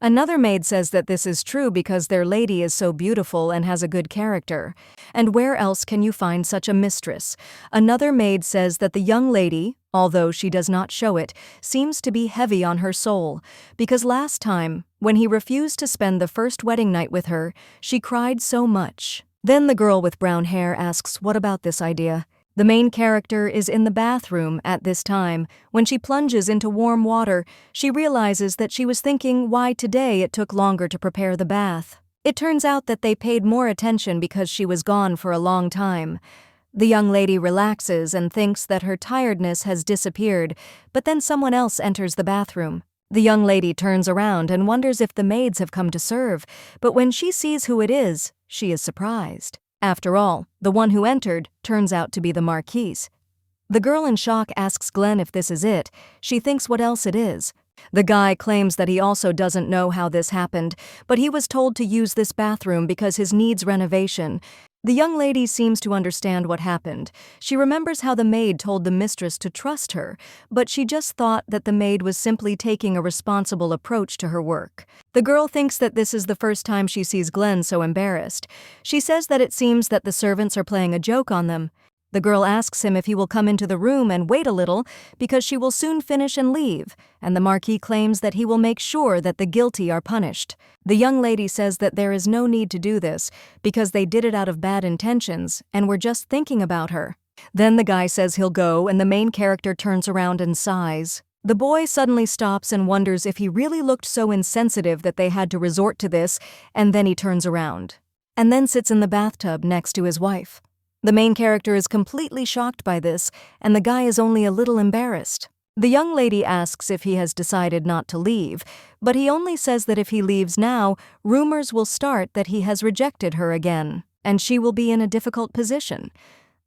Another maid says that this is true because their lady is so beautiful and has a good character. And where else can you find such a mistress? Another maid says that the young lady, although she does not show it, seems to be heavy on her soul, because last time, when he refused to spend the first wedding night with her, she cried so much. Then the girl with brown hair asks what about this idea. The main character is in the bathroom at this time. When she plunges into warm water, she realizes that she was thinking why today it took longer to prepare the bath. It turns out that they paid more attention because she was gone for a long time. The young lady relaxes and thinks that her tiredness has disappeared, but then someone else enters the bathroom. The young lady turns around and wonders if the maids have come to serve, but when she sees who it is, she is surprised. After all, the one who entered turns out to be the marquee. The girl in shock asks Glenn if this is it. She thinks what else it is. The guy claims that he also doesn't know how this happened, but he was told to use this bathroom because his needs renovation. The young lady seems to understand what happened. She remembers how the maid told the mistress to trust her, but she just thought that the maid was simply taking a responsible approach to her work. The girl thinks that this is the first time she sees Glenn so embarrassed. She says that it seems that the servants are playing a joke on them. The girl asks him if he will come into the room and wait a little because she will soon finish and leave, and the marquis claims that he will make sure that the guilty are punished. The young lady says that there is no need to do this because they did it out of bad intentions and were just thinking about her. Then the guy says he'll go and the main character turns around and sighs. The boy suddenly stops and wonders if he really looked so insensitive that they had to resort to this, and then he turns around. And then sits in the bathtub next to his wife. The main character is completely shocked by this, and the guy is only a little embarrassed. The young lady asks if he has decided not to leave, but he only says that if he leaves now, rumors will start that he has rejected her again, and she will be in a difficult position.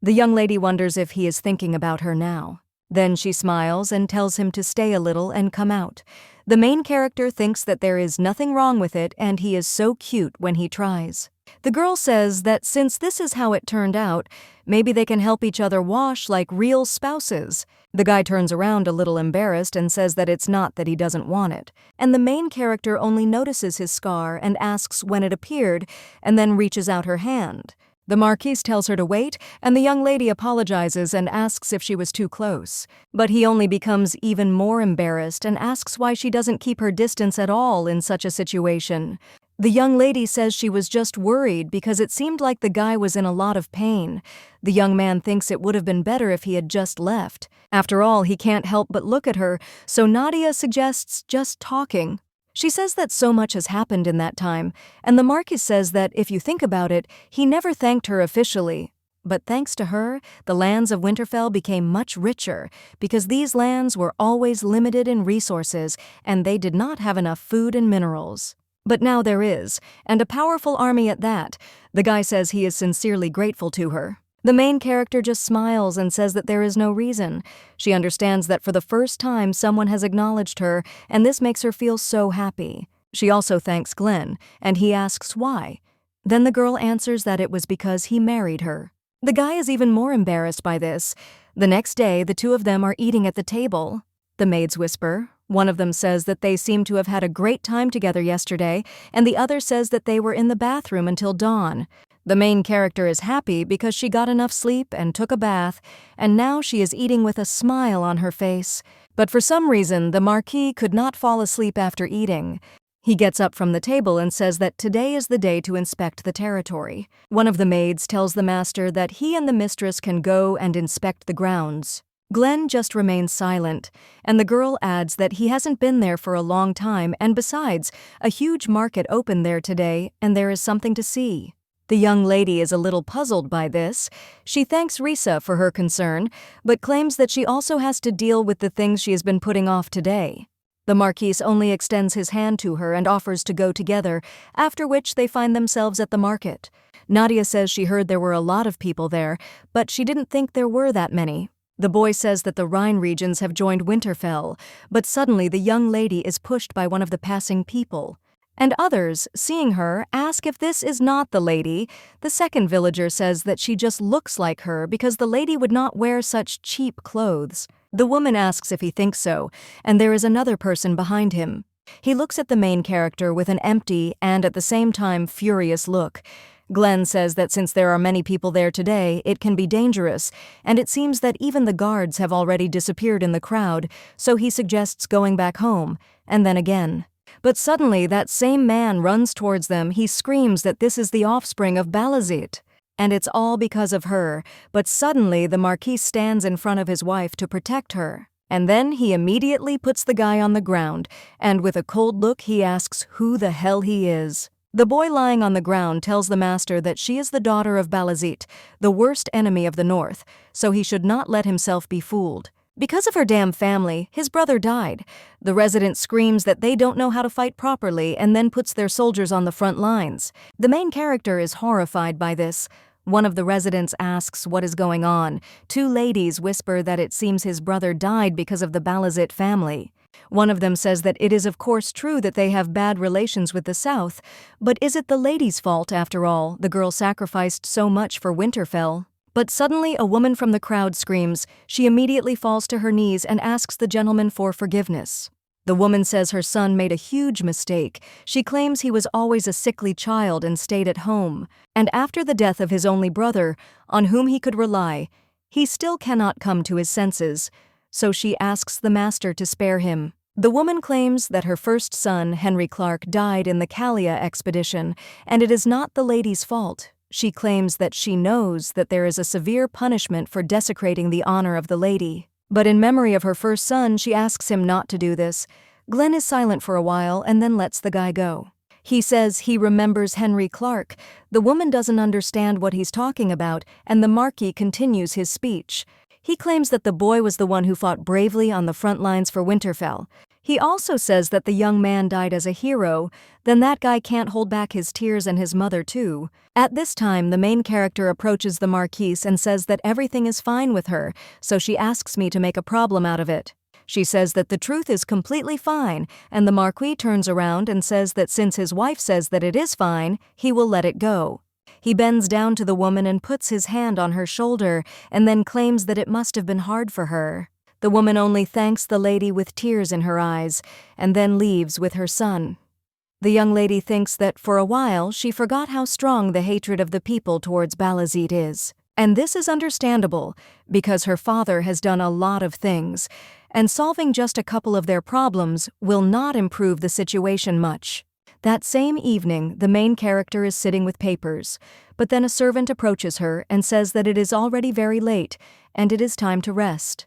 The young lady wonders if he is thinking about her now. Then she smiles and tells him to stay a little and come out. The main character thinks that there is nothing wrong with it, and he is so cute when he tries. The girl says that since this is how it turned out, maybe they can help each other wash like real spouses. The guy turns around a little embarrassed and says that it's not that he doesn't want it. And the main character only notices his scar and asks when it appeared, and then reaches out her hand. The marquise tells her to wait, and the young lady apologizes and asks if she was too close. But he only becomes even more embarrassed and asks why she doesn't keep her distance at all in such a situation. The young lady says she was just worried because it seemed like the guy was in a lot of pain. The young man thinks it would have been better if he had just left. After all, he can't help but look at her, so Nadia suggests just talking. She says that so much has happened in that time, and the marquis says that if you think about it, he never thanked her officially. But thanks to her, the lands of Winterfell became much richer, because these lands were always limited in resources, and they did not have enough food and minerals. But now there is, and a powerful army at that. The guy says he is sincerely grateful to her. The main character just smiles and says that there is no reason. She understands that for the first time someone has acknowledged her, and this makes her feel so happy. She also thanks Glenn, and he asks why. Then the girl answers that it was because he married her. The guy is even more embarrassed by this. The next day, the two of them are eating at the table. The maids whisper, One of them says that they seem to have had a great time together yesterday, and the other says that they were in the bathroom until dawn. The main character is happy because she got enough sleep and took a bath, and now she is eating with a smile on her face. But for some reason, the marquee could not fall asleep after eating. He gets up from the table and says that today is the day to inspect the territory. One of the maids tells the master that he and the mistress can go and inspect the grounds. Glenn just remains silent, and the girl adds that he hasn't been there for a long time, and besides, a huge market opened there today, and there is something to see. The young lady is a little puzzled by this. She thanks Risa for her concern, but claims that she also has to deal with the things she has been putting off today. The Marquis only extends his hand to her and offers to go together, after which they find themselves at the market. Nadia says she heard there were a lot of people there, but she didn't think there were that many. The boy says that the Rhine regions have joined Winterfell, but suddenly the young lady is pushed by one of the passing people. And others, seeing her, ask if this is not the lady. The second villager says that she just looks like her because the lady would not wear such cheap clothes. The woman asks if he thinks so, and there is another person behind him. He looks at the main character with an empty and at the same time furious look. Glenn says that since there are many people there today, it can be dangerous, and it seems that even the guards have already disappeared in the crowd, so he suggests going back home, and then again. But suddenly that same man runs towards them. He screams that this is the offspring of Balazit, and it's all because of her, but suddenly the Marquis stands in front of his wife to protect her. And then he immediately puts the guy on the ground, and with a cold look he asks who the hell he is. The boy lying on the ground tells the master that she is the daughter of Balazit, the worst enemy of the north, so he should not let himself be fooled. Because of her damn family, his brother died. The resident screams that they don't know how to fight properly and then puts their soldiers on the front lines. The main character is horrified by this. One of the residents asks what is going on. Two ladies whisper that it seems his brother died because of the Balazit family. One of them says that it is of course true that they have bad relations with the South, but is it the lady's fault after all? The girl sacrificed so much for Winterfell. But suddenly a woman from the crowd screams. She immediately falls to her knees and asks the gentleman for forgiveness. The woman says her son made a huge mistake. She claims he was always a sickly child and stayed at home, and after the death of his only brother, on whom he could rely, he still cannot come to his senses, so she asks the master to spare him. The woman claims that her first son, Henry Clark, died in the Calais expedition, and it is not the lady's fault. She claims that she knows that there is a severe punishment for desecrating the honor of the lady. But in memory of her first son, she asks him not to do this. Glenn is silent for a while and then lets the guy go. He says he remembers Henry Clark. The woman doesn't understand what he's talking about, and the Marquis continues his speech. He claims that the boy was the one who fought bravely on the front lines for Winterfell. He also says that the young man died as a hero. Then that guy can't hold back his tears, and his mother too. At this time, the main character approaches the Marquise and says that everything is fine with her, so she asks me to make a problem out of it. She says that the truth is completely fine, and the Marquis turns around and says that since his wife says that it is fine, he will let it go. He bends down to the woman and puts his hand on her shoulder, and then claims that it must have been hard for her. The woman only thanks the lady with tears in her eyes, and then leaves with her son. The young lady thinks that for a while she forgot how strong the hatred of the people towards Balazit is. And this is understandable, because her father has done a lot of things, and solving just a couple of their problems will not improve the situation much. That same evening, the main character is sitting with papers, but then a servant approaches her and says that it is already very late, and it is time to rest.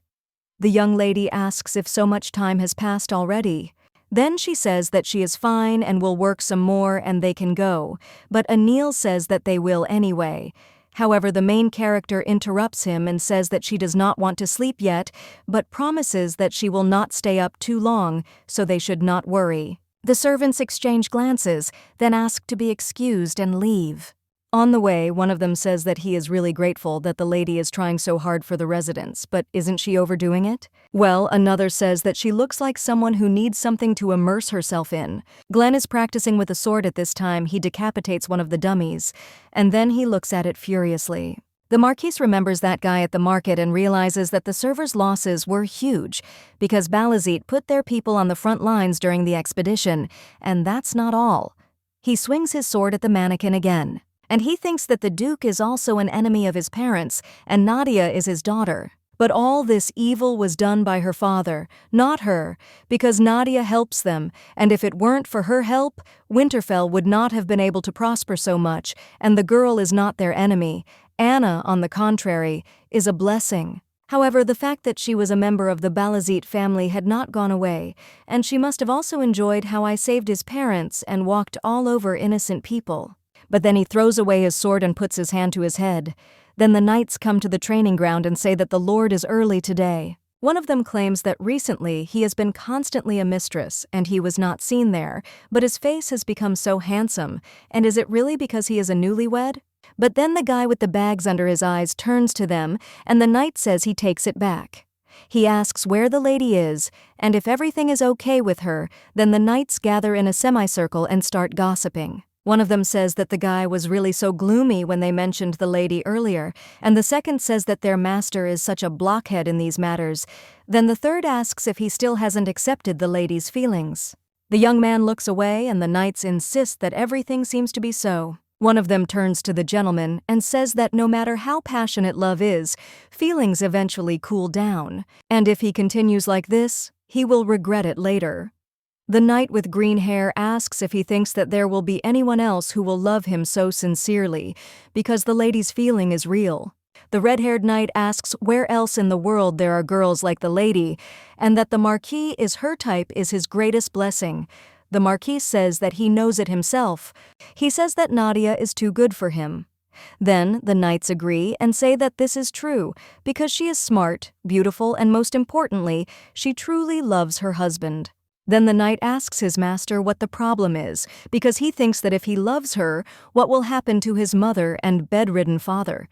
The young lady asks if so much time has passed already. Then she says that she is fine and will work some more and they can go, but Anil says that they will anyway. However, the main character interrupts him and says that she does not want to sleep yet, but promises that she will not stay up too long, so they should not worry. The servants exchange glances, then ask to be excused and leave. On the way, one of them says that he is really grateful that the lady is trying so hard for the residents, but isn't she overdoing it? Well, another says that she looks like someone who needs something to immerse herself in. Glenn is practicing with a sword at this time. He decapitates one of the dummies, and then he looks at it furiously. The Marquise remembers that guy at the market and realizes that the servers' losses were huge because Balazit put their people on the front lines during the expedition, and that's not all. He swings his sword at the mannequin again, and he thinks that the Duke is also an enemy of his parents and Nadia is his daughter. But all this evil was done by her father, not her, because Nadia helps them, and if it weren't for her help, Winterfell would not have been able to prosper so much, and the girl is not their enemy. Anna, on the contrary, is a blessing. However, the fact that she was a member of the Balazit family had not gone away, and she must have also enjoyed how I saved his parents and walked all over innocent people. But then he throws away his sword and puts his hand to his head. Then the knights come to the training ground and say that the Lord is early today. One of them claims that recently he has been constantly a mistress and he was not seen there, but his face has become so handsome, and is it really because he is a newlywed? But then the guy with the bags under his eyes turns to them, and the knight says he takes it back. He asks where the lady is, and if everything is okay with her, then the knights gather in a semicircle and start gossiping. One of them says that the guy was really so gloomy when they mentioned the lady earlier, and the second says that their master is such a blockhead in these matters. Then the third asks if he still hasn't accepted the lady's feelings. The young man looks away, and the knights insist that everything seems to be so. One of them turns to the gentleman and says that no matter how passionate love is, feelings eventually cool down, and if he continues like this, he will regret it later. The knight with green hair asks if he thinks that there will be anyone else who will love him so sincerely, because the lady's feeling is real. The red-haired knight asks where else in the world there are girls like the lady, and that the Marquis is her type is his greatest blessing. The Marquis says that he knows it himself. He says that Nadia is too good for him. Then the knights agree and say that this is true, because she is smart, beautiful, and most importantly, she truly loves her husband. Then the knight asks his master what the problem is, because he thinks that if he loves her, what will happen to his mother and bedridden father?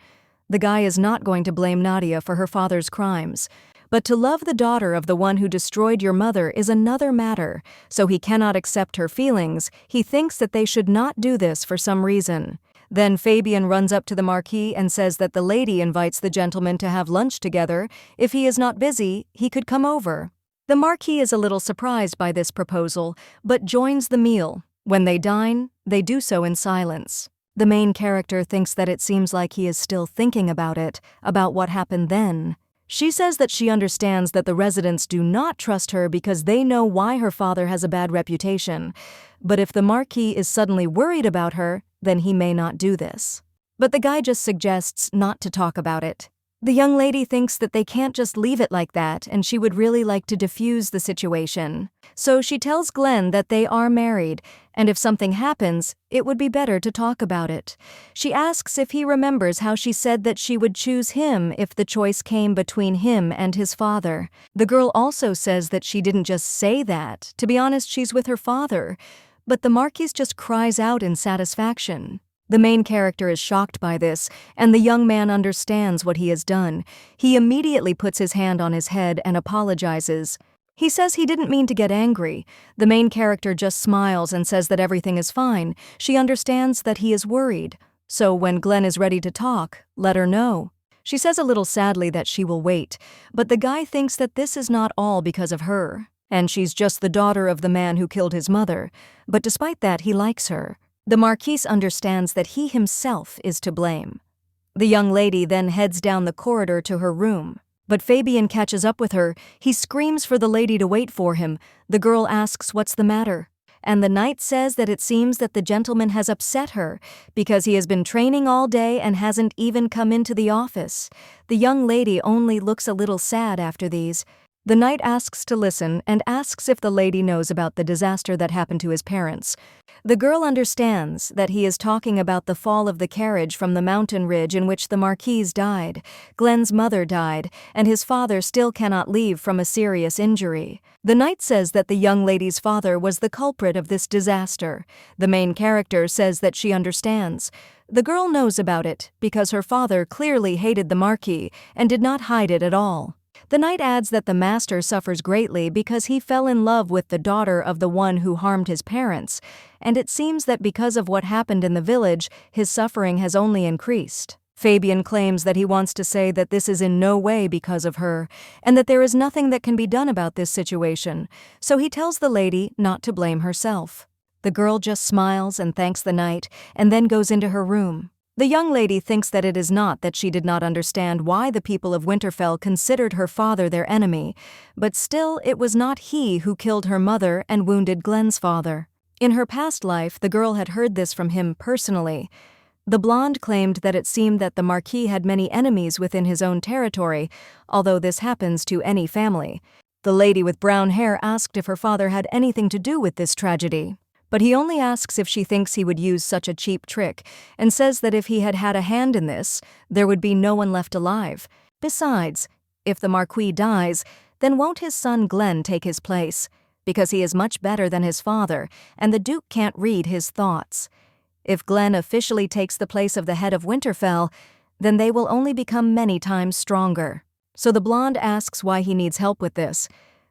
The guy is not going to blame Nadia for her father's crimes. But to love the daughter of the one who destroyed your mother is another matter, so he cannot accept her feelings. He thinks that they should not do this for some reason. Then Fabian runs up to the Marquis and says that the lady invites the gentleman to have lunch together. If he is not busy, he could come over. The Marquis is a little surprised by this proposal, but joins the meal. When they dine, they do so in silence. The main character thinks that it seems like he is still thinking about it, about what happened then. She says that she understands that the residents do not trust her because they know why her father has a bad reputation. But if the Marquis is suddenly worried about her, then he may not do this. But the guy just suggests not to talk about it. The young lady thinks that they can't just leave it like that, and she would really like to diffuse the situation. So she tells Glenn that they are married, and if something happens, it would be better to talk about it. She asks if he remembers how she said that she would choose him if the choice came between him and his father. The girl also says that she didn't just say that. To be honest, she's with her father. But the Marquis just cries out in satisfaction. The main character is shocked by this, and the young man understands what he has done. He immediately puts his hand on his head and apologizes. He says he didn't mean to get angry. The main character just smiles and says that everything is fine. She understands that he is worried. So when Glenn is ready to talk, let her know. She says a little sadly that she will wait, but the guy thinks that this is not all because of her, and she's just the daughter of the man who killed his mother. But despite that, he likes her. The Marquis understands that he himself is to blame. The young lady then heads down the corridor to her room. But Fabian catches up with her. He screams for the lady to wait for him. The girl asks what's the matter. And the knight says that it seems that the gentleman has upset her because he has been training all day and hasn't even come into the office. The young lady only looks a little sad after these. The knight asks to listen and asks if the lady knows about the disaster that happened to his parents. The girl understands that he is talking about the fall of the carriage from the mountain ridge in which the Marquise died. Glenn's mother died, and his father still cannot leave from a serious injury. The knight says that the young lady's father was the culprit of this disaster. The main character says that she understands. The girl knows about it because her father clearly hated the Marquis and did not hide it at all. The knight adds that the master suffers greatly because he fell in love with the daughter of the one who harmed his parents, and it seems that because of what happened in the village, his suffering has only increased. Fabian claims that he wants to say that this is in no way because of her, and that there is nothing that can be done about this situation, so he tells the lady not to blame herself. The girl just smiles and thanks the knight, and then goes into her room. The young lady thinks that it is not that she did not understand why the people of Winterfell considered her father their enemy, but still it was not he who killed her mother and wounded Glenn's father. In her past life, the girl had heard this from him personally. The blonde claimed that it seemed that the marquee had many enemies within his own territory, although this happens to any family. The lady with brown hair asked if her father had anything to do with this tragedy. But he only asks if she thinks he would use such a cheap trick, and says that if he had had a hand in this, there would be no one left alive. Besides, if the marquis dies, then won't his son Glenn take his place? Because he is much better than his father, and the Duke can't read his thoughts. If Glenn officially takes the place of the head of Winterfell, then they will only become many times stronger. So the blonde asks why he needs help with this.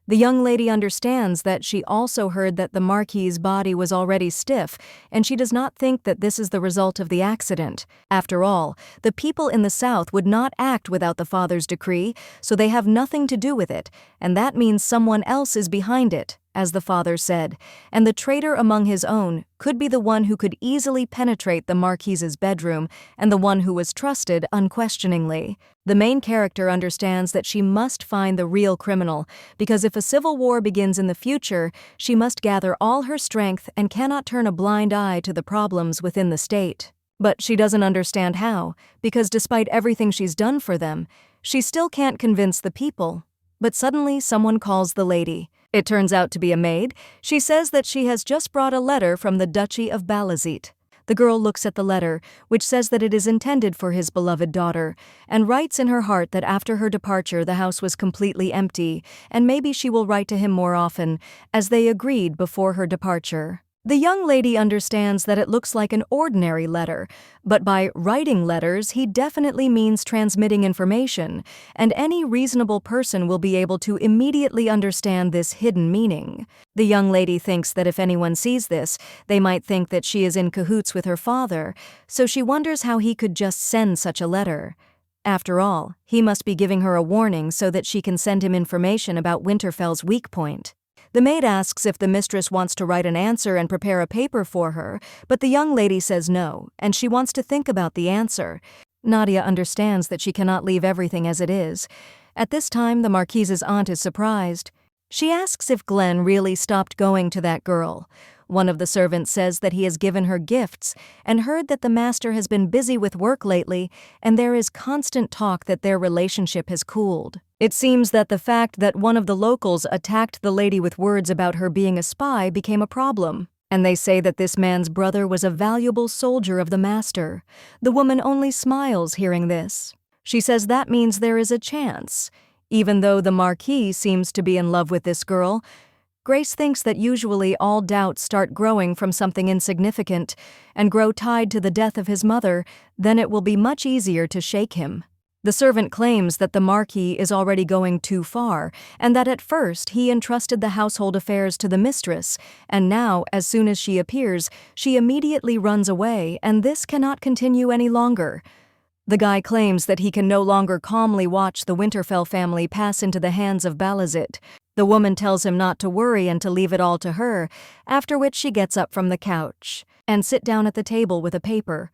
The young lady understands that she also heard that the Marquis's body was already stiff, and she does not think that this is the result of the accident. After all, the people in the South would not act without the father's decree, so they have nothing to do with it, and that means someone else is behind it, as the father said, and the traitor among his own could be the one who could easily penetrate the Marquis's bedroom and the one who was trusted unquestioningly. The main character understands that she must find the real criminal, because if a civil war begins in the future, she must gather all her strength and cannot turn a blind eye to the problems within the state. But she doesn't understand how, because despite everything she's done for them, she still can't convince the people. But suddenly someone calls the lady. It turns out to be a maid. She says that she has just brought a letter from the Duchy of Balazit. The girl looks at the letter, which says that it is intended for his beloved daughter, and writes in her heart that after her departure the house was completely empty, and maybe she will write to him more often, as they agreed before her departure. The young lady understands that it looks like an ordinary letter, but by writing letters he definitely means transmitting information, and any reasonable person will be able to immediately understand this hidden meaning. The young lady thinks that if anyone sees this, they might think that she is in cahoots with her father, so she wonders how he could just send such a letter. After all, he must be giving her a warning so that she can send him information about Winterfell's weak point. The maid asks if the mistress wants to write an answer and prepare a paper for her, but the young lady says no, and she wants to think about the answer. Nadia understands that she cannot leave everything as it is. At this time, the Marquise's aunt is surprised. She asks if Glenn really stopped going to that girl. One of the servants says that he has given her gifts and heard that the master has been busy with work lately, and there is constant talk that their relationship has cooled. It seems that the fact that one of the locals attacked the lady with words about her being a spy became a problem, and they say that this man's brother was a valuable soldier of the master. The woman only smiles hearing this. She says that means there is a chance. Even though the Marquis seems to be in love with this girl, Grace thinks that usually all doubts start growing from something insignificant and grow tied to the death of his mother, then it will be much easier to shake him. The servant claims that the Marquis is already going too far, and that at first he entrusted the household affairs to the mistress, and now, as soon as she appears, she immediately runs away, and this cannot continue any longer. The guy claims that he can no longer calmly watch the Winterfell family pass into the hands of Balazit. The woman tells him not to worry and to leave it all to her, after which she gets up from the couch and sit down at the table with a paper.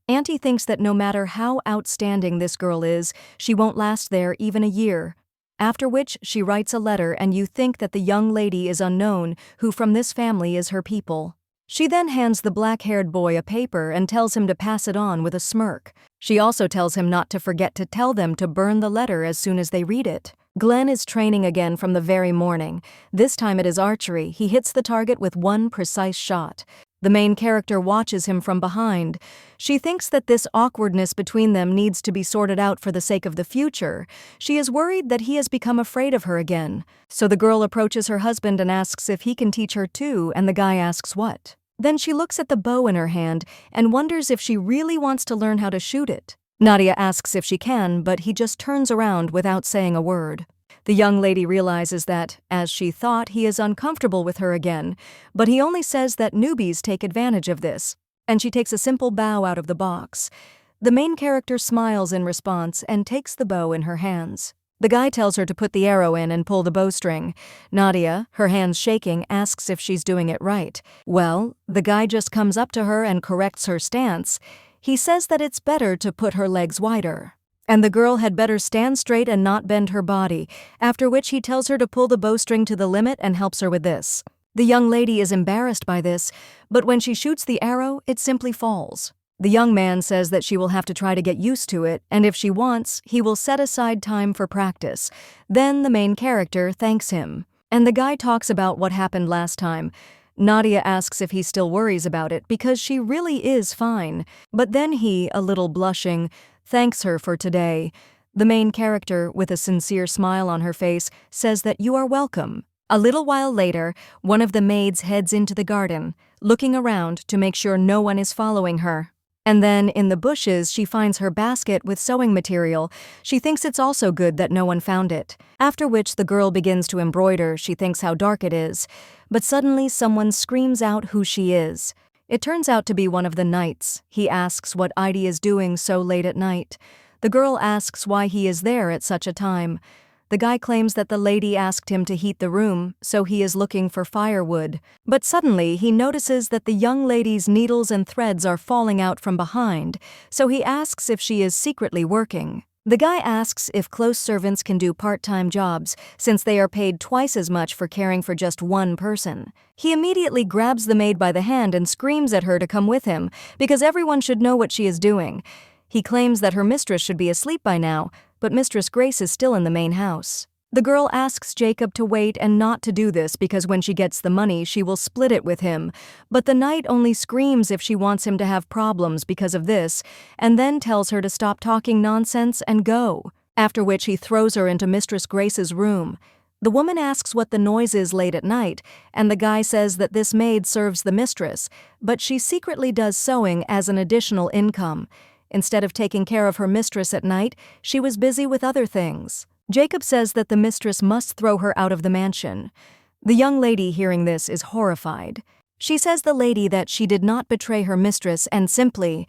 Auntie thinks that no matter how outstanding this girl is, she won't last there even a year. After which she writes a letter, and you think that the young lady is unknown, who from this family is her people. She then hands the black-haired boy a paper and tells him to pass it on with a smirk. She also tells him not to forget to tell them to burn the letter as soon as they read it. Glenn is training again from the very morning. This time it is archery. He hits the target with one precise shot. The main character watches him from behind. She thinks that this awkwardness between them needs to be sorted out for the sake of the future. She is worried that he has become afraid of her again. So the girl approaches her husband and asks if he can teach her too, and the guy asks what. Then she looks at the bow in her hand and wonders if she really wants to learn how to shoot it. Nadia asks if she can, but he just turns around without saying a word. The young lady realizes that, as she thought, he is uncomfortable with her again, but he only says that newbies take advantage of this, and she takes a simple bow out of the box. The main character smiles in response and takes the bow in her hands. The guy tells her to put the arrow in and pull the bowstring. Nadia, her hands shaking, asks if she's doing it right. Well, the guy just comes up to her and corrects her stance. He says that it's better to put her legs wider, and the girl had better stand straight and not bend her body, after which he tells her to pull the bowstring to the limit and helps her with this. The young lady is embarrassed by this, but when she shoots the arrow, it simply falls. The young man says that she will have to try to get used to it, and if she wants, he will set aside time for practice. Then the main character thanks him, and the guy talks about what happened last time. Nadia asks if he still worries about it because she really is fine, but then he, a little blushing, thanks her for today. The main character, with a sincere smile on her face, says that you are welcome. A little while later, one of the maids heads into the garden, looking around to make sure no one is following her. And then, in the bushes, she finds her basket with sewing material. She thinks it's also good that no one found it. After which the girl begins to embroider. She thinks how dark it is. But suddenly someone screams out who she is. It turns out to be one of the knights. He asks what Idy is doing so late at night. The girl asks why he is there at such a time. The guy claims that the lady asked him to heat the room, so he is looking for firewood. But suddenly he notices that the young lady's needles and threads are falling out from behind, so he asks if she is secretly working. The guy asks if close servants can do part-time jobs, since they are paid twice as much for caring for just one person. He immediately grabs the maid by the hand and screams at her to come with him, because everyone should know what she is doing. He claims that her mistress should be asleep by now, but Mistress Grace is still in the main house. The girl asks Jacob to wait and not to do this because when she gets the money, she will split it with him. But the knight only screams if she wants him to have problems because of this, and then tells her to stop talking nonsense and go, after which he throws her into Mistress Grace's room. The woman asks what the noise is late at night, and the guy says that this maid serves the mistress, but she secretly does sewing as an additional income. Instead of taking care of her mistress at night, she was busy with other things. Jacob says that the mistress must throw her out of the mansion. The young lady hearing this is horrified. She says the lady that she did not betray her mistress and simply,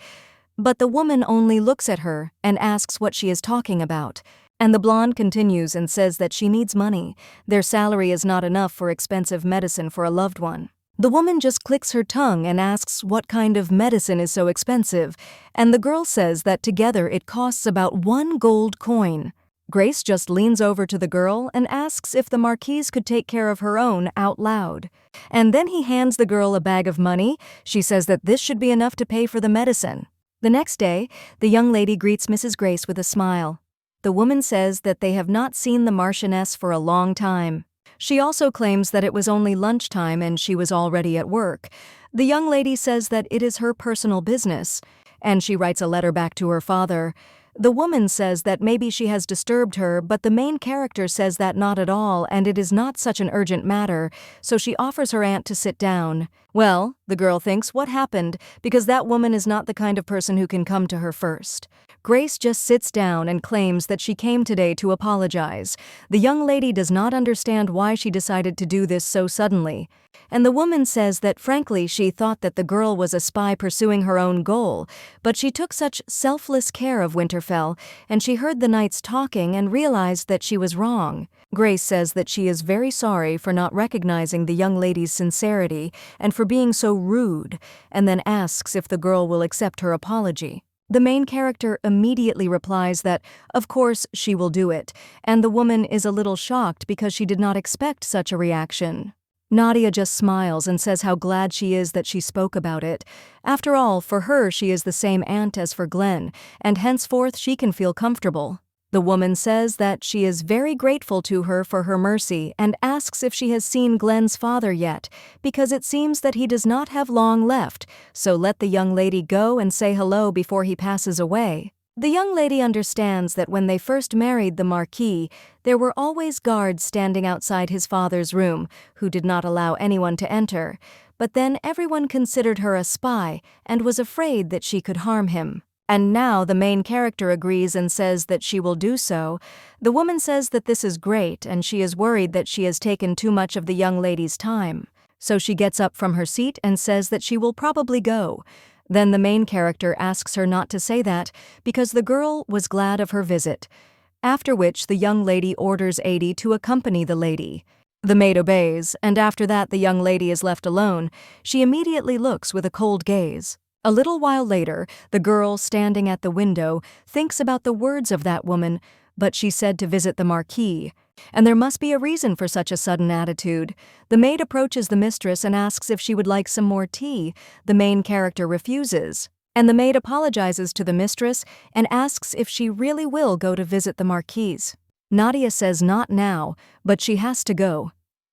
but the woman only looks at her and asks what she is talking about. And the blonde continues and says that she needs money. Their salary is not enough for expensive medicine for a loved one. The woman just clicks her tongue and asks what kind of medicine is so expensive, and the girl says that together it costs about 1 gold coin. Grace just leans over to the girl and asks if the marquise could take care of her own out loud. And then he hands the girl a bag of money. She says that this should be enough to pay for the medicine. The next day, the young lady greets Mrs. Grace with a smile. The woman says that they have not seen the Marchioness for a long time. She also claims that it was only lunchtime and she was already at work. The young lady says that it is her personal business, and she writes a letter back to her father. The woman says that maybe she has disturbed her, but the main character says that not at all, and it is not such an urgent matter, so she offers her aunt to sit down. Well, the girl thinks what happened, because that woman is not the kind of person who can come to her first. Grace just sits down and claims that she came today to apologize. The young lady does not understand why she decided to do this so suddenly. And the woman says that frankly she thought that the girl was a spy pursuing her own goal, but she took such selfless care of Winterfell, and she heard the knights talking and realized that she was wrong. Grace says that she is very sorry for not recognizing the young lady's sincerity and for being so rude, and then asks if the girl will accept her apology. The main character immediately replies that, of course, she will do it, and the woman is a little shocked because she did not expect such a reaction. Nadia just smiles and says how glad she is that she spoke about it. After all, for her she is the same aunt as for Glenn, and henceforth she can feel comfortable. The woman says that she is very grateful to her for her mercy and asks if she has seen Glenn's father yet, because it seems that he does not have long left, so let the young lady go and say hello before he passes away. The young lady understands that when they first married the marquee, there were always guards standing outside his father's room who did not allow anyone to enter, but then everyone considered her a spy and was afraid that she could harm him. And now the main character agrees and says that she will do so. The woman says that this is great and she is worried that she has taken too much of the young lady's time. So she gets up from her seat and says that she will probably go. Then the main character asks her not to say that because the girl was glad of her visit, after which the young lady orders Adi to accompany the lady. The maid obeys, and after that the young lady is left alone. She immediately looks with a cold gaze. A little while later, the girl standing at the window thinks about the words of that woman, but she said to visit the marquee, and there must be a reason for such a sudden attitude. The maid approaches the mistress and asks if she would like some more tea. The main character refuses, and the maid apologizes to the mistress and asks if she really will go to visit the marquee. Nadia says not now, but she has to go.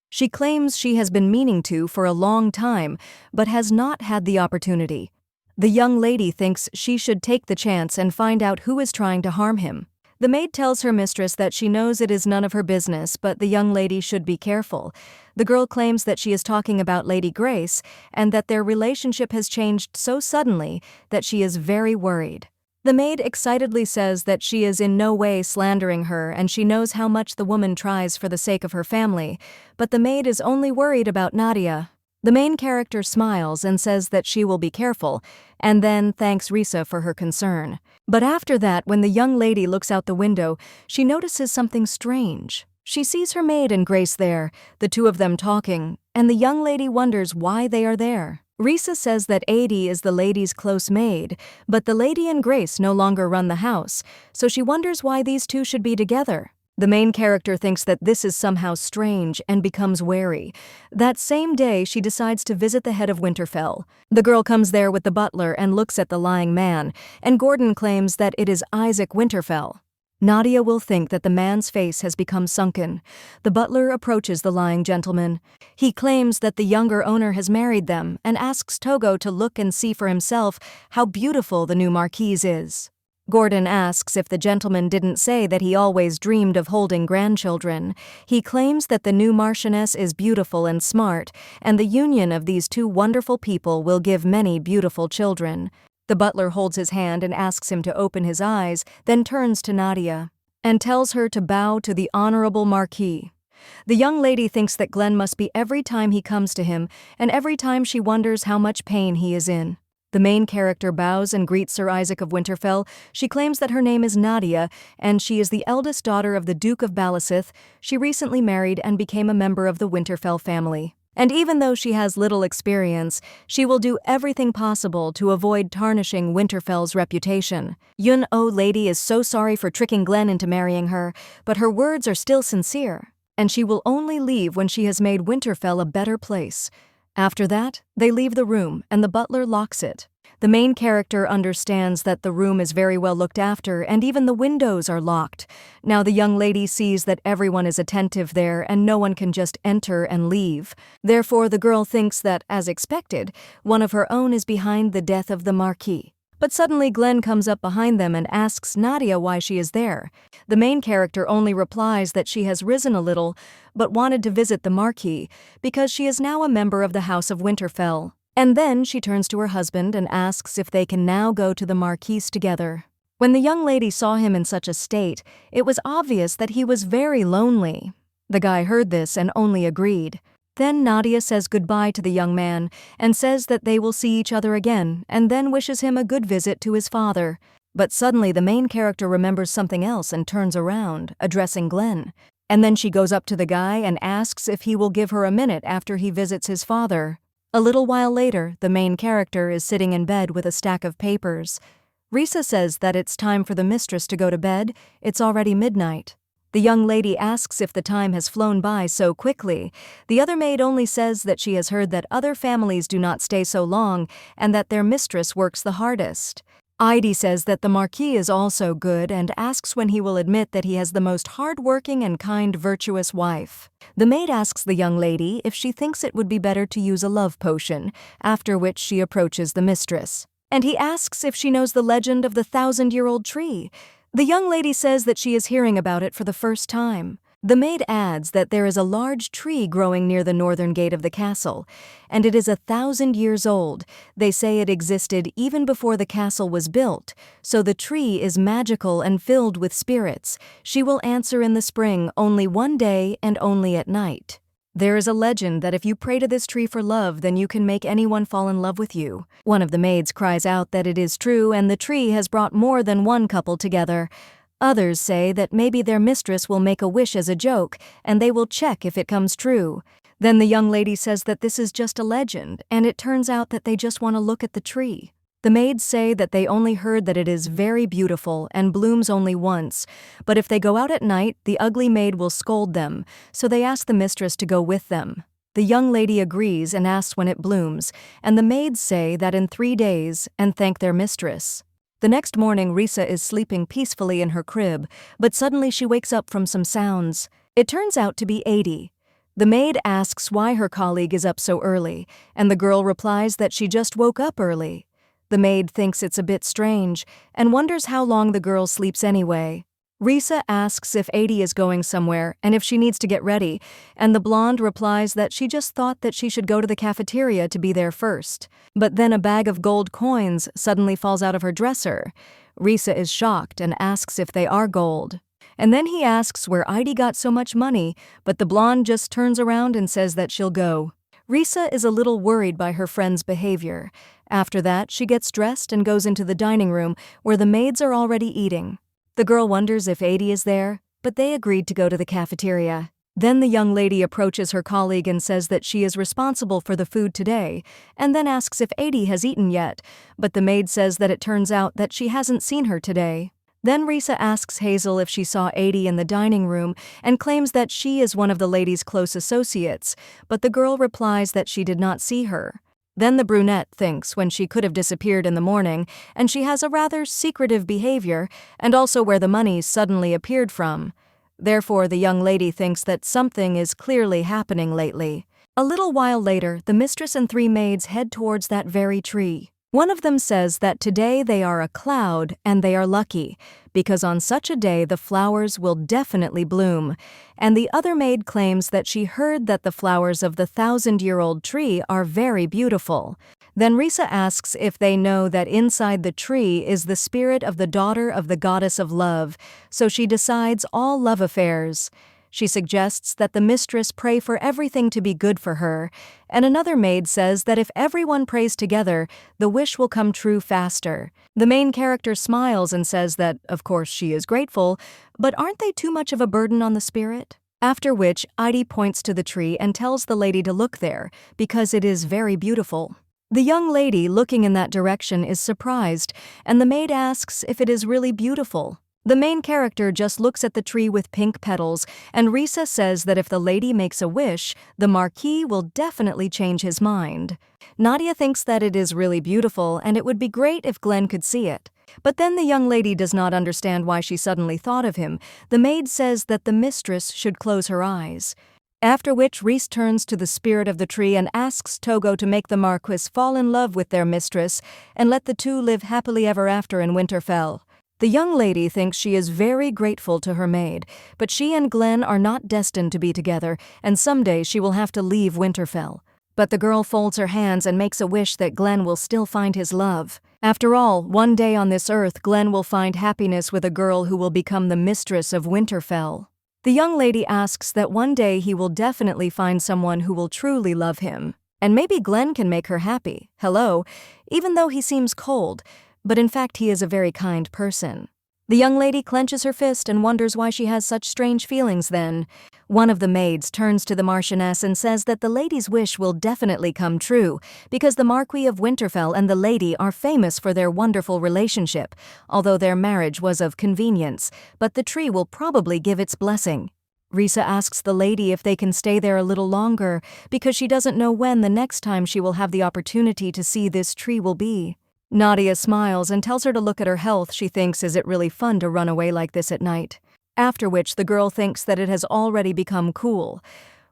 She claims she has been meaning to for a long time, but has not had the opportunity. The young lady thinks she should take the chance and find out who is trying to harm him. The maid tells her mistress that she knows it is none of her business, but the young lady should be careful. The girl claims that she is talking about Lady Grace and that their relationship has changed so suddenly that she is very worried. The maid excitedly says that she is in no way slandering her and she knows how much the woman tries for the sake of her family, but the maid is only worried about Nadia. The main character smiles and says that she will be careful, and then thanks Risa for her concern. But after that, when the young lady looks out the window, she notices something strange. She sees her maid and Grace there, the two of them talking, and the young lady wonders why they are there. Risa says that Adi is the lady's close maid, but the lady and Grace no longer run the house, so she wonders why these two should be together. The main character thinks that this is somehow strange and becomes wary. That same day, she decides to visit the head of Winterfell. The girl comes there with the butler and looks at the lying man, and Gordon claims that it is Isaac Winterfell. Nadia will think that the man's face has become sunken. The butler approaches the lying gentleman. He claims that the younger owner has married them and asks Togo to look and see for himself how beautiful the new marquise is. Gordon asks if the gentleman didn't say that he always dreamed of holding grandchildren. He claims that the new marchioness is beautiful and smart, and the union of these two wonderful people will give many beautiful children. The butler holds his hand and asks him to open his eyes, then turns to Nadia and tells her to bow to the honorable marquis. The young lady thinks that Glenn must be every time he comes to him, and every time she wonders how much pain he is in. The main character bows and greets Sir Isaac of Winterfell. She claims that her name is Nadia, and she is the eldest daughter of the Duke of Balasith. She recently married and became a member of the Winterfell family. And even though she has little experience, she will do everything possible to avoid tarnishing Winterfell's reputation. Yun-Oh lady is so sorry for tricking Glenn into marrying her, but her words are still sincere, and she will only leave when she has made Winterfell a better place. After that, they leave the room, and the butler locks it. The main character understands that the room is very well looked after, and even the windows are locked. Now the young lady sees that everyone is attentive there, and no one can just enter and leave. Therefore, the girl thinks that, as expected, one of her own is behind the death of the marquis. But suddenly Glenn comes up behind them and asks Nadia why she is there. The main character only replies that she has risen a little, but wanted to visit the marquis because she is now a member of the House of Winterfell. And then she turns to her husband and asks if they can now go to the marquis together. When the young lady saw him in such a state, it was obvious that he was very lonely. The guy heard this and only agreed. Then Nadia says goodbye to the young man and says that they will see each other again, and then wishes him a good visit to his father. But suddenly the main character remembers something else and turns around, addressing Glenn. And then she goes up to the guy and asks if he will give her a minute after he visits his father. A little while later, the main character is sitting in bed with a stack of papers. Risa says that it's time for the mistress to go to bed. It's already midnight. The young lady asks if the time has flown by so quickly. The other maid only says that she has heard that other families do not stay so long and that their mistress works the hardest. Heidi says that the marquis is also good and asks when he will admit that he has the most hard-working and kind, virtuous wife. The maid asks the young lady if she thinks it would be better to use a love potion, after which she approaches the mistress. And he asks if she knows the legend of the 1,000-year-old tree. The young lady says that she is hearing about it for the first time. The maid adds that there is a large tree growing near the northern gate of the castle, and it is 1,000 years old. They say it existed even before the castle was built, so the tree is magical and filled with spirits. She will answer in the spring only one day and only at night. There is a legend that if you pray to this tree for love, then you can make anyone fall in love with you. One of the maids cries out that it is true and the tree has brought more than one couple together. Others say that maybe their mistress will make a wish as a joke, and they will check if it comes true. Then the young lady says that this is just a legend, and it turns out that they just want to look at the tree. The maids say that they only heard that it is very beautiful and blooms only once, but if they go out at night, the ugly maid will scold them, so they ask the mistress to go with them. The young lady agrees and asks when it blooms, and the maids say that in 3 days and thank their mistress. The next morning, Risa is sleeping peacefully in her crib, but suddenly she wakes up from some sounds. It turns out to be 80. The maid asks why her colleague is up so early, and the girl replies that she just woke up early. The maid thinks it's a bit strange and wonders how long the girl sleeps anyway. Risa asks if 80 is going somewhere and if she needs to get ready, and the blonde replies that she just thought that she should go to the cafeteria to be there first. But then a bag of gold coins suddenly falls out of her dresser. Risa is shocked and asks if they are gold. And then he asks where 80 got so much money, but the blonde just turns around and says that she'll go. Risa is a little worried by her friend's behavior. After that, she gets dressed and goes into the dining room where the maids are already eating. The girl wonders if 80 is there, but they agreed to go to the cafeteria. Then the young lady approaches her colleague and says that she is responsible for the food today, and then asks if 80 has eaten yet, but the maid says that it turns out that she hasn't seen her today. Then Risa asks Hazel if she saw 80 in the dining room and claims that she is one of the lady's close associates, but the girl replies that she did not see her. Then the brunette thinks when she could have disappeared in the morning, and she has a rather secretive behavior, and also where the money suddenly appeared from. Therefore, the young lady thinks that something is clearly happening lately. A little while later, the mistress and 3 maids head towards that very tree. One of them says that today they are a cloud and they are lucky, because on such a day the flowers will definitely bloom, and the other maid claims that she heard that the flowers of the 1,000-year-old tree are very beautiful. Then Risa asks if they know that inside the tree is the spirit of the daughter of the goddess of love, so she decides all love affairs. She suggests that the mistress pray for everything to be good for her, and another maid says that if everyone prays together, the wish will come true faster. The main character smiles and says that, of course, she is grateful, but aren't they too much of a burden on the spirit? After which, Heidi points to the tree and tells the lady to look there, because it is very beautiful. The young lady looking in that direction is surprised, and the maid asks if it is really beautiful. The main character just looks at the tree with pink petals, and Risa says that if the lady makes a wish, the marquee will definitely change his mind. Nadia thinks that it is really beautiful and it would be great if Glenn could see it. But then the young lady does not understand why she suddenly thought of him. The maid says that the mistress should close her eyes. After which Rhys turns to the spirit of the tree and asks Togo to make the Marquis fall in love with their mistress and let the two live happily ever after in Winterfell. The young lady thinks she is very grateful to her maid, but she and Glenn are not destined to be together, and someday she will have to leave Winterfell. But the girl folds her hands and makes a wish that Glenn will still find his love. After all, one day on this earth, Glenn will find happiness with a girl who will become the mistress of Winterfell. The young lady asks that one day he will definitely find someone who will truly love him. And maybe Glenn can make her happy. Hello, even though he seems cold, but in fact he is a very kind person. The young lady clenches her fist and wonders why she has such strange feelings then. One of the maids turns to the Marchioness and says that the lady's wish will definitely come true, because the Marquis of Winterfell and the lady are famous for their wonderful relationship, although their marriage was of convenience, but the tree will probably give its blessing. Risa asks the lady if they can stay there a little longer, because she doesn't know when the next time she will have the opportunity to see this tree will be. Nadia smiles and tells her to look at her health. She thinks, is it really fun to run away like this at night? After which the girl thinks that it has already become cool.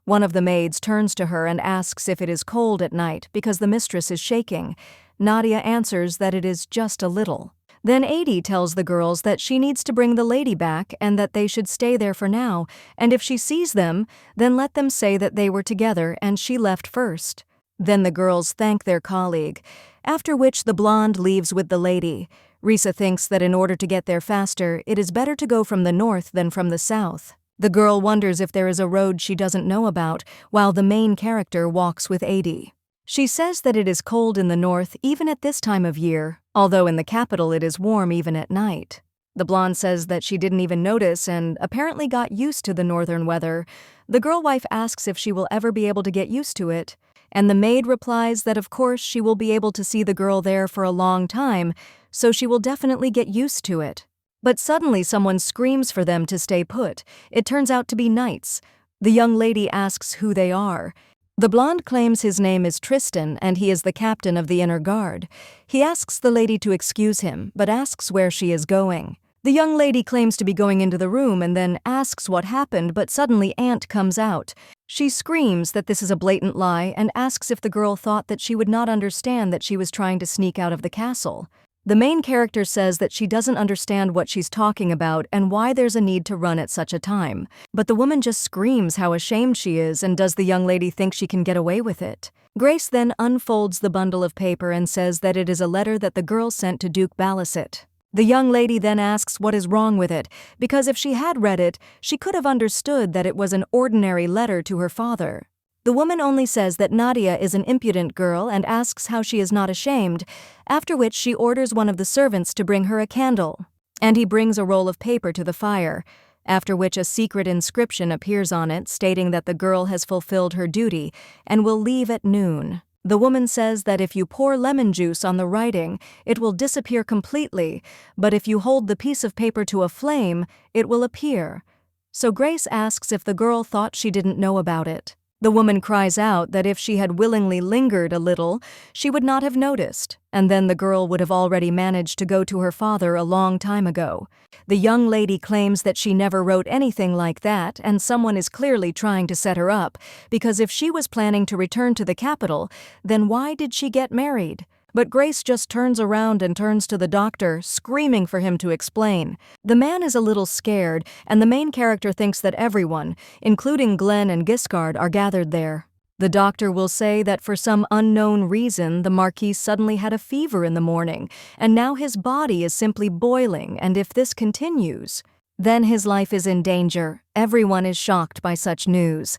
One of the maids turns to her and asks if it is cold at night because the mistress is shaking. Nadia answers that it is just a little. Then Adi tells the girls that she needs to bring the lady back and that they should stay there for now, and if she sees them, then let them say that they were together and she left first. Then the girls thank their colleague, after which the blonde leaves with the lady. Risa thinks that in order to get there faster, it is better to go from the north than from the south. The girl wonders if there is a road she doesn't know about, while the main character walks with Adi. She says that it is cold in the north even at this time of year, although in the capital it is warm even at night. The blonde says that she didn't even notice and apparently got used to the northern weather. The girl wife asks if she will ever be able to get used to it, and the maid replies that of course she will be able to see the girl there for a long time, so she will definitely get used to it. But suddenly someone screams for them to stay put. It turns out to be knights. The young lady asks who they are. The blonde claims his name is Tristan and he is the captain of the inner guard. He asks the lady to excuse him, but asks where she is going. The young lady claims to be going into the room and then asks what happened, but suddenly Aunt comes out. She screams that this is a blatant lie and asks if the girl thought that she would not understand that she was trying to sneak out of the castle. The main character says that she doesn't understand what she's talking about and why there's a need to run at such a time. But the woman just screams how ashamed she is, and does the young lady think she can get away with it? Grace then unfolds the bundle of paper and says that it is a letter that the girl sent to Duke Balicet. The young lady then asks what is wrong with it, because if she had read it, she could have understood that it was an ordinary letter to her father. The woman only says that Nadia is an impudent girl and asks how she is not ashamed, after which she orders one of the servants to bring her a candle, and he brings a roll of paper to the fire, after which a secret inscription appears on it stating that the girl has fulfilled her duty and will leave at noon. The woman says that if you pour lemon juice on the writing, it will disappear completely, but if you hold the piece of paper to a flame, it will appear. So Grace asks if the girl thought she didn't know about it. The woman cries out that if she had willingly lingered a little, she would not have noticed, and then the girl would have already managed to go to her father a long time ago. The young lady claims that she never wrote anything like that, and someone is clearly trying to set her up, because if she was planning to return to the capital, then why did she get married? But Grace just turns around and turns to the doctor, screaming for him to explain. The man is a little scared, and the main character thinks that everyone, including Glenn and Giscard, are gathered there. The doctor will say that for some unknown reason, the Marquis suddenly had a fever in the morning, and now his body is simply boiling, and if this continues, then his life is in danger. Everyone is shocked by such news.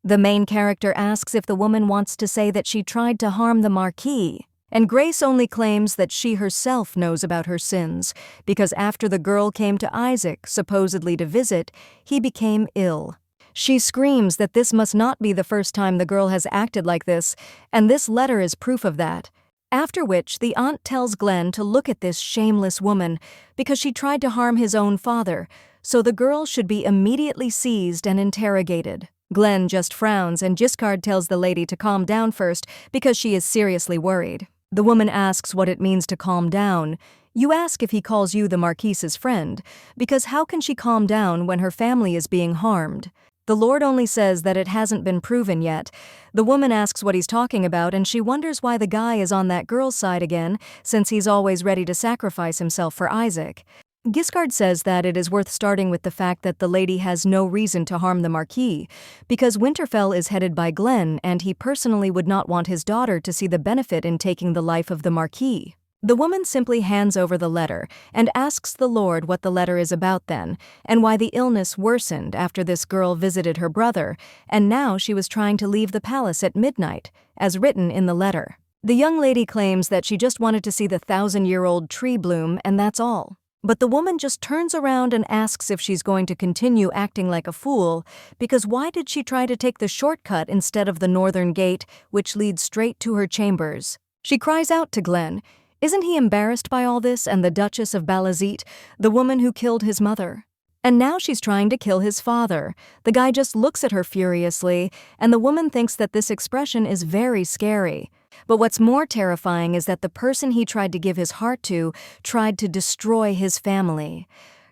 The main character asks if the woman wants to say that she tried to harm the Marquis. And Grace only claims that she herself knows about her sins, because after the girl came to Isaac, supposedly to visit, he became ill. She screams that this must not be the first time the girl has acted like this, and this letter is proof of that. After which, the aunt tells Glenn to look at this shameless woman, because she tried to harm his own father, so the girl should be immediately seized and interrogated. Glenn just frowns, and Giscard tells the lady to calm down first, because she is seriously worried. The woman asks what it means to calm down. You ask if he calls you the Marquis's friend, because how can she calm down when her family is being harmed? The Lord only says that it hasn't been proven yet. The woman asks what he's talking about, and she wonders why the guy is on that girl's side again, since he's always ready to sacrifice himself for Isaac. Giscard says that it is worth starting with the fact that the lady has no reason to harm the Marquis, because Winterfell is headed by Glenn and he personally would not want his daughter to see the benefit in taking the life of the Marquis. The woman simply hands over the letter and asks the Lord what the letter is about then, and why the illness worsened after this girl visited her brother, and now she was trying to leave the palace at midnight, as written in the letter. The young lady claims that she just wanted to see the 1,000-year-old tree bloom, and that's all. But the woman just turns around and asks if she's going to continue acting like a fool, because why did she try to take the shortcut instead of the northern gate, which leads straight to her chambers? She cries out to Glenn. Isn't he embarrassed by all this and the Duchess of Balicet, the woman who killed his mother? And now she's trying to kill his father. The guy just looks at her furiously, and the woman thinks that this expression is very scary. But what's more terrifying is that the person he tried to give his heart to tried to destroy his family.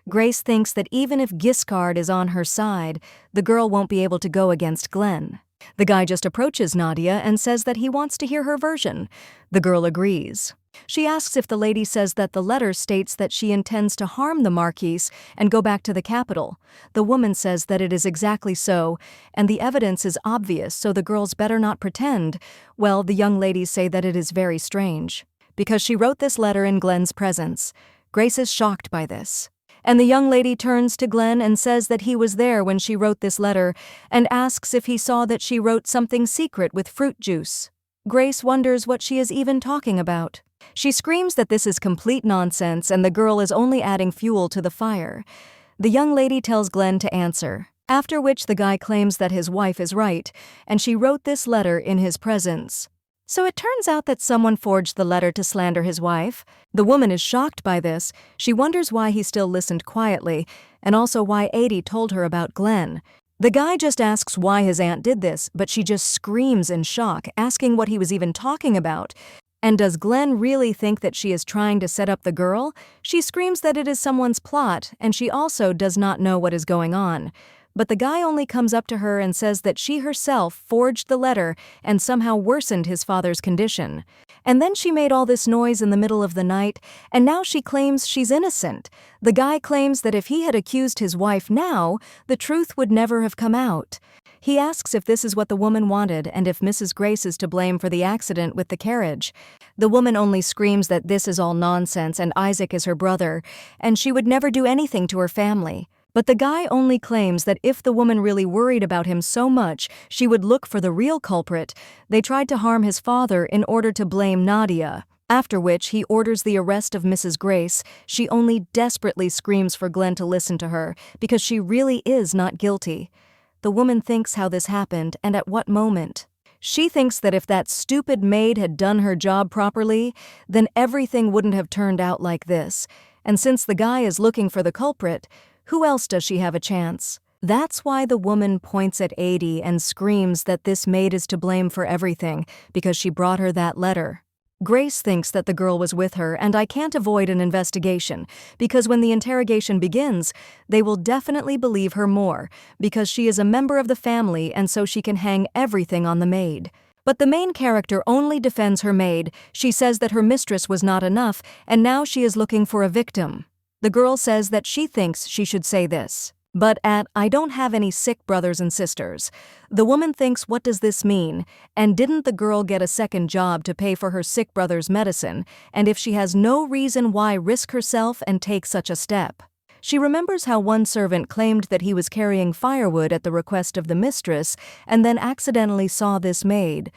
Grace thinks that even if Giscard is on her side, the girl won't be able to go against Glenn. The guy just approaches Nadia and says that he wants to hear her version. The girl agrees. She asks if the lady says that the letter states that she intends to harm the Marquis and go back to the capital. The woman says that it is exactly so, and the evidence is obvious, so the girls better not pretend. Well, the young ladies say that it is very strange, because she wrote this letter in Glenn's presence. Grace is shocked by this. And the young lady turns to Glenn and says that he was there when she wrote this letter and asks if he saw that she wrote something secret with fruit juice. Grace wonders what she is even talking about. She screams that this is complete nonsense and the girl is only adding fuel to the fire. The young lady tells Glenn to answer, after which the guy claims that his wife is right, and she wrote this letter in his presence. So it turns out that someone forged the letter to slander his wife. The woman is shocked by this. She wonders why he still listened quietly, and also why Adie told her about Glenn. The guy just asks why his aunt did this, but she just screams in shock, asking what he was even talking about. And does Glenn really think that she is trying to set up the girl? She screams that it is someone's plot, and she also does not know what is going on. But the guy only comes up to her and says that she herself forged the letter and somehow worsened his father's condition. And then she made all this noise in the middle of the night, and now she claims she's innocent. The guy claims that if he had accused his wife now, the truth would never have come out. He asks if this is what the woman wanted and if Mrs. Grace is to blame for the accident with the carriage. The woman only screams that this is all nonsense and Isaac is her brother, and she would never do anything to her family. But the guy only claims that if the woman really worried about him so much, she would look for the real culprit. They tried to harm his father in order to blame Nadia. After which, he orders the arrest of Mrs. Grace. She only desperately screams for Glenn to listen to her, because she really is not guilty. The woman thinks how this happened and at what moment. She thinks that if that stupid maid had done her job properly, then everything wouldn't have turned out like this. And since the guy is looking for the culprit, who else does she have a chance? That's why the woman points at Adie and screams that this maid is to blame for everything, because she brought her that letter. Grace thinks that the girl was with her, and I can't avoid an investigation, because when the interrogation begins, they will definitely believe her more, because she is a member of the family and so she can hang everything on the maid. But the main character only defends her maid. She says that her mistress was not enough, and now she is looking for a victim. The girl says that she thinks she should say this. But I don't have any sick brothers and sisters. The woman thinks, what does this mean? And didn't the girl get a second job to pay for her sick brother's medicine? And if she has no reason why risk herself and take such a step? She remembers how one servant claimed that he was carrying firewood at the request of the mistress and then accidentally saw this maid.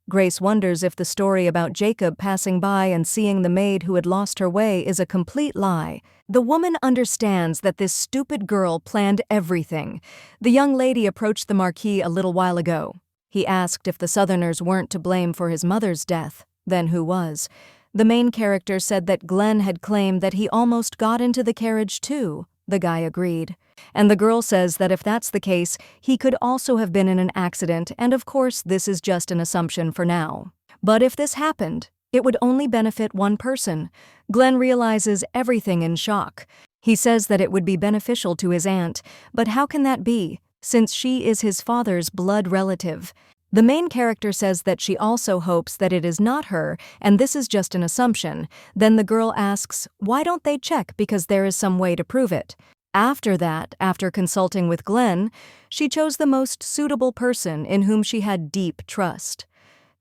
Grace wonders if the story about Jacob passing by and seeing the maid who had lost her way is a complete lie. The woman understands that this stupid girl planned everything. The young lady approached the marquee a little while ago. He asked if the Southerners weren't to blame for his mother's death. Then who was? The main character said that Glenn had claimed that he almost got into the carriage too. The guy agreed. And the girl says that if that's the case, he could also have been in an accident, and of course this is just an assumption for now. But if this happened, it would only benefit one person. Glenn realizes everything in shock. He says that it would be beneficial to his aunt, but how can that be, since she is his father's blood relative? The main character says that she also hopes that it is not her, and this is just an assumption. Then the girl asks, why don't they check, because there is some way to prove it. After that, after consulting with Glenn, she chose the most suitable person in whom she had deep trust.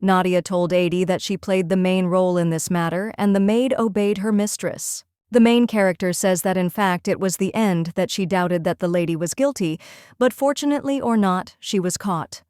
Nadia told Adie that she played the main role in this matter, and the maid obeyed her mistress. The main character says that in fact it was the end that she doubted that the lady was guilty, but fortunately or not, she was caught.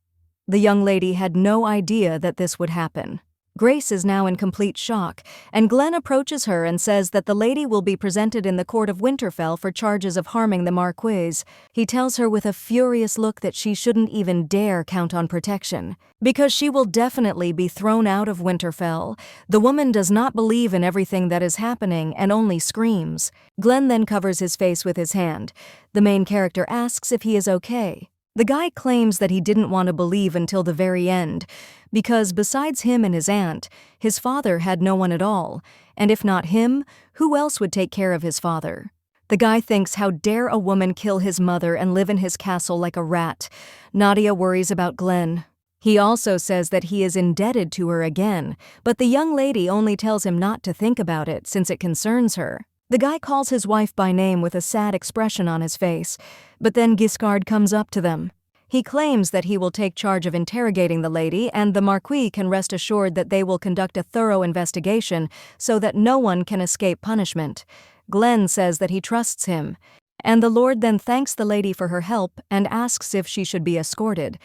The young lady had no idea that this would happen. Grace is now in complete shock, and Glenn approaches her and says that the lady will be presented in the court of Winterfell for charges of harming the marquee. He tells her with a furious look that she shouldn't even dare count on protection, because she will definitely be thrown out of Winterfell. The woman does not believe in everything that is happening and only screams. Glenn then covers his face with his hand. The main character asks if he is okay. The guy claims that he didn't want to believe until the very end, because besides him and his aunt, his father had no one at all, and if not him, who else would take care of his father? The guy thinks, how dare a woman kill his mother and live in his castle like a rat? Nadia worries about Glenn. He also says that he is indebted to her again, but the young lady only tells him not to think about it since it concerns her. The guy calls his wife by name with a sad expression on his face, but then Giscard comes up to them. He claims that he will take charge of interrogating the lady, and the marquee can rest assured that they will conduct a thorough investigation so that no one can escape punishment. Glenn says that he trusts him. And the Lord then thanks the lady for her help and asks if she should be escorted.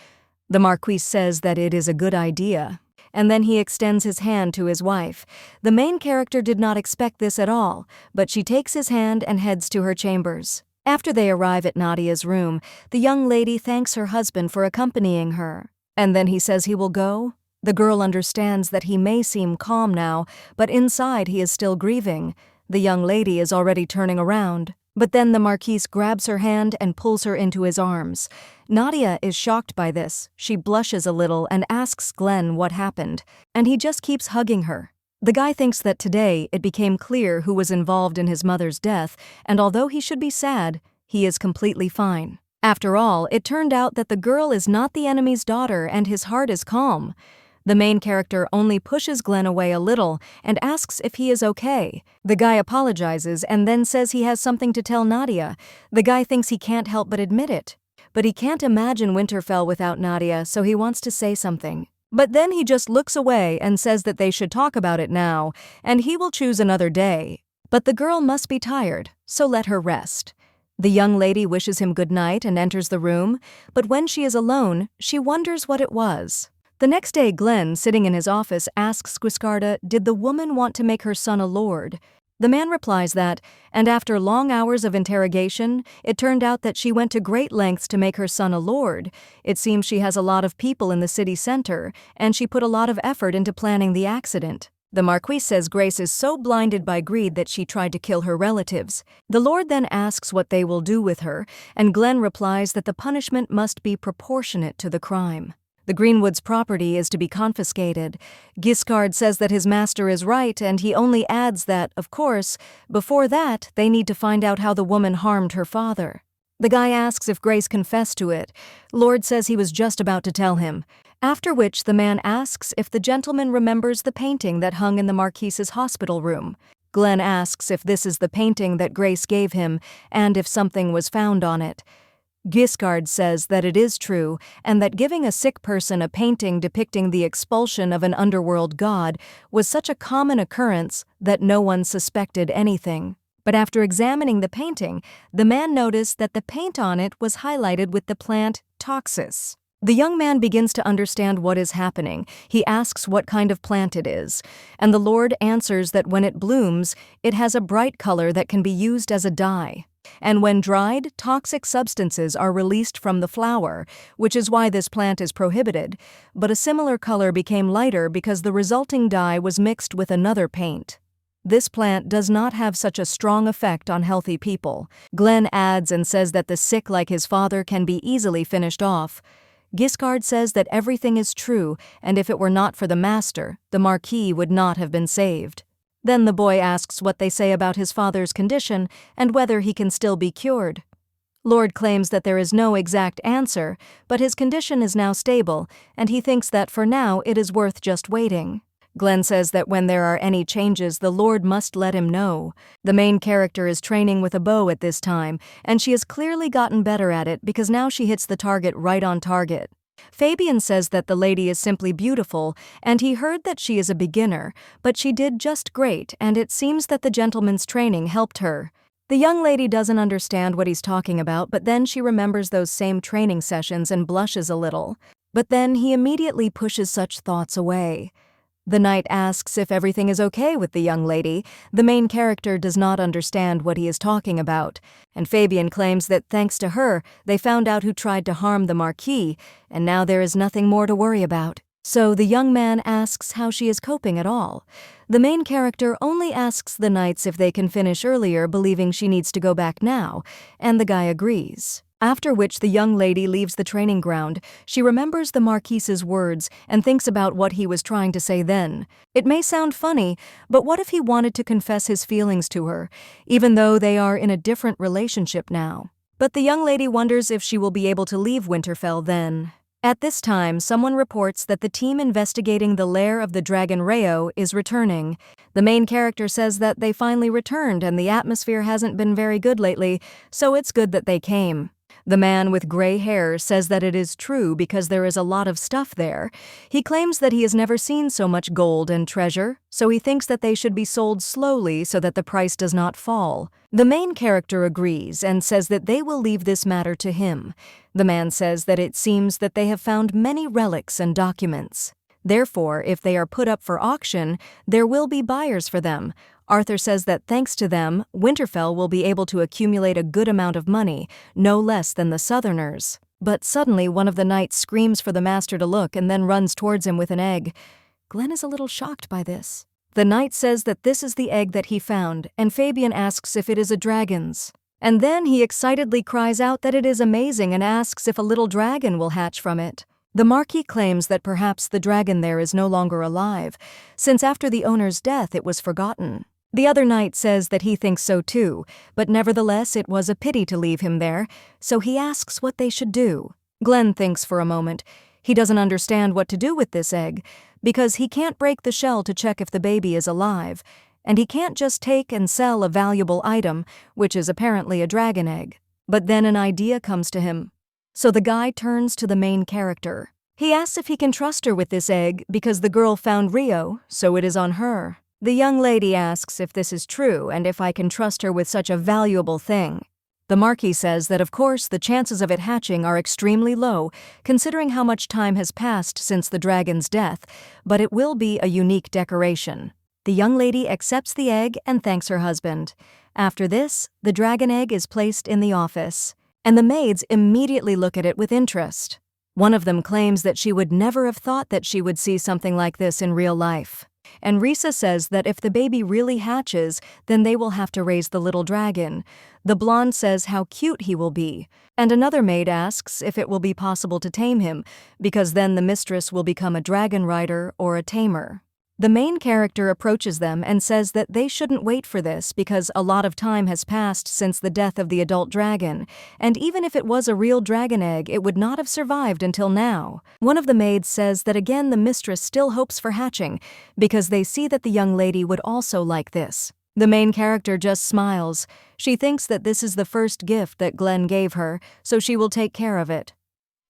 The marquee says that it is a good idea. And then he extends his hand to his wife. The main character did not expect this at all, but she takes his hand and heads to her chambers. After they arrive at Nadia's room, the young lady thanks her husband for accompanying her. And then he says he will go. The girl understands that he may seem calm now, but inside he is still grieving. The young lady is already turning around. But then the Marquise grabs her hand and pulls her into his arms. Nadia is shocked by this. She blushes a little and asks Glenn what happened, and he just keeps hugging her. The guy thinks that today it became clear who was involved in his mother's death, and although he should be sad, he is completely fine. After all, it turned out that the girl is not the enemy's daughter and his heart is calm. The main character only pushes Glenn away a little and asks if he is okay. The guy apologizes and then says he has something to tell Nadia. The guy thinks he can't help but admit it. But he can't imagine Winterfell without Nadia, so he wants to say something. But then he just looks away and says that they should talk about it now, and he will choose another day. But the girl must be tired, so let her rest. The young lady wishes him good night and enters the room, but when she is alone, she wonders what it was. The next day, Glenn, sitting in his office, asks Guiscarda, did the woman want to make her son a lord? The man replies that, and after long hours of interrogation, it turned out that she went to great lengths to make her son a lord. It seems she has a lot of people in the city center, and she put a lot of effort into planning the accident. The Marquis says Grace is so blinded by greed that she tried to kill her relatives. The Lord then asks what they will do with her, and Glenn replies that the punishment must be proportionate to the crime. The Greenwood's property is to be confiscated. Guiscard says that his master is right, and he only adds that, of course, before that, they need to find out how the woman harmed her father. The guy asks if Grace confessed to it. Lord says he was just about to tell him. After which, the man asks if the gentleman remembers the painting that hung in the Marquise's hospital room. Glenn asks if this is the painting that Grace gave him, and if something was found on it. Guiscard says that it is true, and that giving a sick person a painting depicting the expulsion of an underworld god was such a common occurrence that no one suspected anything. But after examining the painting, the man noticed that the paint on it was highlighted with the plant Toxus. The young man begins to understand what is happening. He asks what kind of plant it is, and the Lord answers that when it blooms, it has a bright color that can be used as a dye. And when dried, toxic substances are released from the flower, which is why this plant is prohibited, but a similar color became lighter because the resulting dye was mixed with another paint. This plant does not have such a strong effect on healthy people. Glenn adds and says that the sick like his father can be easily finished off. Guiscard says that everything is true, and if it were not for the master, the Marquis would not have been saved. Then the boy asks what they say about his father's condition and whether he can still be cured. Lord claims that there is no exact answer, but his condition is now stable, and he thinks that for now it is worth just waiting. Glenn says that when there are any changes, the Lord must let him know. The main character is training with a bow at this time, and she has clearly gotten better at it because now she hits the target right on target. Fabian says that the lady is simply beautiful, and he heard that she is a beginner, but she did just great, and it seems that the gentleman's training helped her. The young lady doesn't understand what he's talking about, but then she remembers those same training sessions and blushes a little. But then he immediately pushes such thoughts away. The knight asks if everything is okay with the young lady. The main character does not understand what he is talking about, and Fabian claims that thanks to her, they found out who tried to harm the Marquis, and now there is nothing more to worry about. So the young man asks how she is coping at all. The main character only asks the knights if they can finish earlier, believing she needs to go back now, and the guy agrees. After which the young lady leaves the training ground. She remembers the Marquise's words and thinks about what he was trying to say then. It may sound funny, but what if he wanted to confess his feelings to her, even though they are in a different relationship now? But the young lady wonders if she will be able to leave Winterfell then. At this time, someone reports that the team investigating the lair of the dragon Rayo is returning. The main character says that they finally returned and the atmosphere hasn't been very good lately, so it's good that they came. The man with gray hair says that it is true because there is a lot of stuff there. He claims that he has never seen so much gold and treasure, so he thinks that they should be sold slowly so that the price does not fall. The main character agrees and says that they will leave this matter to him. The man says that it seems that they have found many relics and documents. Therefore, if they are put up for auction, there will be buyers for them. Arthur says that thanks to them, Winterfell will be able to accumulate a good amount of money, no less than the Southerners. But suddenly one of the knights screams for the master to look and then runs towards him with an egg. Glenn is a little shocked by this. The knight says that this is the egg that he found, and Fabian asks if it is a dragon's. And then he excitedly cries out that it is amazing and asks if a little dragon will hatch from it. The marquee claims that perhaps the dragon there is no longer alive, since after the owner's death it was forgotten. The other knight says that he thinks so too, but nevertheless it was a pity to leave him there, so he asks what they should do. Glenn thinks for a moment. He doesn't understand what to do with this egg, because he can't break the shell to check if the baby is alive, and he can't just take and sell a valuable item, which is apparently a dragon egg. But then an idea comes to him. So the guy turns to the main character. He asks if he can trust her with this egg because the girl found Rio, so it is on her. The young lady asks if this is true and if I can trust her with such a valuable thing. The marquee says that of course the chances of it hatching are extremely low, considering how much time has passed since the dragon's death, but it will be a unique decoration. The young lady accepts the egg and thanks her husband. After this, the dragon egg is placed in the office, and the maids immediately look at it with interest. One of them claims that she would never have thought that she would see something like this in real life. And Risa says that if the baby really hatches, then they will have to raise the little dragon. The blonde says how cute he will be. And another maid asks if it will be possible to tame him, because then the mistress will become a dragon rider or a tamer. The main character approaches them and says that they shouldn't wait for this because a lot of time has passed since the death of the adult dragon, and even if it was a real dragon egg, it would not have survived until now. One of the maids says that again the mistress still hopes for hatching because they see that the young lady would also like this. The main character just smiles. She thinks that this is the first gift that Glenn gave her, so she will take care of it.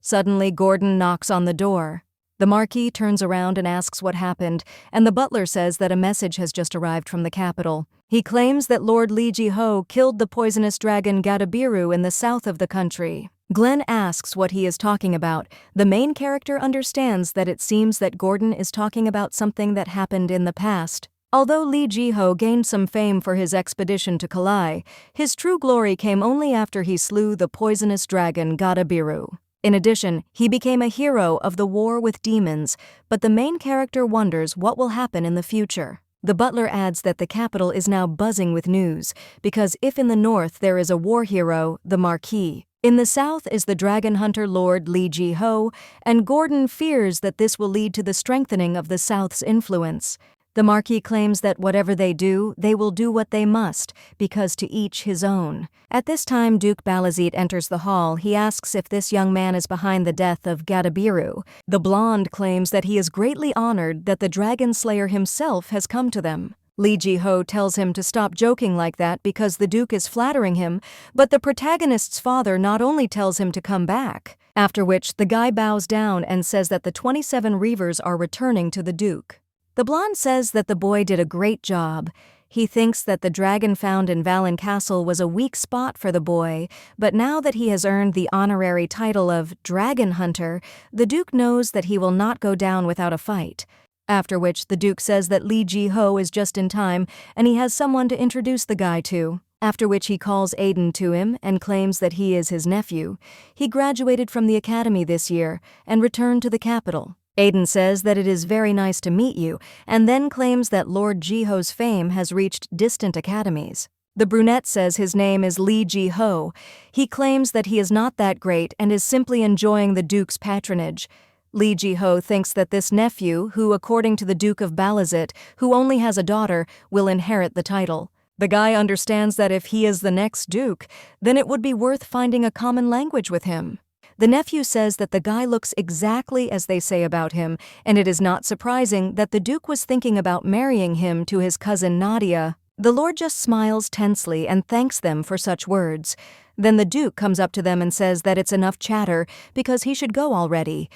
Suddenly, Gordon knocks on the door. The marquee turns around and asks what happened, and the butler says that a message has just arrived from the capital. He claims that Lord Jiho killed the poisonous dragon Gadabiru in the south of the country. Glenn asks what he is talking about. The main character understands that it seems that Gordon is talking about something that happened in the past. Although Jiho gained some fame for his expedition to Kalai, his true glory came only after he slew the poisonous dragon Gadabiru. In addition, he became a hero of the war with demons, but the main character wonders what will happen in the future. The butler adds that the capital is now buzzing with news, because if in the north there is a war hero, the marquee, in the south is the dragon hunter Lord Jiho, and Gordon fears that this will lead to the strengthening of the south's influence. The marquee claims that whatever they do, they will do what they must, because to each his own. At this time, Duke Balazit enters the hall. He asks if this young man is behind the death of Gadabiru. The blonde claims that he is greatly honored that the dragon slayer himself has come to them. Jiho tells him to stop joking like that because the Duke is flattering him, but the protagonist's father not only tells him to come back, after which the guy bows down and says that the 27 Reavers are returning to the Duke. The blonde says that the boy did a great job. He thinks that the dragon found in Valen Castle was a weak spot for the boy, but now that he has earned the honorary title of Dragon Hunter, the Duke knows that he will not go down without a fight. After which the Duke says that Jiho is just in time and he has someone to introduce the guy to. After which he calls Aiden to him and claims that he is his nephew. He graduated from the academy this year and returned to the capital. Aiden says that it is very nice to meet you, and then claims that Lord Jiho's fame has reached distant academies. The brunette says his name is Jiho. He claims that he is not that great and is simply enjoying the Duke's patronage. Jiho thinks that this nephew, who according to the Duke of Balazit, who only has a daughter, will inherit the title. The guy understands that if he is the next Duke, then it would be worth finding a common language with him. The nephew says that the guy looks exactly as they say about him, and it is not surprising that the Duke was thinking about marrying him to his cousin Nadia. The Lord just smiles tensely and thanks them for such words. Then the Duke comes up to them and says that it's enough chatter because he should go already.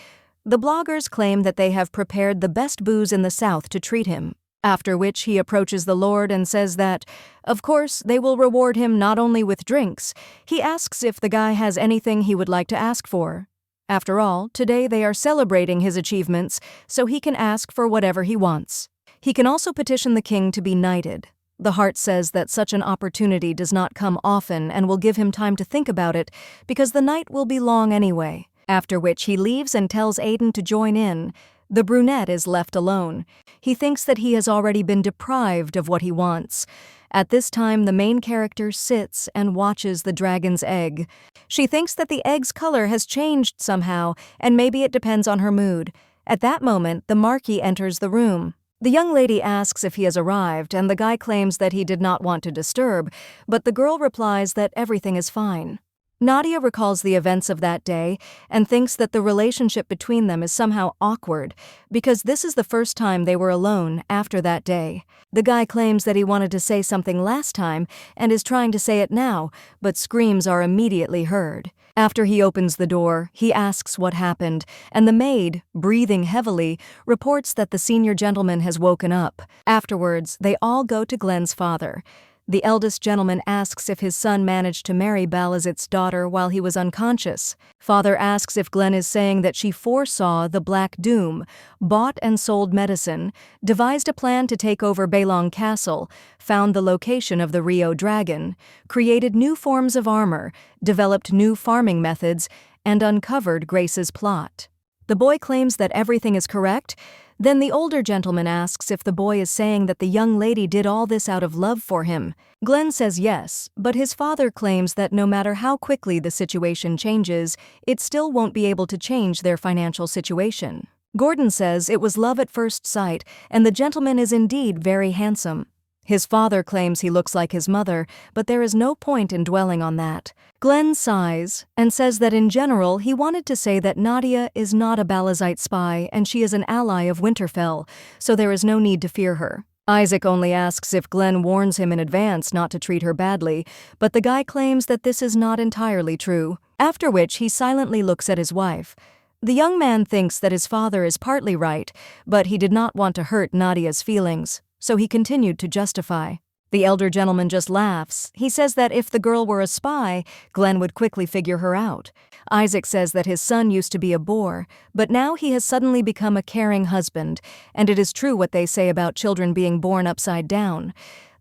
The bloggers claim that they have prepared the best booze in the South to treat him, after which he approaches the Lord and says that, of course, they will reward him not only with drinks. He asks if the guy has anything he would like to ask for. After all, today they are celebrating his achievements, so he can ask for whatever he wants. He can also petition the king to be knighted. The heart says that such an opportunity does not come often and will give him time to think about it because the night will be long anyway, after which he leaves and tells Aiden to join in. The brunette is left alone. He thinks that he has already been deprived of what he wants. At this time, the main character sits and watches the dragon's egg. She thinks that the egg's color has changed somehow, and maybe it depends on her mood. At that moment, the marquee enters the room. The young lady asks if he has arrived, and the guy claims that he did not want to disturb, but the girl replies that everything is fine. Nadia recalls the events of that day and thinks that the relationship between them is somehow awkward because this is the first time they were alone after that day. The guy claims that he wanted to say something last time and is trying to say it now, but screams are immediately heard. After he opens the door, he asks what happened, and the maid, breathing heavily, reports that the senior gentleman has woken up. Afterwards, they all go to Glenn's father. The eldest gentleman asks if his son managed to marry Balazit's daughter while he was unconscious. Father asks if Glenn is saying that she foresaw the Black Doom, bought and sold medicine, devised a plan to take over Baelong Castle, found the location of the Rio Dragon, created new forms of armor, developed new farming methods, and uncovered Grace's plot. The boy claims that everything is correct. Then the older gentleman asks if the boy is saying that the young lady did all this out of love for him. Glenn says yes, but his father claims that no matter how quickly the situation changes, it still won't be able to change their financial situation. Gordon says it was love at first sight, and the gentleman is indeed very handsome. His father claims he looks like his mother, but there is no point in dwelling on that. Glenn sighs and says that in general he wanted to say that Nadia is not a Balazite spy and she is an ally of Winterfell, so there is no need to fear her. Isaac only asks if Glenn warns him in advance not to treat her badly, but the guy claims that this is not entirely true, after which he silently looks at his wife. The young man thinks that his father is partly right, but he did not want to hurt Nadia's feelings, so he continued to justify. The elder gentleman just laughs. He says that if the girl were a spy, Glenn would quickly figure her out. Isaac says that his son used to be a bore, but now he has suddenly become a caring husband, and it is true what they say about children being born upside down.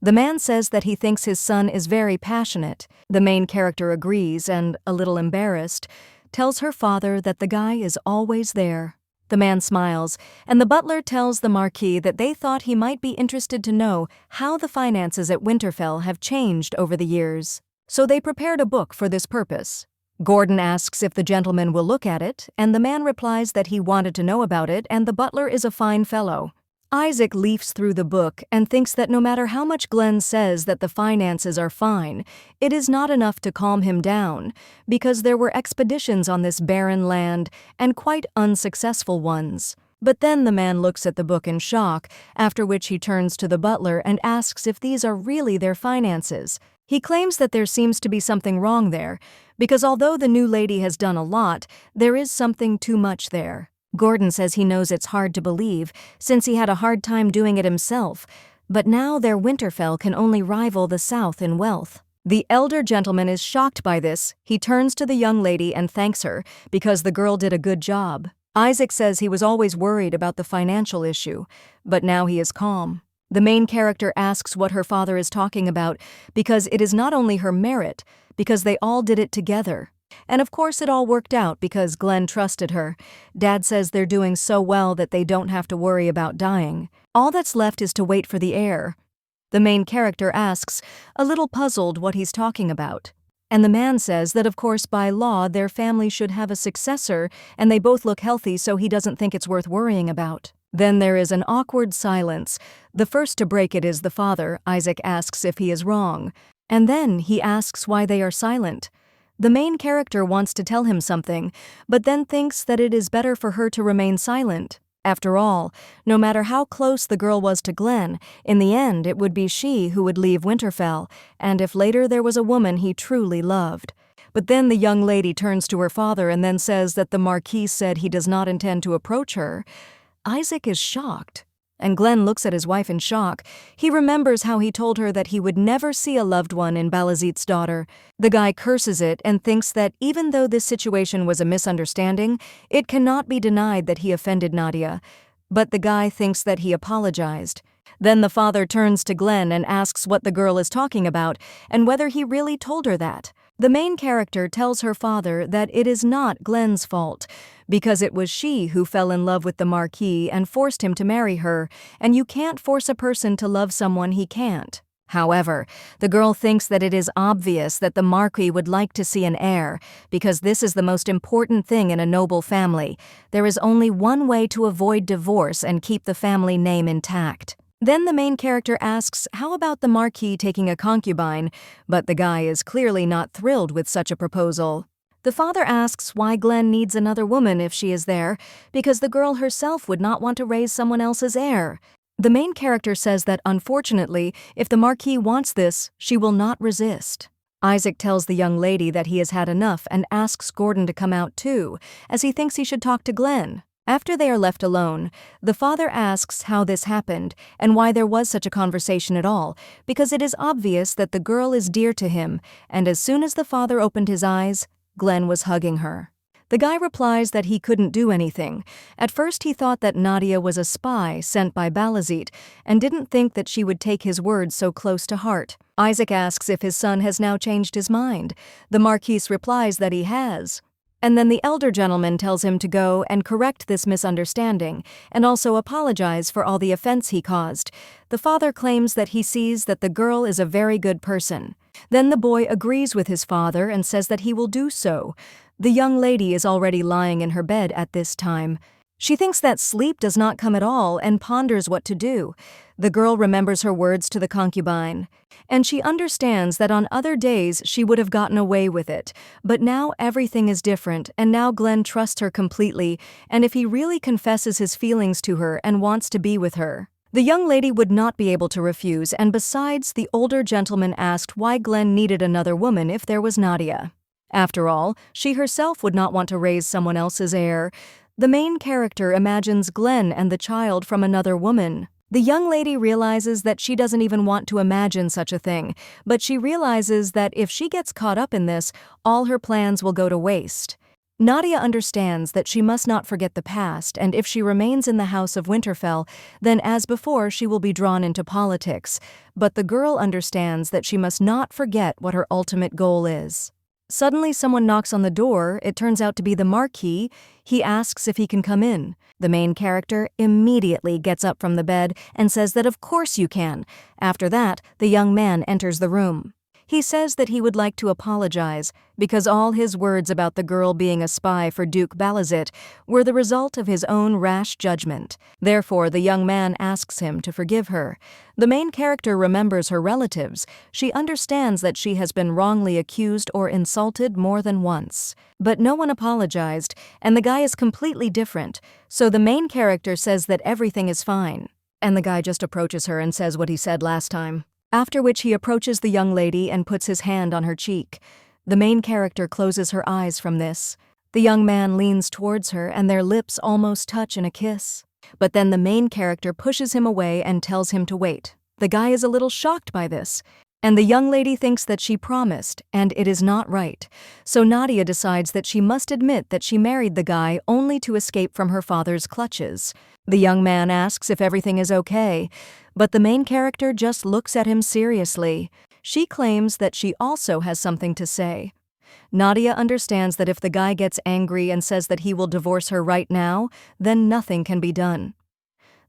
The man says that he thinks his son is very passionate. The main character agrees and, a little embarrassed, tells her father that the guy is always there. The man smiles, and the butler tells the marquee that they thought he might be interested to know how the finances at Winterfell have changed over the years. So they prepared a book for this purpose. Gordon asks if the gentleman will look at it, and the man replies that he wanted to know about it and the butler is a fine fellow. Isaac leafs through the book and thinks that no matter how much Glenn says that the finances are fine, it is not enough to calm him down, because there were expeditions on this barren land and quite unsuccessful ones. But then the man looks at the book in shock, after which he turns to the butler and asks if these are really their finances. He claims that there seems to be something wrong there, because although the new lady has done a lot, there is something too much there. Gordon says he knows it's hard to believe, since he had a hard time doing it himself, but now their Winterfell can only rival the South in wealth. The elder gentleman is shocked by this. He turns to the young lady and thanks her, because the girl did a good job. Isaac says he was always worried about the financial issue, but now he is calm. The main character asks what her father is talking about, because it is not only her merit, because they all did it together. And of course it all worked out because Glenn trusted her. Dad says they're doing so well that they don't have to worry about dying. All that's left is to wait for the heir. The main character asks, a little puzzled, what he's talking about. And the man says that of course by law their family should have a successor and they both look healthy, so he doesn't think it's worth worrying about. Then there is an awkward silence. The first to break it is the father. Isaac asks if he is wrong. And then he asks why they are silent. The main character wants to tell him something, but then thinks that it is better for her to remain silent. After all, no matter how close the girl was to Glenn, in the end it would be she who would leave Winterfell, and if later there was a woman he truly loved. But then the young lady turns to her father and then says that the marquis said he does not intend to approach her. Isaac is shocked. And Glenn looks at his wife in shock. He remembers how he told her that he would never see a loved one in Balazit's daughter. The guy curses it and thinks that even though this situation was a misunderstanding, it cannot be denied that he offended Nadia. But the guy thinks that he apologized. Then the father turns to Glenn and asks what the girl is talking about and whether he really told her that. The main character tells her father that it is not Glenn's fault, because it was she who fell in love with the marquis and forced him to marry her, and you can't force a person to love someone he can't. However, the girl thinks that it is obvious that the marquis would like to see an heir, because this is the most important thing in a noble family. There is only one way to avoid divorce and keep the family name intact. Then the main character asks how about the marquis taking a concubine, but the guy is clearly not thrilled with such a proposal. The father asks why Glenn needs another woman if she is there, because the girl herself would not want to raise someone else's heir. The main character says that unfortunately, if the marquis wants this, she will not resist. Isaac tells the young lady that he has had enough and asks Gordon to come out too, as he thinks he should talk to Glenn. After they are left alone, the father asks how this happened and why there was such a conversation at all, because it is obvious that the girl is dear to him, and as soon as the father opened his eyes, Glenn was hugging her. The guy replies that he couldn't do anything. At first he thought that Nadia was a spy sent by Balazit and didn't think that she would take his words so close to heart. Isaac asks if his son has now changed his mind. The marquis replies that he has. And then the elder gentleman tells him to go and correct this misunderstanding and also apologize for all the offense he caused. The father claims that he sees that the girl is a very good person. Then the boy agrees with his father and says that he will do so. The young lady is already lying in her bed at this time. She thinks that sleep does not come at all and ponders what to do. The girl remembers her words to the concubine, and she understands that on other days she would have gotten away with it, but now everything is different, and now Glenn trusts her completely, and if he really confesses his feelings to her and wants to be with her, the young lady would not be able to refuse, and besides, the older gentleman asked why Glenn needed another woman if there was Nadia. After all, she herself would not want to raise someone else's heir. The main character imagines Glenn and the child from another woman. The young lady realizes that she doesn't even want to imagine such a thing, but she realizes that if she gets caught up in this, all her plans will go to waste. Nadia understands that she must not forget the past, and if she remains in the house of Winterfell, then as before she will be drawn into politics. But the girl understands that she must not forget what her ultimate goal is. Suddenly someone knocks on the door. It turns out to be the marquis. He asks if he can come in. The main character immediately gets up from the bed and says that of course you can. After that, the young man enters the room. He says that he would like to apologize because all his words about the girl being a spy for Duke Balazit were the result of his own rash judgment. Therefore, the young man asks him to forgive her. The main character remembers her relatives. She understands that she has been wrongly accused or insulted more than once. But no one apologized, and the guy is completely different, so the main character says that everything is fine. And the guy just approaches her and says what he said last time. After which he approaches the young lady and puts his hand on her cheek. The main character closes her eyes from this. The young man leans towards her and their lips almost touch in a kiss. But then the main character pushes him away and tells him to wait. The guy is a little shocked by this. And the young lady thinks that she promised, and it is not right. So Nadia decides that she must admit that she married the guy only to escape from her father's clutches. The young man asks if everything is okay, but the main character just looks at him seriously. She claims that she also has something to say. Nadia understands that if the guy gets angry and says that he will divorce her right now, then nothing can be done.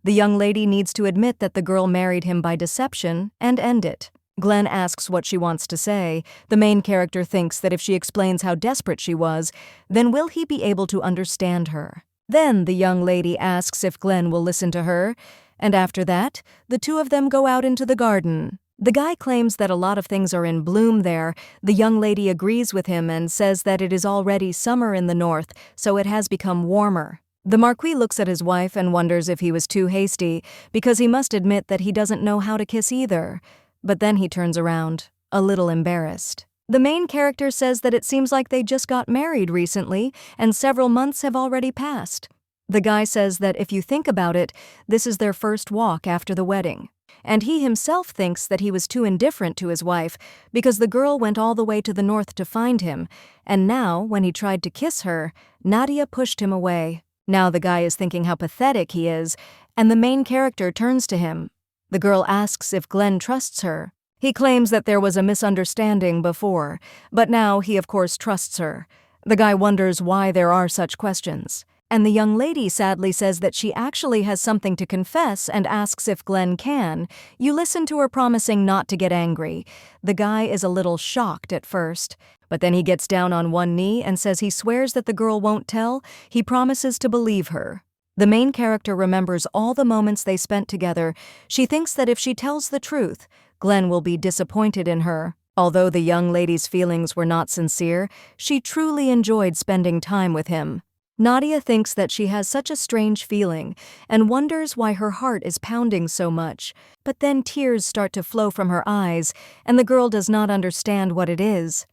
The young lady needs to admit that the girl married him by deception and end it. Glenn asks what she wants to say. The main character thinks that if she explains how desperate she was, then will he be able to understand her? Then the young lady asks if Glenn will listen to her, and after that, the two of them go out into the garden. The guy claims that a lot of things are in bloom there. The young lady agrees with him and says that it is already summer in the north, so it has become warmer. The marquis looks at his wife and wonders if he was too hasty, because he must admit that he doesn't know how to kiss either. But then he turns around, a little embarrassed. The main character says that it seems like they just got married recently, and several months have already passed. The guy says that if you think about it, this is their first walk after the wedding. And he himself thinks that he was too indifferent to his wife because the girl went all the way to the north to find him, and now, when he tried to kiss her, Nadia pushed him away. Now the guy is thinking how pathetic he is, and the main character turns to him. The girl asks if Glenn trusts her. He claims that there was a misunderstanding before, but now he of course trusts her. The guy wonders why there are such questions. And the young lady sadly says that she actually has something to confess and asks if Glenn can. You listen to her promising not to get angry. The guy is a little shocked at first, but then he gets down on one knee and says he swears that the girl won't tell. He promises to believe her. The main character remembers all the moments they spent together. She thinks that if she tells the truth, Glenn will be disappointed in her. Although the young lady's feelings were not sincere, she truly enjoyed spending time with him. Nadia thinks that she has such a strange feeling and wonders why her heart is pounding so much, but then tears start to flow from her eyes, and the girl does not understand what it is.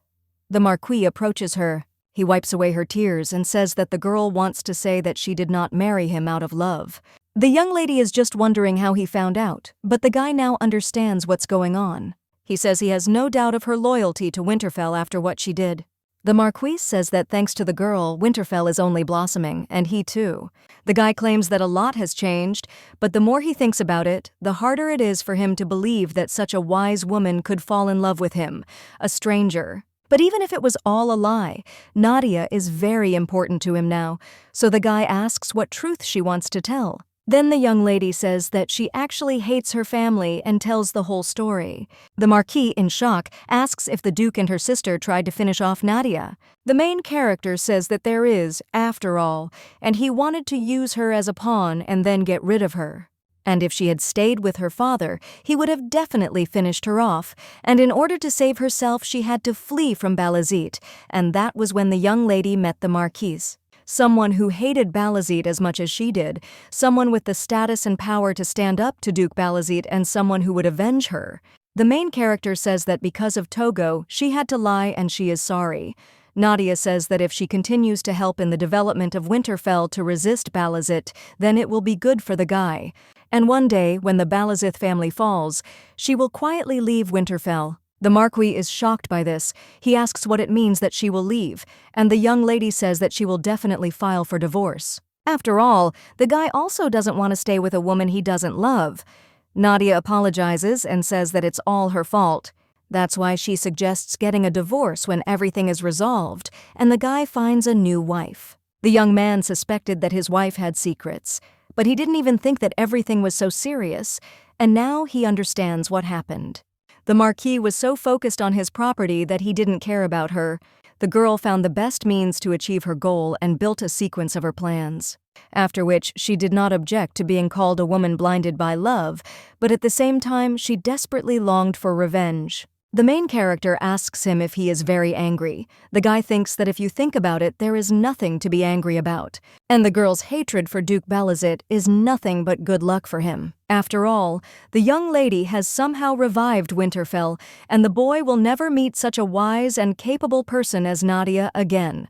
The marquee approaches her. He wipes away her tears and says that the girl wants to say that she did not marry him out of love. The young lady is just wondering how he found out, but the guy now understands what's going on. He says he has no doubt of her loyalty to Winterfell after what she did. The marquis says that thanks to the girl, Winterfell is only blossoming, and he too. The guy claims that a lot has changed, but the more he thinks about it, the harder it is for him to believe that such a wise woman could fall in love with him, a stranger. But even if it was all a lie, Nadia is very important to him now, so the guy asks what truth she wants to tell. Then the young lady says that she actually hates her family and tells the whole story. The marquis, in shock, asks if the duke and her sister tried to finish off Nadia. The main character says that there is, after all, and he wanted to use her as a pawn and then get rid of her. And if she had stayed with her father, he would have definitely finished her off, and in order to save herself she had to flee from Balazit, and that was when the young lady met the marquise. Someone who hated Balazit as much as she did, someone with the status and power to stand up to Duke Balazit, and someone who would avenge her. The main character says that because of Togo, she had to lie and she is sorry. Nadia says that if she continues to help in the development of Winterfell to resist Balazit, then it will be good for the guy. And one day, when the Balazith family falls, she will quietly leave Winterfell. The marquis is shocked by this. He asks what it means that she will leave, and the young lady says that she will definitely file for divorce. After all, the guy also doesn't want to stay with a woman he doesn't love. Nadia apologizes and says that it's all her fault. That's why she suggests getting a divorce when everything is resolved, and the guy finds a new wife. The young man suspected that his wife had secrets, but he didn't even think that everything was so serious, and now he understands what happened. The marquis was so focused on his property that he didn't care about her. The girl found the best means to achieve her goal and built a sequence of her plans. After which, she did not object to being called a woman blinded by love, but at the same time, she desperately longed for revenge. The main character asks him if he is very angry. The guy thinks that if you think about it, there is nothing to be angry about. And the girl's hatred for Duke Balazit is nothing but good luck for him. After all, the young lady has somehow revived Winterfell, and the boy will never meet such a wise and capable person as Nadia again.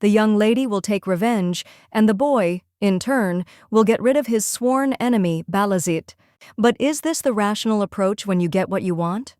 The young lady will take revenge, and the boy, in turn, will get rid of his sworn enemy, Balazit. But is this the rational approach when you get what you want?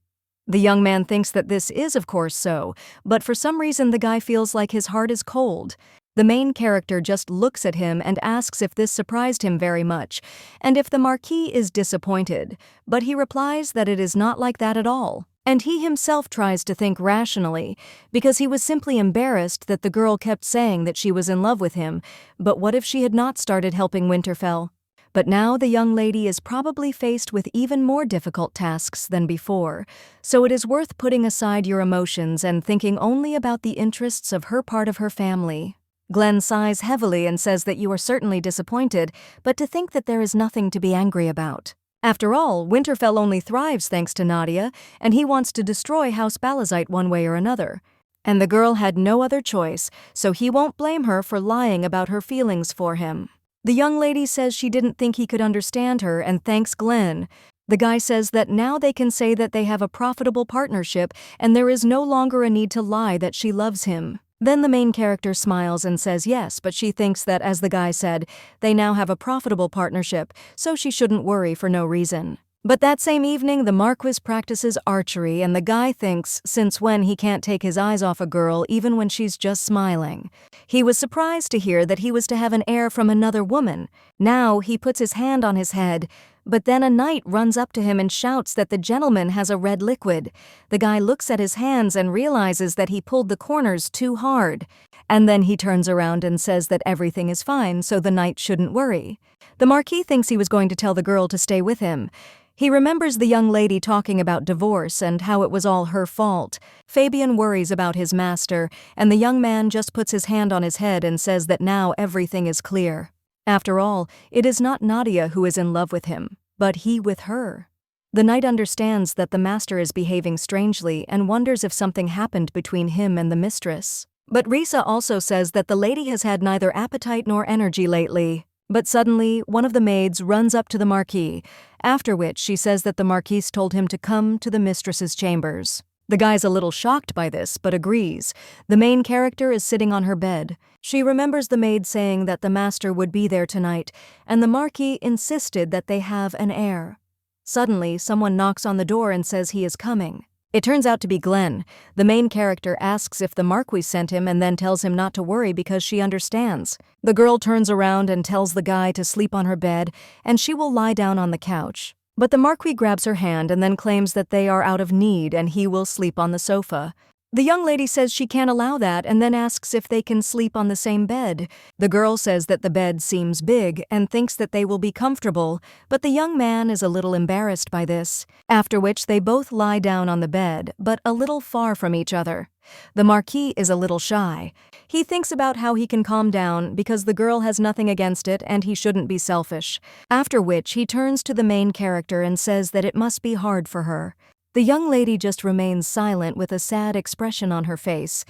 The young man thinks that this is, of course, so, but for some reason the guy feels like his heart is cold. The main character just looks at him and asks if this surprised him very much, and if the marquis is disappointed, but he replies that it is not like that at all. And he himself tries to think rationally, because he was simply embarrassed that the girl kept saying that she was in love with him, but what if she had not started helping Winterfell? But now the young lady is probably faced with even more difficult tasks than before, so it is worth putting aside your emotions and thinking only about the interests of her part of her family. Glenn sighs heavily and says that you are certainly disappointed, but to think that there is nothing to be angry about. After all, Winterfell only thrives thanks to Nadia, and he wants to destroy House Balazite one way or another. And the girl had no other choice, so he won't blame her for lying about her feelings for him. The young lady says she didn't think he could understand her and thanks Glenn. The guy says that now they can say that they have a profitable partnership and there is no longer a need to lie that she loves him. Then the main character smiles and says yes, but she thinks that, as the guy said, they now have a profitable partnership, so she shouldn't worry for no reason. But that same evening, the marquis practices archery, and the guy thinks, since when he can't take his eyes off a girl even when she's just smiling. He was surprised to hear that he was to have an heir from another woman. Now he puts his hand on his head, but then a knight runs up to him and shouts that the gentleman has a red liquid. The guy looks at his hands and realizes that he pulled the corners too hard. And then he turns around and says that everything is fine, so the knight shouldn't worry. The marquis thinks he was going to tell the girl to stay with him. He remembers the young lady talking about divorce and how it was all her fault. Fabian worries about his master, and the young man just puts his hand on his head and says that now everything is clear. After all, it is not Nadia who is in love with him, but he with her. The knight understands that the master is behaving strangely and wonders if something happened between him and the mistress. But Risa also says that the lady has had neither appetite nor energy lately. But suddenly, one of the maids runs up to the marquis, after which she says that the marquise told him to come to the mistress's chambers. The guy's a little shocked by this, but agrees. The main character is sitting on her bed. She remembers the maid saying that the master would be there tonight, and the marquis insisted that they have an heir. Suddenly, someone knocks on the door and says he is coming. It turns out to be Glenn. The main character asks if the marquis sent him and then tells him not to worry because she understands. The girl turns around and tells the guy to sleep on her bed and she will lie down on the couch. But the marquis grabs her hand and then claims that they are out of need and he will sleep on the sofa. The young lady says she can't allow that and then asks if they can sleep on the same bed. The girl says that the bed seems big and thinks that they will be comfortable, but the young man is a little embarrassed by this, after which they both lie down on the bed, but a little far from each other. The marquis is a little shy. He thinks about how he can calm down because the girl has nothing against it and he shouldn't be selfish, after which he turns to the main character and says that it must be hard for her. The young lady just remains silent with a sad expression on her face.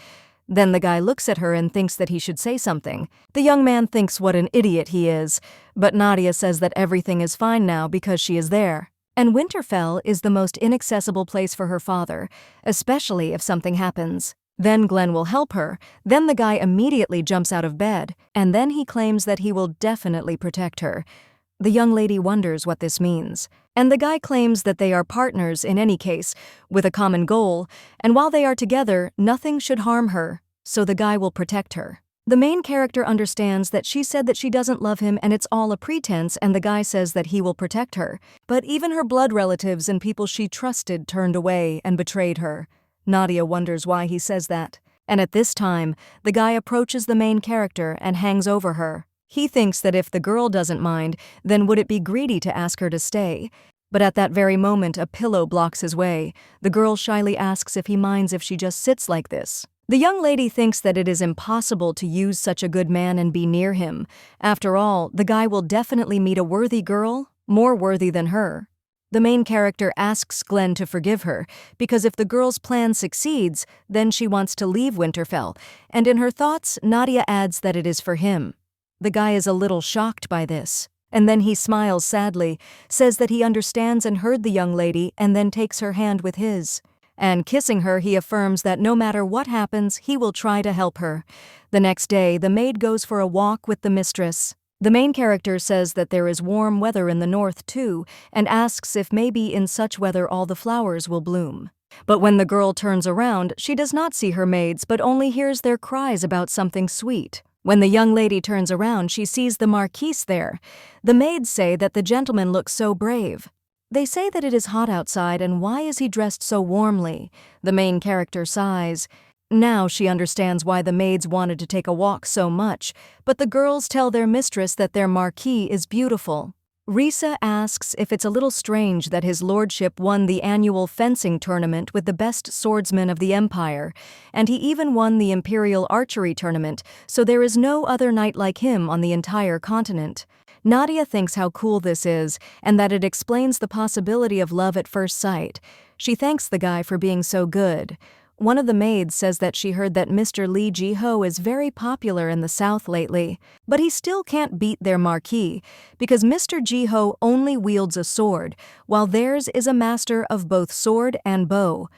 Then the guy looks at her and thinks that he should say something. The young man thinks what an idiot he is, but Nadia says that everything is fine now because she is there. And Winterfell is the most inaccessible place for her father, especially if something happens. Then Glenn will help her, then the guy immediately jumps out of bed, and then he claims that he will definitely protect her. The young lady wonders what this means. And the guy claims that they are partners in any case, with a common goal, and while they are together, nothing should harm her, so the guy will protect her. The main character understands that she said that she doesn't love him and it's all a pretense, and the guy says that he will protect her. But even her blood relatives and people she trusted turned away and betrayed her. Nadia wonders why he says that. And at this time, the guy approaches the main character and hangs over her. He thinks that if the girl doesn't mind, then would it be greedy to ask her to stay? But at that very moment, a pillow blocks his way. The girl shyly asks if he minds if she just sits like this. The young lady thinks that it is impossible to use such a good man and be near him. After all, the guy will definitely meet a worthy girl, more worthy than her. The main character asks Glenn to forgive her, because if the girl's plan succeeds, then she wants to leave Winterfell, and in her thoughts, Nadia adds that it is for him. The guy is a little shocked by this, and then he smiles sadly, says that he understands and heard the young lady, and then takes her hand with his. And kissing her, he affirms that no matter what happens, he will try to help her. The next day, the maid goes for a walk with the mistress. The main character says that there is warm weather in the north too, and asks if maybe in such weather all the flowers will bloom. But when the girl turns around, she does not see her maids, but only hears their cries about something sweet. When the young lady turns around, she sees the marquise there. The maids say that the gentleman looks so brave. They say that it is hot outside and why is he dressed so warmly? The main character sighs. Now she understands why the maids wanted to take a walk so much, but the girls tell their mistress that their marquis is beautiful. Risa asks if it's a little strange that his lordship won the annual fencing tournament with the best swordsman of the empire, and he even won the imperial archery tournament, so there is no other knight like him on the entire continent. Nadia thinks how cool this is, and that it explains the possibility of love at first sight. She thanks the guy for being so good. One of the maids says that she heard that Mr. Lee Jiho is very popular in the South lately, but he still can't beat their marquee because Mr. Jiho only wields a sword, while theirs is a master of both sword and bow.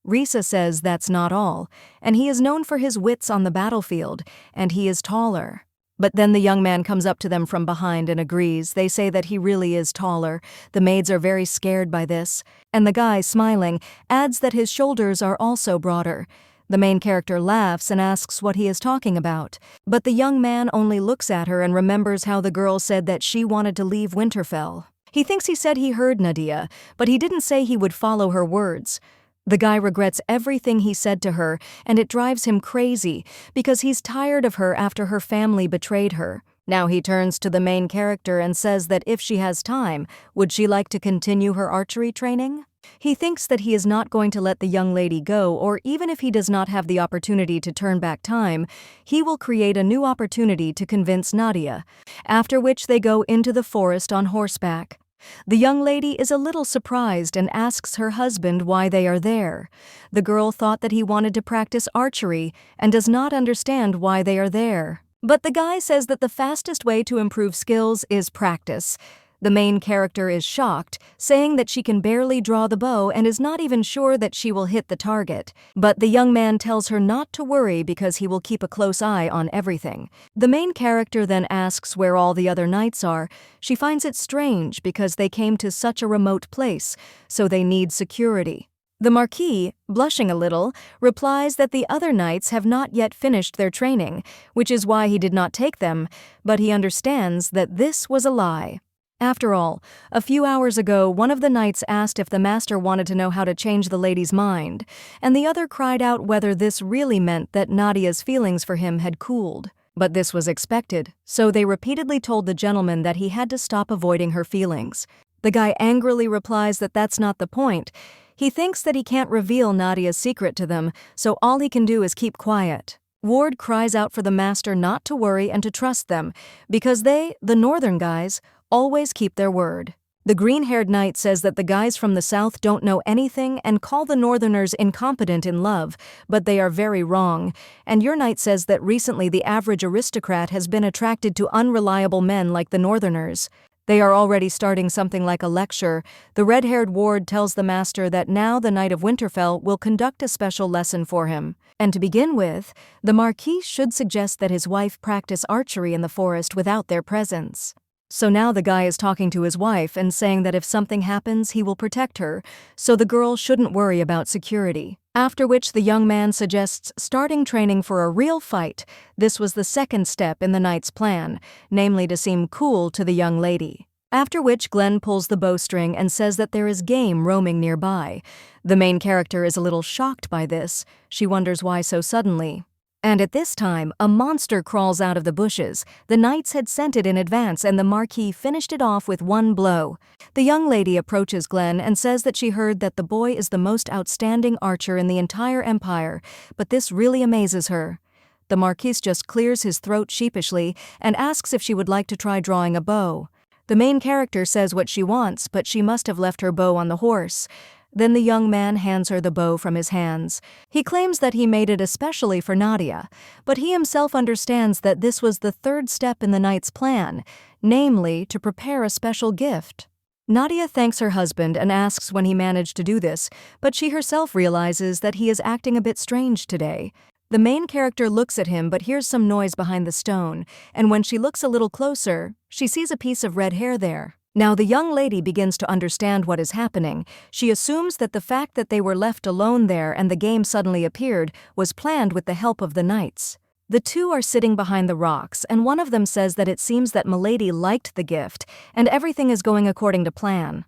Risa says that's not all, and he is known for his wits on the battlefield, and he is taller. But then the young man comes up to them from behind and agrees. They say that he really is taller. The maids are very scared by this. And the guy, smiling, adds that his shoulders are also broader. The main character laughs and asks what he is talking about. But the young man only looks at her and remembers how the girl said that she wanted to leave Winterfell. He thinks he said he heard Nadia, but he didn't say he would follow her words. The guy regrets everything he said to her, and it drives him crazy because he's tired of her after her family betrayed her. Now he turns to the main character and says that if she has time, would she like to continue her archery training? He thinks that he is not going to let the young lady go, or even if he does not have the opportunity to turn back time, he will create a new opportunity to convince Nadia, after which they go into the forest on horseback. The young lady is a little surprised and asks her husband why they are there. The girl thought that he wanted to practice archery and does not understand why they are there. But the guy says that the fastest way to improve skills is practice. The main character is shocked, saying that she can barely draw the bow and is not even sure that she will hit the target. But the young man tells her not to worry because he will keep a close eye on everything. The main character then asks where all the other knights are. She finds it strange because they came to such a remote place, so they need security. The marquee, blushing a little, replies that the other knights have not yet finished their training, which is why he did not take them, but he understands that this was a lie. After all, a few hours ago, one of the knights asked if the master wanted to know how to change the lady's mind, and the other cried out whether this really meant that Nadia's feelings for him had cooled. But this was expected, so they repeatedly told the gentleman that he had to stop avoiding her feelings. The guy angrily replies that that's not the point. He thinks that he can't reveal Nadia's secret to them, so all he can do is keep quiet. Ward cries out for the master not to worry and to trust them, because they, the northern guys, always keep their word. The green-haired knight says that the guys from the south don't know anything and call the northerners incompetent in love, but they are very wrong. And your knight says that recently the average aristocrat has been attracted to unreliable men like the northerners. They are already starting something like a lecture. The red-haired ward tells the master that now the Knight of Winterfell will conduct a special lesson for him. And to begin with, the marquis should suggest that his wife practice archery in the forest without their presence. So now the guy is talking to his wife and saying that if something happens, he will protect her, so the girl shouldn't worry about security. After which the young man suggests starting training for a real fight. This was the second step in the knight's plan, namely to seem cool to the young lady. After which Glenn pulls the bowstring and says that there is game roaming nearby. The main character is a little shocked by this. She wonders why so suddenly. And at this time, a monster crawls out of the bushes. The knights had sent it in advance and the marquis finished it off with one blow. The young lady approaches Glenn and says that she heard that the boy is the most outstanding archer in the entire empire, but this really amazes her. The marquis just clears his throat sheepishly and asks if she would like to try drawing a bow. The main character says what she wants, but she must have left her bow on the horse. Then the young man hands her the bow from his hands. He claims that he made it especially for Nadia, but he himself understands that this was the third step in the knight's plan, namely to prepare a special gift. Nadia thanks her husband and asks when he managed to do this, but she herself realizes that he is acting a bit strange today. The main character looks at him but hears some noise behind the stone, and when she looks a little closer, she sees a piece of red hair there. Now the young lady begins to understand what is happening. She assumes that the fact that they were left alone there and the game suddenly appeared was planned with the help of the knights. The two are sitting behind the rocks, and one of them says that it seems that Milady liked the gift, and everything is going according to plan.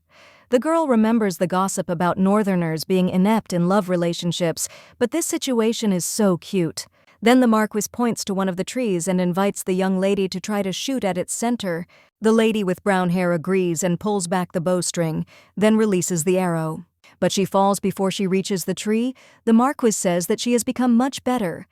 The girl remembers the gossip about northerners being inept in love relationships, but this situation is so cute. Then the marquis points to one of the trees and invites the young lady to try to shoot at its center. The lady with brown hair agrees and pulls back the bowstring, then releases the arrow. But she falls before she reaches the tree. The marquis says that she has become much better.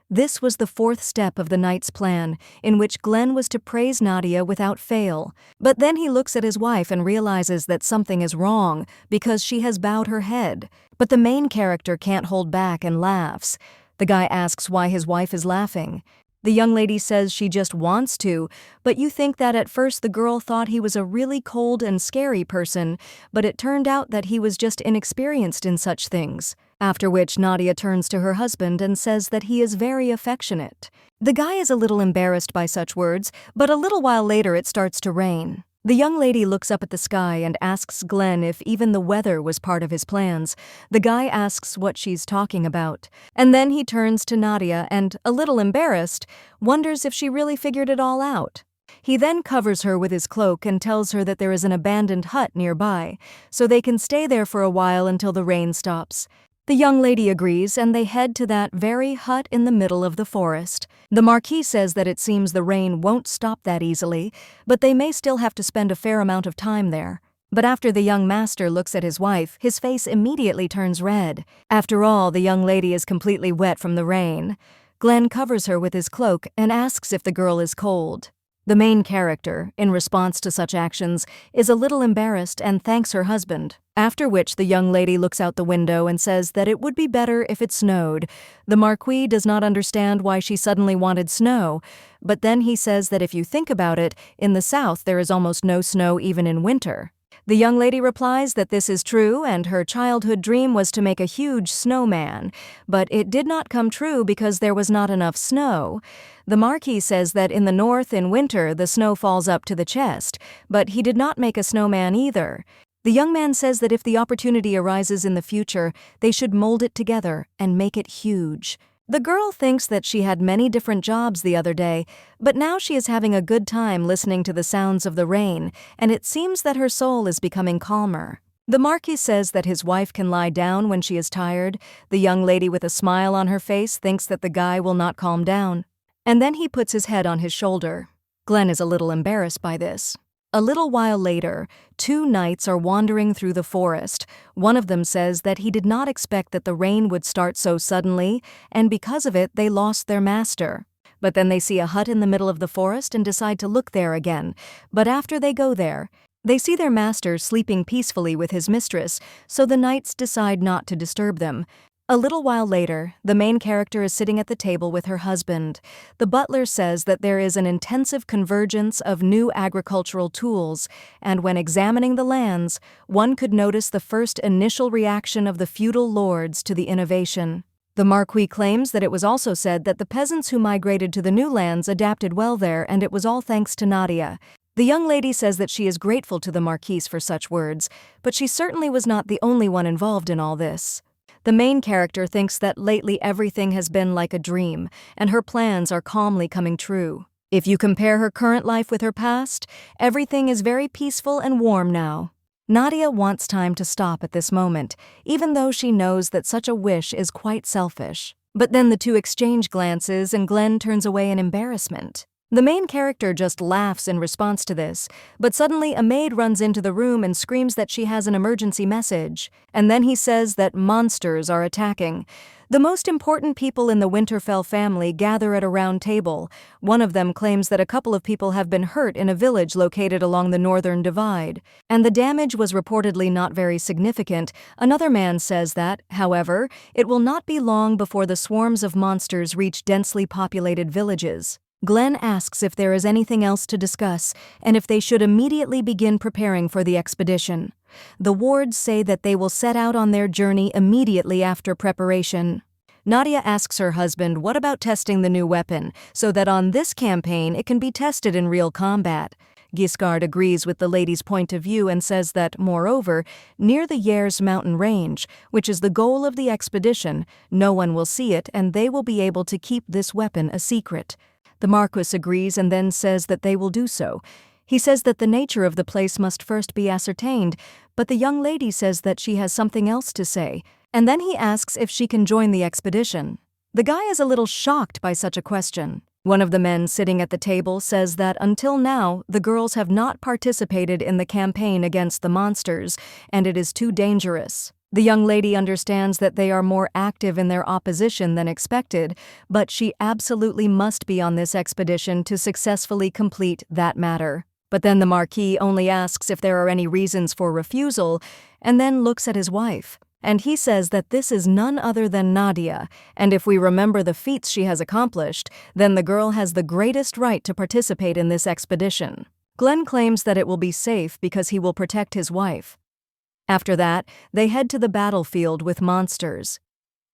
This was the fourth step of the night's plan, in which Glenn was to praise Nadia without fail. But then he looks at his wife and realizes that something is wrong because she has bowed her head. But the main character can't hold back and laughs. The guy asks why his wife is laughing. The young lady says she just wants to, but you think that at first the girl thought he was a really cold and scary person, but it turned out that he was just inexperienced in such things. After which Nadia turns to her husband and says that he is very affectionate. The guy is a little embarrassed by such words, but a little while later it starts to rain. The young lady looks up at the sky and asks Glenn if even the weather was part of his plans. The guy asks what she's talking about. And then he turns to Nadia and, a little embarrassed, wonders if she really figured it all out. He then covers her with his cloak and tells her that there is an abandoned hut nearby, so they can stay there for a while until the rain stops. The young lady agrees, and they head to that very hut in the middle of the forest. The marquee says that it seems the rain won't stop that easily, but they may still have to spend a fair amount of time there. But after the young master looks at his wife, his face immediately turns red. After all, the young lady is completely wet from the rain. Glenn covers her with his cloak and asks if the girl is cold. The main character, in response to such actions, is a little embarrassed and thanks her husband, after which the young lady looks out the window and says that it would be better if it snowed. The marquee does not understand why she suddenly wanted snow, but then he says that if you think about it, in the south there is almost no snow even in winter. The young lady replies that this is true and her childhood dream was to make a huge snowman, but it did not come true because there was not enough snow. The marquee says that in the north in winter the snow falls up to the chest, but he did not make a snowman either. The young man says that if the opportunity arises in the future, they should mold it together and make it huge. The girl thinks that she had many different jobs the other day, but now she is having a good time listening to the sounds of the rain, and it seems that her soul is becoming calmer. The marquis says that his wife can lie down when she is tired. The young lady with a smile on her face thinks that the guy will not calm down. And then he puts his head on his shoulder. Glenn is a little embarrassed by this. A little while later, two knights are wandering through the forest. One of them says that he did not expect that the rain would start so suddenly, and because of it they lost their master. But then they see a hut in the middle of the forest and decide to look there again. But after they go there, they see their master sleeping peacefully with his mistress, so the knights decide not to disturb them. A little while later, the main character is sitting at the table with her husband. The butler says that there is an intensive convergence of new agricultural tools, and when examining the lands, one could notice the first initial reaction of the feudal lords to the innovation. The marquis claims that it was also said that the peasants who migrated to the new lands adapted well there, and it was all thanks to Nadia. The young lady says that she is grateful to the marquis for such words, but she certainly was not the only one involved in all this. The main character thinks that lately everything has been like a dream, and her plans are calmly coming true. If you compare her current life with her past, everything is very peaceful and warm now. Nadia wants time to stop at this moment, even though she knows that such a wish is quite selfish. But then the two exchange glances and Glenn turns away in embarrassment. The main character just laughs in response to this, but suddenly a maid runs into the room and screams that she has an emergency message, and then he says that monsters are attacking. The most important people in the Winterfell family gather at a round table. One of them claims that a couple of people have been hurt in a village located along the northern divide, and the damage was reportedly not very significant. Another man says that, however, it will not be long before the swarms of monsters reach densely populated villages. Glenn asks if there is anything else to discuss and if they should immediately begin preparing for the expedition. The wards say that they will set out on their journey immediately after preparation. Nadia asks her husband what about testing the new weapon so that on this campaign it can be tested in real combat. Giscard agrees with the lady's point of view and says that, moreover, near the Heir's mountain range, which is the goal of the expedition, no one will see it and they will be able to keep this weapon a secret. The Marquis agrees and then says that they will do so. He says that the nature of the place must first be ascertained, but the young lady says that she has something else to say, and then he asks if she can join the expedition. The guy is a little shocked by such a question. One of the men sitting at the table says that until now, the girls have not participated in the campaign against the monsters, and it is too dangerous. The young lady understands that they are more active in their opposition than expected, but she absolutely must be on this expedition to successfully complete that matter. But then the Marquis only asks if there are any reasons for refusal, and then looks at his wife. And he says that this is none other than Nadia, and if we remember the feats she has accomplished, then the girl has the greatest right to participate in this expedition. Glenn claims that it will be safe because he will protect his wife. After that, they head to the battlefield with monsters.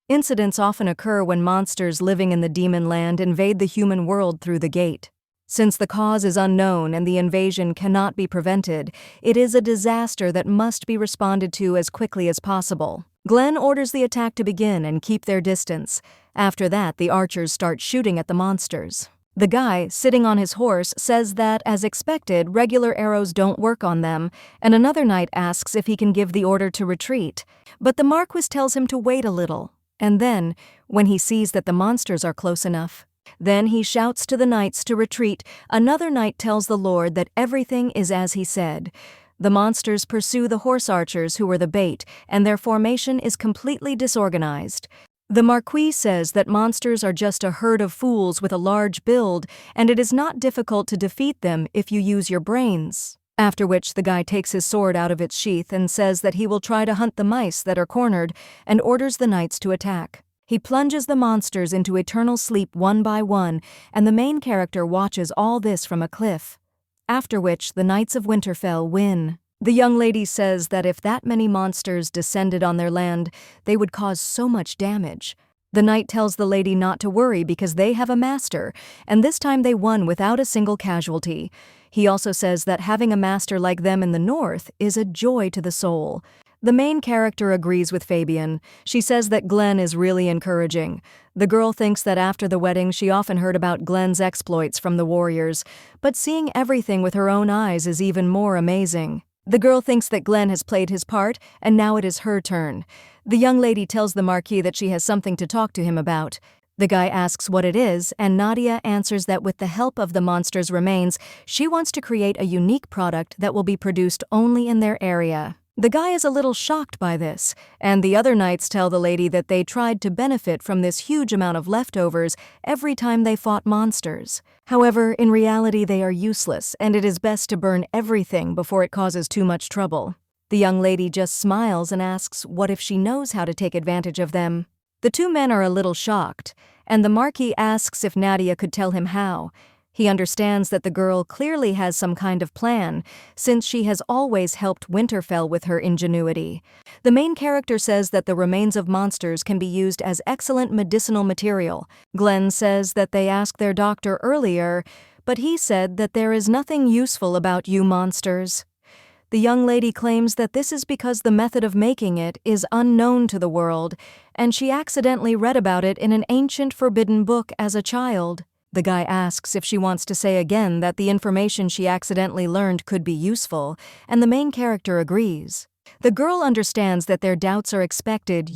Incidents often occur when monsters living in the demon land invade the human world through the gate. Since the cause is unknown and the invasion cannot be prevented, it is a disaster that must be responded to as quickly as possible. Glenn orders the attack to begin and keep their distance. After that, the archers start shooting at the monsters. The guy, sitting on his horse, says that, as expected, regular arrows don't work on them, and another knight asks if he can give the order to retreat. But the Marquis tells him to wait a little, and then, when he sees that the monsters are close enough, then he shouts to the knights to retreat. Another knight tells the lord that everything is as he said. The monsters pursue the horse archers who were the bait, and their formation is completely disorganized. The Marquis says that monsters are just a herd of fools with a large build, and it is not difficult to defeat them if you use your brains. After which the guy takes his sword out of its sheath and says that he will try to hunt the mice that are cornered, and orders the knights to attack. He plunges the monsters into eternal sleep one by one, and the main character watches all this from a cliff. After which the Knights of Winterfell win. The young lady says that if that many monsters descended on their land, they would cause so much damage. The knight tells the lady not to worry because they have a master, and this time they won without a single casualty. He also says that having a master like them in the north is a joy to the soul. The main character agrees with Fabian. She says that Glenn is really encouraging. The girl thinks that after the wedding she often heard about Glenn's exploits from the warriors, but seeing everything with her own eyes is even more amazing. The girl thinks that Glenn has played his part, and now it is her turn. The young lady tells the Marquis that she has something to talk to him about. The guy asks what it is, and Nadia answers that with the help of the monster's remains, she wants to create a unique product that will be produced only in their area. The guy is a little shocked by this, and the other knights tell the lady that they tried to benefit from this huge amount of leftovers every time they fought monsters. However, in reality they are useless, and it is best to burn everything before it causes too much trouble. The young lady just smiles and asks what if she knows how to take advantage of them. The two men are a little shocked, and the Marquis asks if Nadia could tell him how. He understands that the girl clearly has some kind of plan, since she has always helped Winterfell with her ingenuity. The main character says that the remains of monsters can be used as excellent medicinal material. Glenn says that they asked their doctor earlier, but he said that there is nothing useful about you monsters. The young lady claims that this is because the method of making it is unknown to the world, and she accidentally read about it in an ancient forbidden book as a child. The guy asks if she wants to say again that the information she accidentally learned could be useful, and the main character agrees. The girl understands that their doubts are expected.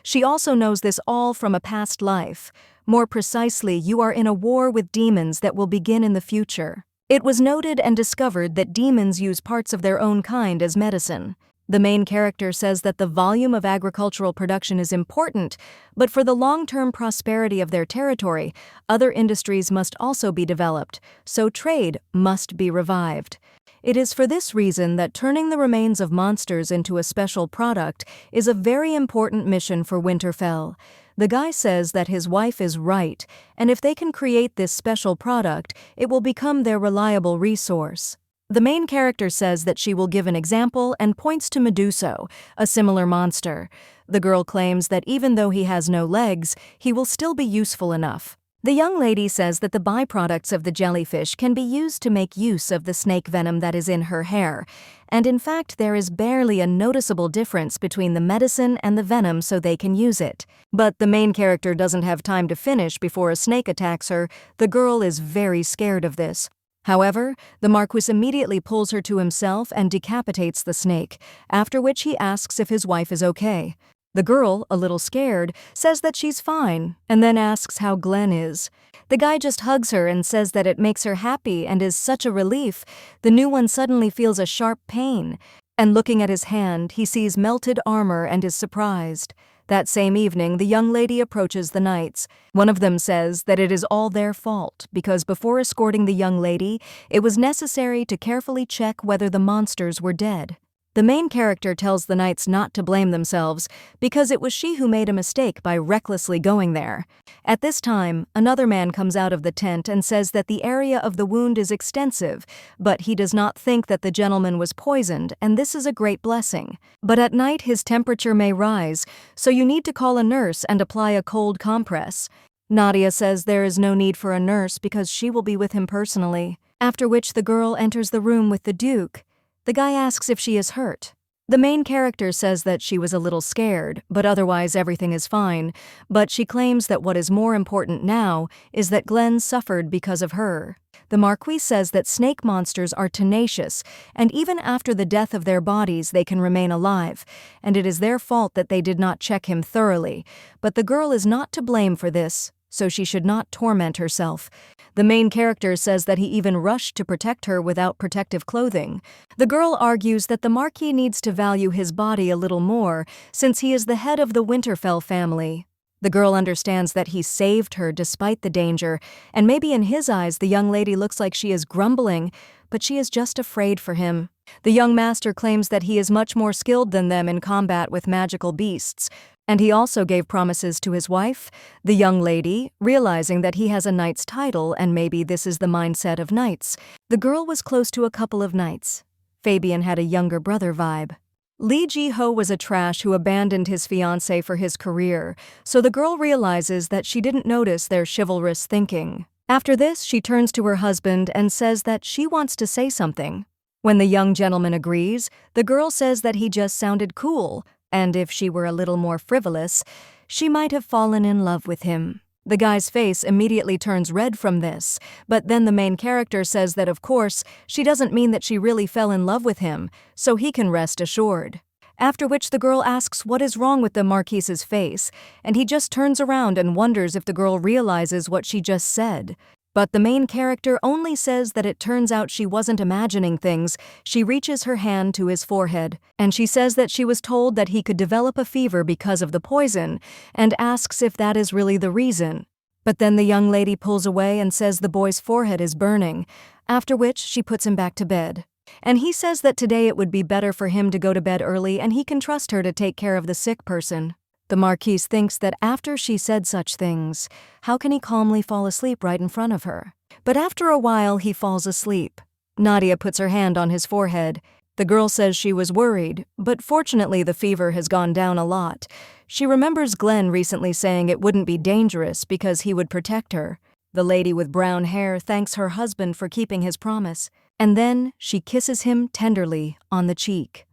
She also knows this all from a past life. More precisely, you are in a war with demons that will begin in the future. It was noted and discovered that demons use parts of their own kind as medicine. The main character says that the volume of agricultural production is important, but for the long-term prosperity of their territory, other industries must also be developed, so trade must be revived. It is for this reason that turning the remains of monsters into a special product is a very important mission for Winterfell. The guy says that his wife is right, and if they can create this special product, it will become their reliable resource. The main character says that she will give an example and points to Meduso, a similar monster. The girl claims that even though he has no legs, he will still be useful enough. The young lady says that the byproducts of the jellyfish can be used to make use of the snake venom that is in her hair, and in fact there is barely a noticeable difference between the medicine and the venom so they can use it. But the main character doesn't have time to finish before a snake attacks her. The girl is very scared of this. However, the Marquis immediately pulls her to himself and decapitates the snake, after which he asks if his wife is okay. The girl, a little scared, says that she's fine, and then asks how Glenn is. The guy just hugs her and says that it makes her happy and is such a relief. The new one suddenly feels a sharp pain, and looking at his hand, he sees melted armor and is surprised. That same evening, the young lady approaches the knights. One of them says that it is all their fault because before escorting the young lady, it was necessary to carefully check whether the monsters were dead. The main character tells the knights not to blame themselves because it was she who made a mistake by recklessly going there. At this time, another man comes out of the tent and says that the area of the wound is extensive, but he does not think that the gentleman was poisoned, and this is a great blessing. But at night his temperature may rise, so you need to call a nurse and apply a cold compress. Nadia says there is no need for a nurse because she will be with him personally, after which the girl enters the room with the Duke. The guy asks if she is hurt. The main character says that she was a little scared, but otherwise everything is fine, but she claims that what is more important now is that Glenn suffered because of her. The marquee says that snake monsters are tenacious, and even after the death of their bodies they can remain alive, and it is their fault that they did not check him thoroughly, but the girl is not to blame for this, so she should not torment herself. The main character says that he even rushed to protect her without protective clothing. The girl argues that the marquee needs to value his body a little more since he is the head of the Winterfell family. The girl understands that he saved her despite the danger, and maybe in his eyes the young lady looks like she is grumbling, but she is just afraid for him. The young master claims that he is much more skilled than them in combat with magical beasts, and he also gave promises to his wife. The young lady, realizing that he has a knight's title and maybe this is the mindset of knights. The girl was close to a couple of knights. Fabian had a younger brother vibe. Jiho was a trash who abandoned his fiancé for his career, so the girl realizes that she didn't notice their chivalrous thinking. After this, she turns to her husband and says that she wants to say something. When the young gentleman agrees, the girl says that he just sounded cool, and if she were a little more frivolous, she might have fallen in love with him. The guy's face immediately turns red from this, but then the main character says that of course, she doesn't mean that she really fell in love with him, so he can rest assured. After which the girl asks what is wrong with the Marquise's face, and he just turns around and wonders if the girl realizes what she just said. But the main character only says that it turns out she wasn't imagining things. She reaches her hand to his forehead, and she says that she was told that he could develop a fever because of the poison, and asks if that is really the reason. But then the young lady pulls away and says the boy's forehead is burning, after which she puts him back to bed. And he says that today it would be better for him to go to bed early and he can trust her to take care of the sick person. The Marquise thinks that after she said such things, how can he calmly fall asleep right in front of her? But after a while he falls asleep. Nadia puts her hand on his forehead. The girl says she was worried, but fortunately the fever has gone down a lot. She remembers Glenn recently saying it wouldn't be dangerous because he would protect her. The lady with brown hair thanks her husband for keeping his promise, and then she kisses him tenderly on the cheek.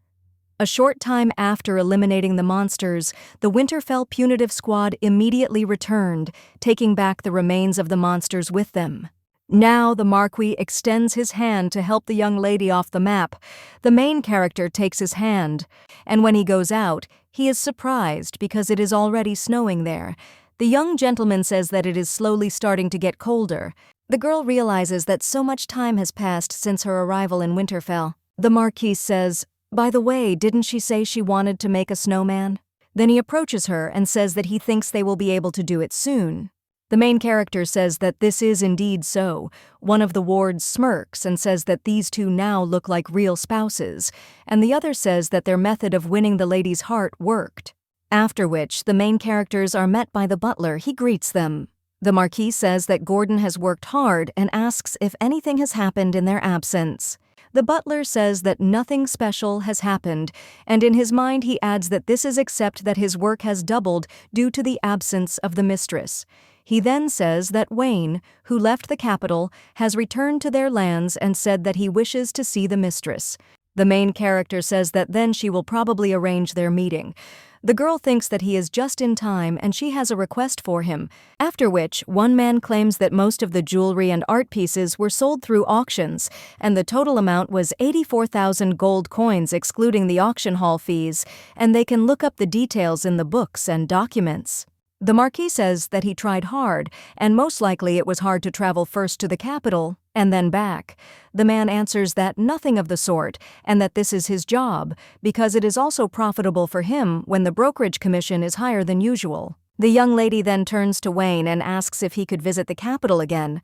A short time after eliminating the monsters, the Winterfell punitive squad immediately returned, taking back the remains of the monsters with them. Now the Marquis extends his hand to help the young lady off the map. The main character takes his hand, and when he goes out, he is surprised because it is already snowing there. The young gentleman says that it is slowly starting to get colder. The girl realizes that so much time has passed since her arrival in Winterfell. The Marquis says, "By the way, didn't she say she wanted to make a snowman?" Then he approaches her and says that he thinks they will be able to do it soon. The main character says that this is indeed so. One of the wards smirks and says that these two now look like real spouses, and the other says that their method of winning the lady's heart worked. After which, the main characters are met by the butler. He greets them. The Marquis says that Gordon has worked hard and asks if anything has happened in their absence. The butler says that nothing special has happened, and in his mind he adds that this is except that his work has doubled due to the absence of the mistress. He then says that Wayne, who left the capital, has returned to their lands and said that he wishes to see the mistress. The main character says that then she will probably arrange their meeting. The girl thinks that he is just in time and she has a request for him, after which one man claims that most of the jewelry and art pieces were sold through auctions, and the total amount was 84,000 gold coins excluding the auction hall fees, and they can look up the details in the books and documents. The marquee says that he tried hard, and most likely it was hard to travel first to the capital and then back. The man answers that nothing of the sort, and that this is his job, because it is also profitable for him when the brokerage commission is higher than usual. The young lady then turns to Wayne and asks if he could visit the capital again.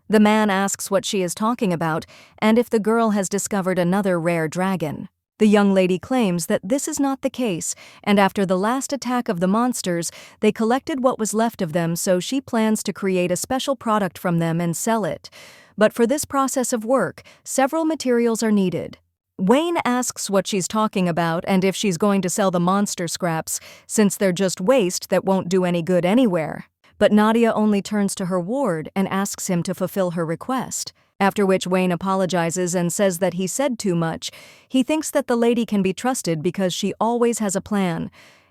The man asks what she is talking about, and if the girl has discovered another rare dragon. The young lady claims that this is not the case, and after the last attack of the monsters, they collected what was left of them, so she plans to create a special product from them and sell it. But for this process of work, several materials are needed. Wayne asks what she's talking about and if she's going to sell the monster scraps, since they're just waste that won't do any good anywhere. But Nadia only turns to her ward and asks him to fulfill her request. After which Wayne apologizes and says that he said too much. He thinks that the lady can be trusted because she always has a plan.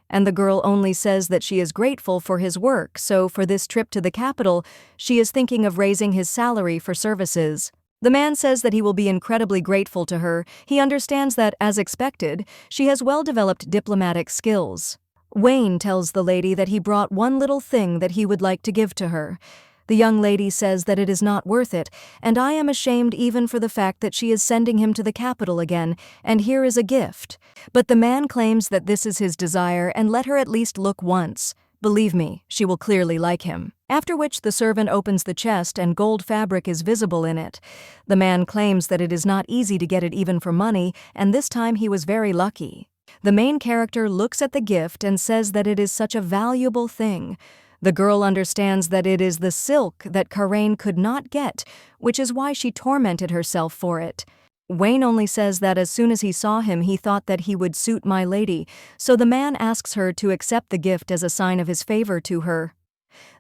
And the girl only says that she is grateful for his work, so for this trip to the capital, she is thinking of raising his salary for services. The man says that he will be incredibly grateful to her. He understands that, as expected, she has well-developed diplomatic skills. Wayne tells the lady that he brought one little thing that he would like to give to her. The young lady says that it is not worth it, and I am ashamed even for the fact that she is sending him to the capital again, and here is a gift. But the man claims that this is his desire and let her at least look once. Believe me, she will clearly like him. After which the servant opens the chest and gold fabric is visible in it. The man claims that it is not easy to get it even for money, and this time he was very lucky. The main character looks at the gift and says that it is such a valuable thing. The girl understands that it is the silk that Karain could not get, which is why she tormented herself for it. Wayne only says that as soon as he saw him he thought that he would suit my lady, so the man asks her to accept the gift as a sign of his favor to her.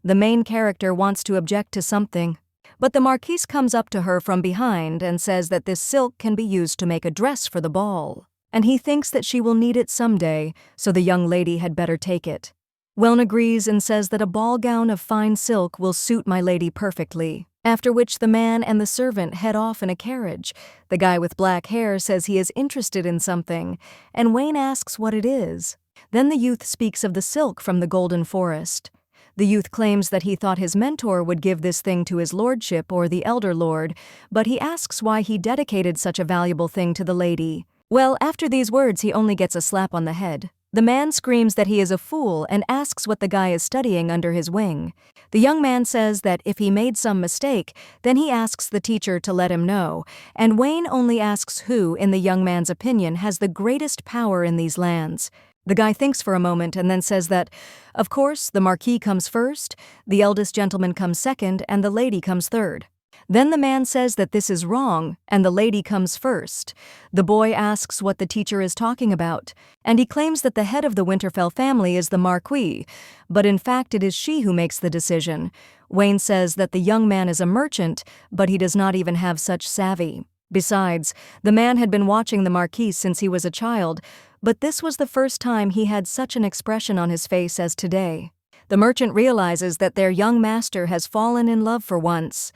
The main character wants to object to something, but the marquise comes up to her from behind and says that this silk can be used to make a dress for the ball, and he thinks that she will need it someday, so the young lady had better take it. Wayne agrees and says that a ball gown of fine silk will suit my lady perfectly, after which the man and the servant head off in a carriage. The guy with black hair says he is interested in something, and Wayne asks what it is. Then the youth speaks of the silk from the Golden Forest. The youth claims that he thought his mentor would give this thing to his lordship or the elder lord, but he asks why he dedicated such a valuable thing to the lady. Well, after these words he only gets a slap on the head. The man screams that he is a fool and asks what the guy is studying under his wing. The young man says that if he made some mistake, then he asks the teacher to let him know, and Wayne only asks who, in the young man's opinion, has the greatest power in these lands. The guy thinks for a moment and then says that, of course, the marquis comes first, the eldest gentleman comes second, and the lady comes third. Then the man says that this is wrong, and the lady comes first. The boy asks what the teacher is talking about, and he claims that the head of the Winterfell family is the marquee, but in fact it is she who makes the decision. Wayne says that the young man is a merchant, but he does not even have such savvy. Besides, the man had been watching the marquis since he was a child, but this was the first time he had such an expression on his face as today. The merchant realizes that their young master has fallen in love for once.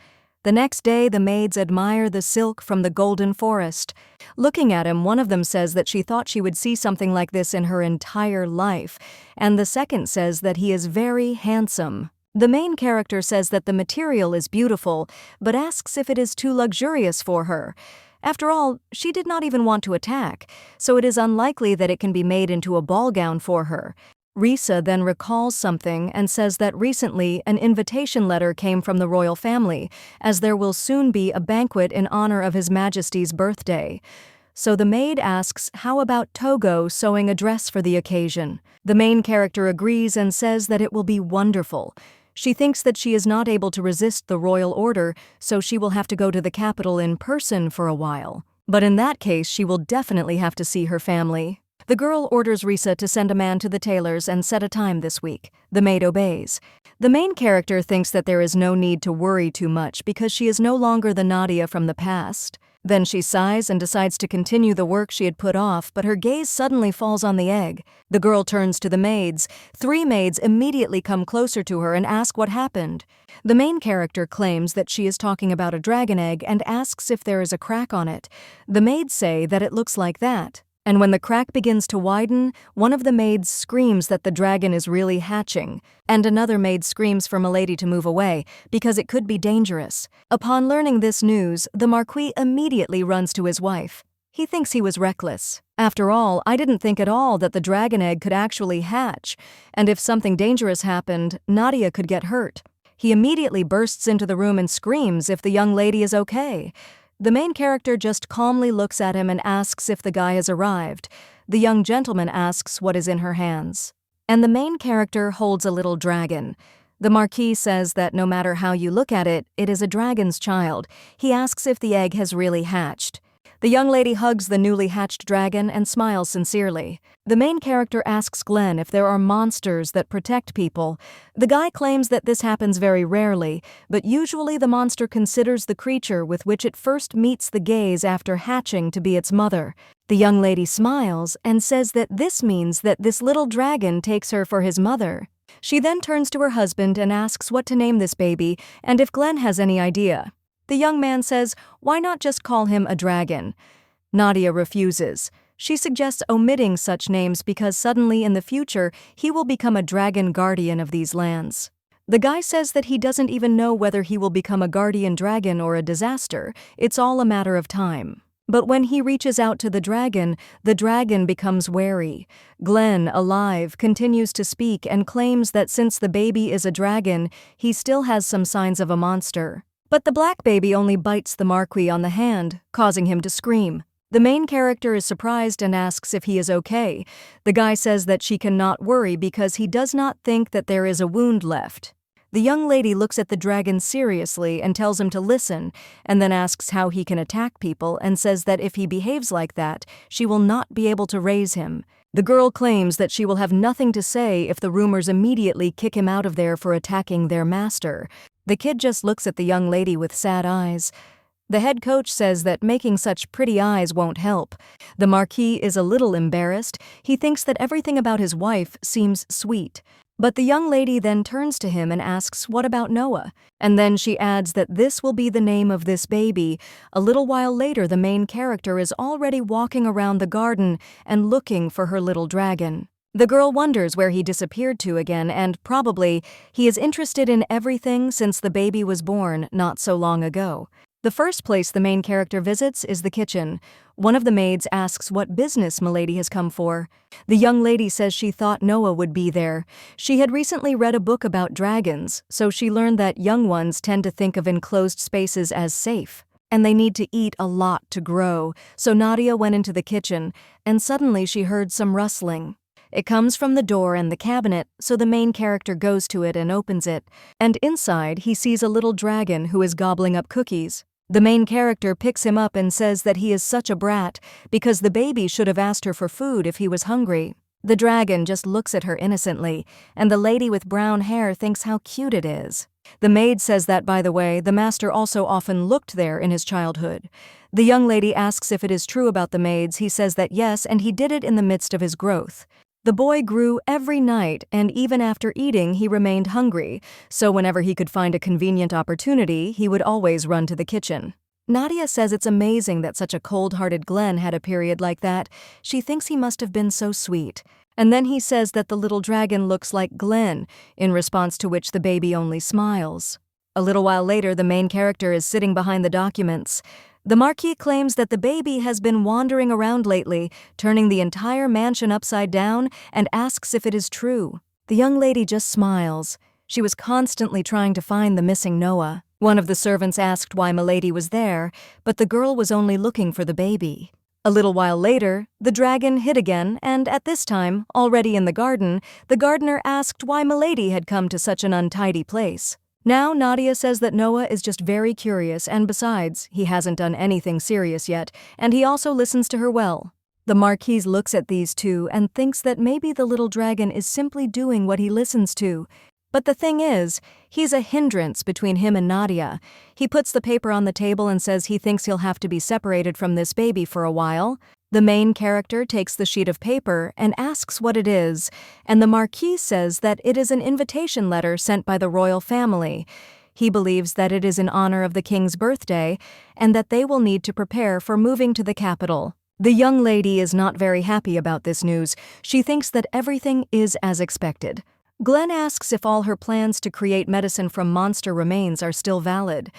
The next day, the maids admire the silk from the Golden Forest. Looking at him, one of them says that she thought she would see something like this in her entire life, and the second says that he is very handsome. The main character says that the material is beautiful, but asks if it is too luxurious for her. After all, she did not even want to attack, so it is unlikely that it can be made into a ball gown for her. Risa then recalls something and says that recently an invitation letter came from the royal family, as there will soon be a banquet in honor of His Majesty's birthday. So the maid asks how about Togo sewing a dress for the occasion. The main character agrees and says that it will be wonderful. She thinks that she is not able to resist the royal order, so she will have to go to the capital in person for a while. But in that case, she will definitely have to see her family. The girl orders Risa to send a man to the tailor's and set a time this week. The maid obeys. The main character thinks that there is no need to worry too much because she is no longer the Nadia from the past. Then she sighs and decides to continue the work she had put off, but her gaze suddenly falls on the egg. The girl turns to the maids. 3 maids immediately come closer to her and ask what happened. The main character claims that she is talking about a dragon egg and asks if there is a crack on it. The maids say that it looks like that. And when the crack begins to widen, one of the maids screams that the dragon is really hatching, and another maid screams for Milady to move away, because it could be dangerous. Upon learning this news, the marquee immediately runs to his wife. He thinks he was reckless. After all, I didn't think at all that the dragon egg could actually hatch, and if something dangerous happened, Nadia could get hurt. He immediately bursts into the room and screams if the young lady is okay. The main character just calmly looks at him and asks if the guy has arrived. The young gentleman asks what is in her hands. And the main character holds a little dragon. The marquis says that no matter how you look at it, it is a dragon's child. He asks if the egg has really hatched. The young lady hugs the newly hatched dragon and smiles sincerely. The main character asks Glenn if there are monsters that protect people. The guy claims that this happens very rarely, but usually the monster considers the creature with which it first meets the gaze after hatching to be its mother. The young lady smiles and says that this means that this little dragon takes her for his mother. She then turns to her husband and asks what to name this baby and if Glenn has any idea. The young man says, why not just call him a dragon? Nadia refuses. She suggests omitting such names because suddenly in the future he will become a dragon guardian of these lands. The guy says that he doesn't even know whether he will become a guardian dragon or a disaster. It's all a matter of time. But when he reaches out to the dragon becomes wary. Glenn, alive, continues to speak and claims that since the baby is a dragon, he still has some signs of a monster. But the black baby only bites the marquis on the hand, causing him to scream. The main character is surprised and asks if he is okay. The guy says that she cannot worry because he does not think that there is a wound left. The young lady looks at the dragon seriously and tells him to listen, and then asks how he can attack people and says that if he behaves like that, she will not be able to raise him. The girl claims that she will have nothing to say if the rumors immediately kick him out of there for attacking their master. The kid just looks at the young lady with sad eyes. The head coach says that making such pretty eyes won't help. The marquis is a little embarrassed. He thinks that everything about his wife seems sweet. But the young lady then turns to him and asks, what about Noah? And then she adds that this will be the name of this baby. A little while later, the main character is already walking around the garden and looking for her little dragon. The girl wonders where he disappeared to again, and probably he is interested in everything since the baby was born not so long ago. The first place the main character visits is the kitchen. One of the maids asks what business Milady has come for. The young lady says she thought Noah would be there. She had recently read a book about dragons, so she learned that young ones tend to think of enclosed spaces as safe. And they need to eat a lot to grow, so Nadia went into the kitchen, and suddenly she heard some rustling. It comes from the door and the cabinet, so the main character goes to it and opens it. And inside, he sees a little dragon who is gobbling up cookies. The main character picks him up and says that he is such a brat because the baby should have asked her for food if he was hungry. The dragon just looks at her innocently, and the lady with brown hair thinks how cute it is. The maid says that, by the way, the master also often looked there in his childhood. The young lady asks if it is true about the maids. He says that yes, and he did it in the midst of his growth. The boy grew every night, and even after eating, he remained hungry, so whenever he could find a convenient opportunity, he would always run to the kitchen. Nadia says it's amazing that such a cold-hearted Glenn had a period like that. She thinks he must have been so sweet. And then he says that the little dragon looks like Glenn, in response to which the baby only smiles. A little while later, the main character is sitting behind the documents. The marquis claims that the baby has been wandering around lately, turning the entire mansion upside down, and asks if it is true. The young lady just smiles. She was constantly trying to find the missing Noah. One of the servants asked why Milady was there, but the girl was only looking for the baby. A little while later, the dragon hid again, and at this time, already in the garden, the gardener asked why Milady had come to such an untidy place. Now Nadia says that Noah is just very curious, and besides, he hasn't done anything serious yet, and he also listens to her well. The marquis looks at these two and thinks that maybe the little dragon is simply doing what he listens to. But the thing is, he's a hindrance between him and Nadia. He puts the paper on the table and says he thinks he'll have to be separated from this baby for a while. The main character takes the sheet of paper and asks what it is, and the marquee says that it is an invitation letter sent by the royal family. He believes that it is in honor of the king's birthday and that they will need to prepare for moving to the capital. The young lady is not very happy about this news. She thinks that everything is as expected. Glenn asks if all her plans to create medicine from monster remains are still valid.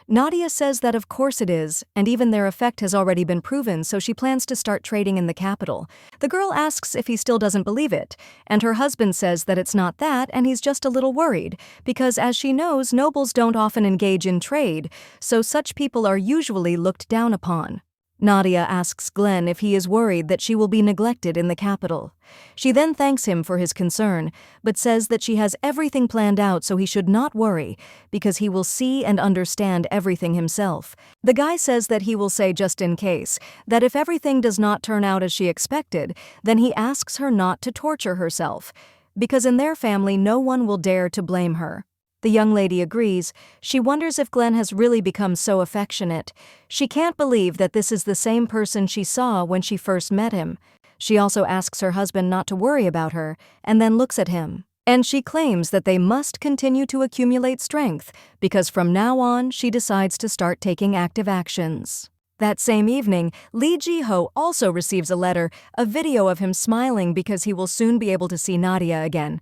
Nadia says that of course it is, and even their effect has already been proven, so she plans to start trading in the capital. The girl asks if he still doesn't believe it, and her husband says that it's not that and he's just a little worried, because as she knows, nobles don't often engage in trade, so such people are usually looked down upon. Nadia asks Glenn if he is worried that she will be neglected in the capital. She then thanks him for his concern, but says that she has everything planned out so he should not worry, because he will see and understand everything himself. The guy says that he will say just in case, that if everything does not turn out as she expected, then he asks her not to torture herself, because in their family no one will dare to blame her. The young lady agrees. She wonders if Glenn has really become so affectionate. She can't believe that this is the same person she saw when she first met him. She also asks her husband not to worry about her, and then looks at him. And she claims that they must continue to accumulate strength, because from now on she decides to start taking active actions. That same evening, Jiho also receives a letter, a video of him smiling because he will soon be able to see Nadia again.